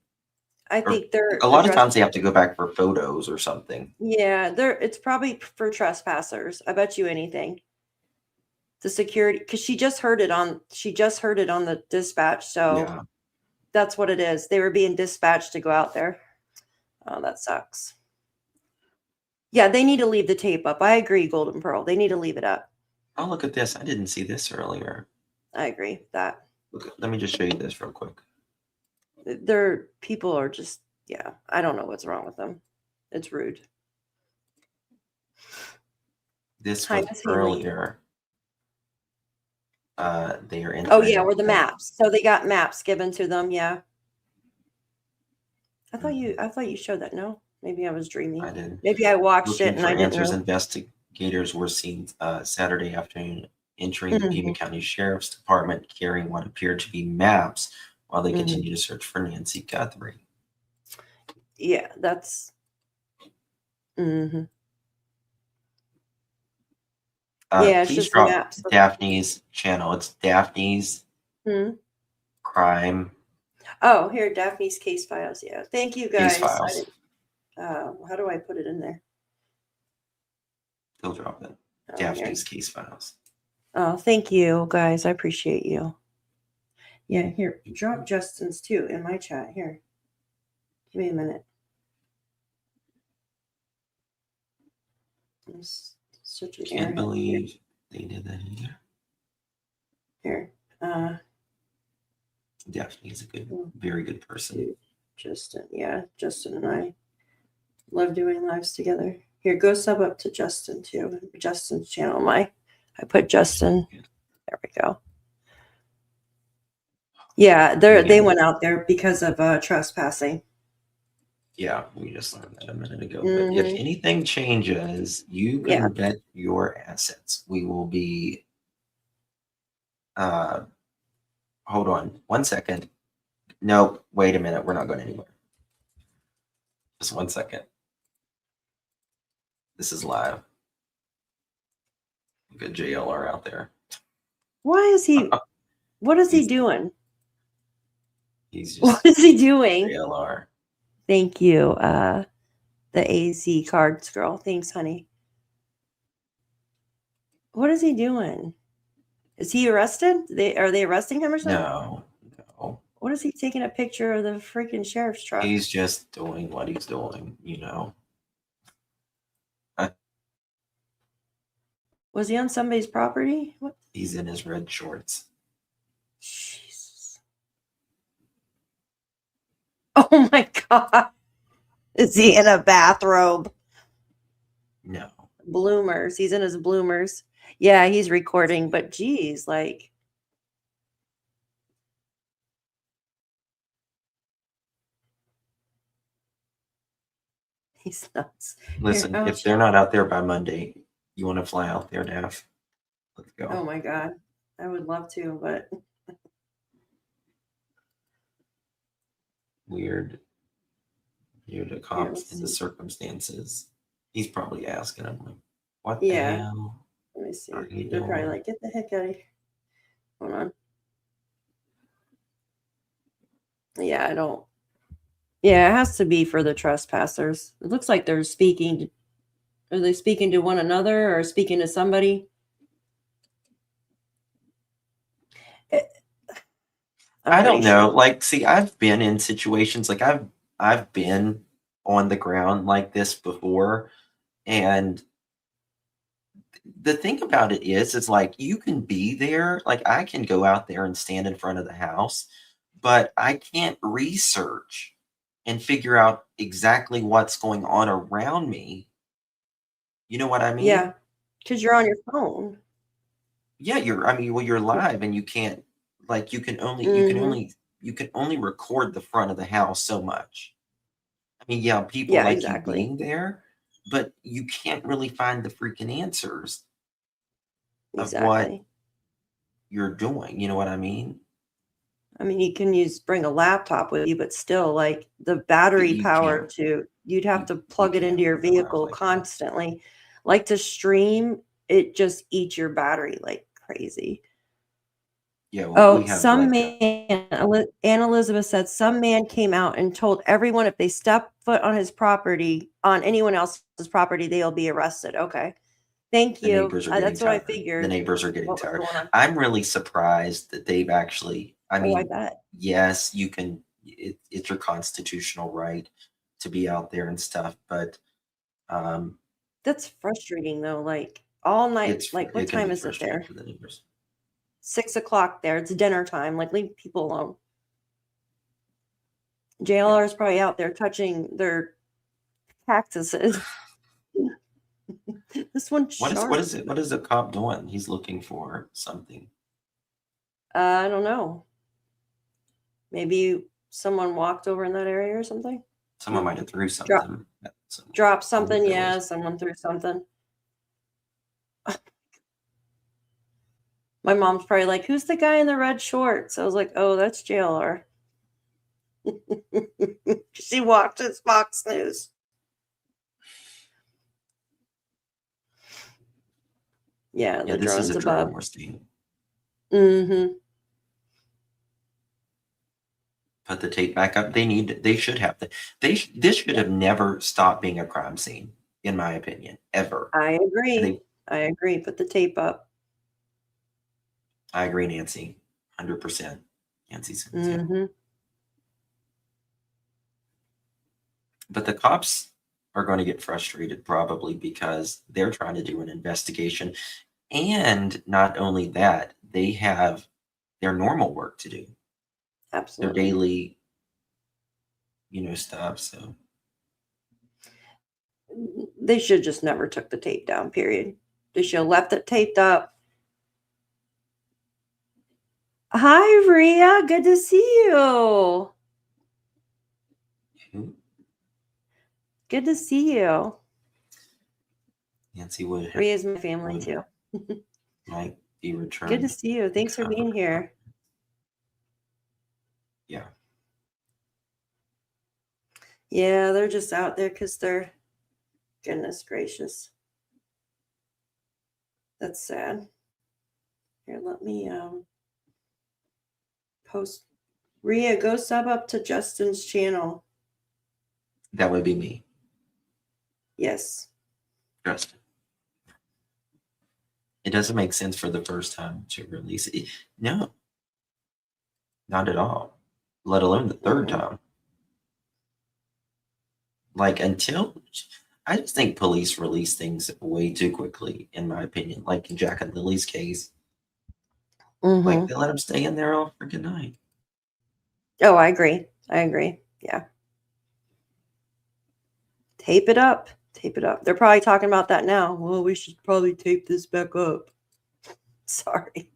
I Or think they're a lot of addressing. times they have to go back for photos or something. Yeah, it's probably for trespassers. I bet you anything. The security, because she just heard it on the dispatch, so Yeah. that's what it is. They were being dispatched to go out there. Oh, that sucks. Yeah, they need to leave the tape up. I agree, Golden Pearl. They need to leave it up. Oh, look at this. I didn't see this earlier. I agree with that. Look, let me just show you this real quick. Their people are just, yeah, I don't know what's wrong with them. It's rude. This Hi, was Miss Haley. earlier. They are in. Oh yeah, where the maps. So they got maps given to them. Yeah. I thought you showed that. No, maybe I was dreaming. I didn't. Maybe I watched Looking it and for I didn't answers, know. investigators were seen Saturday afternoon entering the Pima County Sheriff's Department carrying what appeared to be maps while they continue to search for Nancy Guthrie. Yeah, that's. Yeah, it's Please just drop maps. Daphne's channel. It's Daphne's Crime Oh, here, Daphne's case files. Yeah, thank you guys. Case Files. How do I put it in there? He'll drop it. Oh, Daphne's Case Files. Oh, thank you guys. I appreciate you. Yeah, here, drop Justin's too in my chat. Here, give me a minute. Such an Can't error. believe they did that either. Here, Daphne's a good, very good person. Justin. Yeah, Justin and I love doing lives together. Here, go sub up to Justin too. Justin's channel. I put Justin. There we go. Yeah, they went out there because of trespassing. Yeah, we just learned that a minute ago. But if anything changes, you can bet your assets. We will be. Hold on 1 second. No, wait a minute. We're not going anywhere. Just 1 second. This is live. Good JLR out there. Why is he? What is he doing? He's just. What is he doing? JLR. Thank you, the AZ cards girl. Thanks, honey. What is he doing? Is he arrested? Are they arresting him or something? No. What is he taking a picture of the freaking sheriff's truck? He's just doing what he's doing, you know. Was he on somebody's property? What? He's in his red shorts. Jesus. Oh my God. Is he in a bathrobe? No. Bloomers. He's in his bloomers. Yeah, he's recording, but geez, like. He's nuts. Listen, Here, if they're not out there by Monday, you want to fly out there, Daph? Let's go. Oh my God. I would love to, but. Weird the cops and the circumstances. He's probably asking him, like, what the hell? Let me see. Are you They're probably doing? like, get the heck out of here. Hold on. Yeah, I don't. Yeah, it has to be for the trespassers. It looks like they're speaking. Are they speaking to one another or speaking to somebody? I don't know. Like, see, I've been in situations like I've been on the ground like this before, and the thing about it is, it's like you can be there. Like, I can go out there and stand in front of the house, but I can't research and figure out exactly what's going on around me. You know what I mean? Yeah, because you're on your phone. Yeah, you're live and you can't, like, you can only record the front of the house so much. I mean, yeah, people like you being there, but you can't really find the freaking answers of what you're doing. You know what I mean? I mean, you can bring a laptop with you, but still, like, the battery power you'd have to plug it into your vehicle constantly. like to stream, it just eats your battery like crazy. Yeah, well, we have Some like man, Ann Elizabeth said, some man came out and told everyone if they step foot on his property, on anyone else's property, they'll be arrested. Okay. Thank the you. neighbors are getting That's what I tired. figured. The neighbors are getting What was tired. going on. I'm really surprised that they've actually, I Oh, I mean, bet. yes, you can, it's your constitutional right to be out there and stuff, but That's frustrating though. Like all night. Like what it can time be is it frustrating there? for the neighbors. 6 o'clock there. It's dinner time. Like leave people alone. JLR is probably out there touching their cactuses. This one's What sharp. is it? What is the cop doing? He's looking for something. I don't know. Maybe someone walked over in that area or something. Someone might have threw something. Drop something. Yeah, someone threw something. My mom's probably like, who's the guy in the red shorts? I was like, oh, that's JLR. She watched his Fox News. Yeah, the this is drone's a drone above. we're seeing. Mm-hmm. Put the tape back up. They should have this should have never stopped being a crime scene, in my opinion, ever. I agree. I agree. Put the tape up. I agree, Nancy. 100%. Nancy says, Mm-hmm. But the cops are going to get frustrated probably because they're trying to do an investigation. And not only that, they have their normal work to do. Absolutely. Their daily, stuff. So they should just never took the tape down, period. They should have left it taped up. Hi, Rhea. Good to see you. Good to see you. Nancy would. Rhea's my family too. Might be returned. Good to see you. Thanks for being here. Yeah. Yeah, they're just out there because they're, goodness gracious. That's sad. Here, let me post. Rhea, go sub up to Justin's channel. That would be me. Yes. Justin. It doesn't make sense for the first time to release it. No. Not at all. Let alone the third time. Like I just think police release things way too quickly, in my opinion. Like in Jack and Lily's case. Like they let him stay in there all freaking night. Oh, I agree. Yeah. Tape it up. Tape it up. They're probably talking about that now. Well, we should probably tape this back up. Sorry.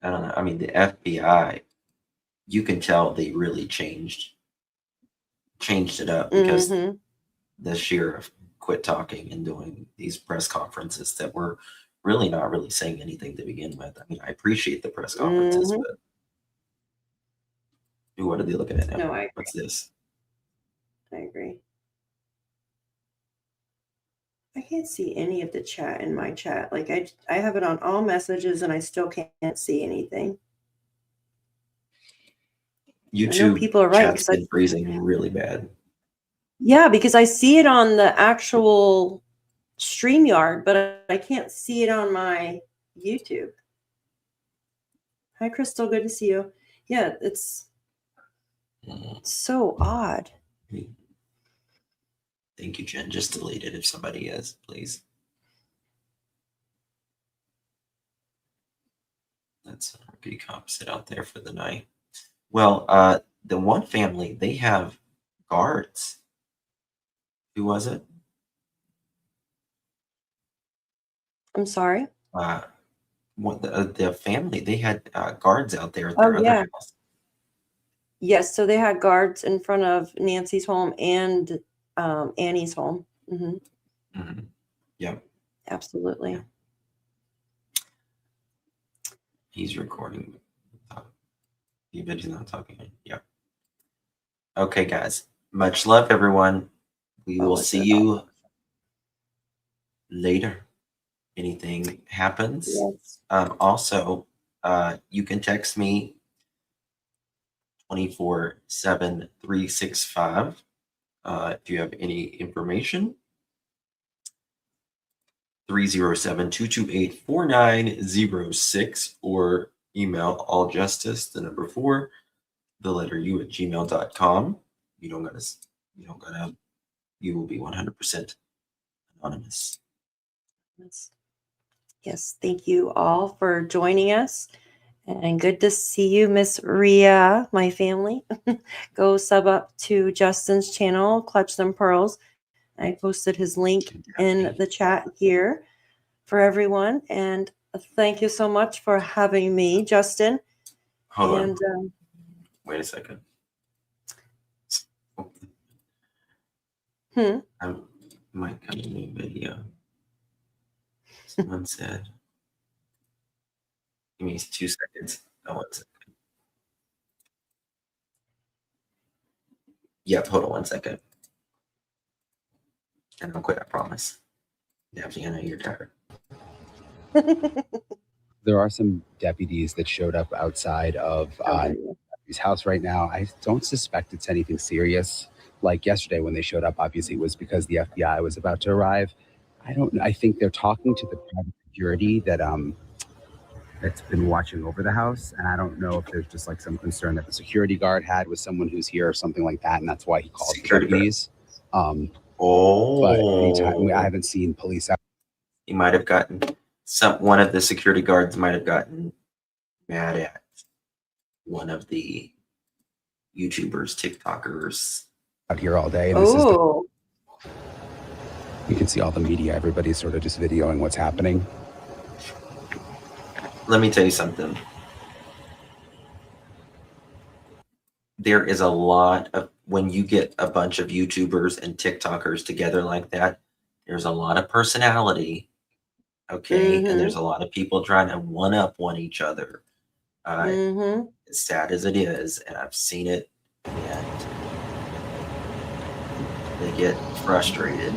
I don't know. I mean, the FBI, you can tell they really changed it up because the sheriff quit talking and doing these press conferences that were really not really saying anything to begin with. I mean, I appreciate the press conferences, but what are they looking at now? No, I agree. What's this? I agree. I can't see any of the chat in my chat. Like I have it on all messages and I still can't see anything. YouTube people are right, chat's been freezing really bad. Yeah, because I see it on the actual StreamYard, but I can't see it on my YouTube. Hi, Crystal. Good to see you. Yeah, it's so odd. Thank you, Jen. Just delete it if somebody is, please. Let's be cop sit out there for the night. Well, the one family, they have guards. Who was it? I'm sorry? The family, they had guards out there at their other house. Yes, so they had guards in front of Nancy's home and Annie's home. Yep. Absolutely. Yeah. He's recording. But he's not talking. Yeah. Okay, guys. Much love, everyone. We what will was see it all? you later. Anything happens. Yes. Also, you can text me 24/7 365 if you have any information. 307-228-4906 or email alljustice, the number 4, the letter U at gmail.com. You will be 100% anonymous. Yes, thank you all for joining us. And good to see you, Miss Ria, my family. Go sub up to Justin's channel, Clutch Them Pearls. I posted his link in the chat here for everyone. And thank you so much for having me, Justin. Hold on. Wait a second. I might come a new video. Someone said, give me 2 seconds. No, 1 second. Yep, hold on 1 second. And I'll quit, I promise. Daphne, I know you're tired. There are some deputies that showed up outside of his house right now. I don't suspect it's anything serious. Like yesterday when they showed up, obviously it was because the FBI was about to arrive. I think they're talking to the private security that's been watching over the house. And I don't know if there's just like some concern that the security guard had with someone who's here or something like that. And that's why he called the deputies. But anytime, I haven't seen police out. He might have gotten one of the security guards might have gotten mad at one of the YouTubers, TikTokers out here all day. And you can see all the media. Everybody's sort of just videoing what's happening. Let me tell you something. There is a lot of, when you get a bunch of YouTubers and TikTokers together like that, there's a lot of personality. Okay. And there's a lot of people trying to one-up each other. As sad as it is, and I've seen it, and they get frustrated.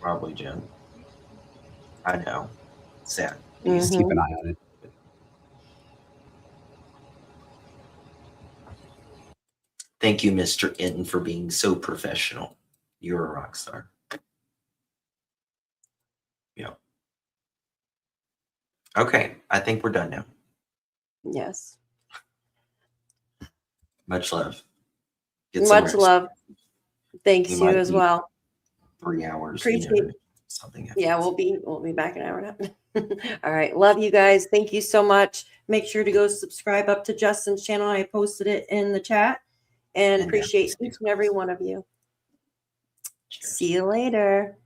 Probably, Jen. I know. Sad. Please keep an eye on it. Thank you, Mr. Inton, for being so professional. You're a rock star. Yeah. Okay, I think we're done now. Yes. Much love. Much love. Thanks you as well. 3 hours. Appreciate something. Yeah, we'll be back in an hour now. All right. Love you guys. Thank you so much. Make sure to go subscribe up to Justin's channel. I posted it in the chat. And appreciate each and every one of you. Cheers. See you later.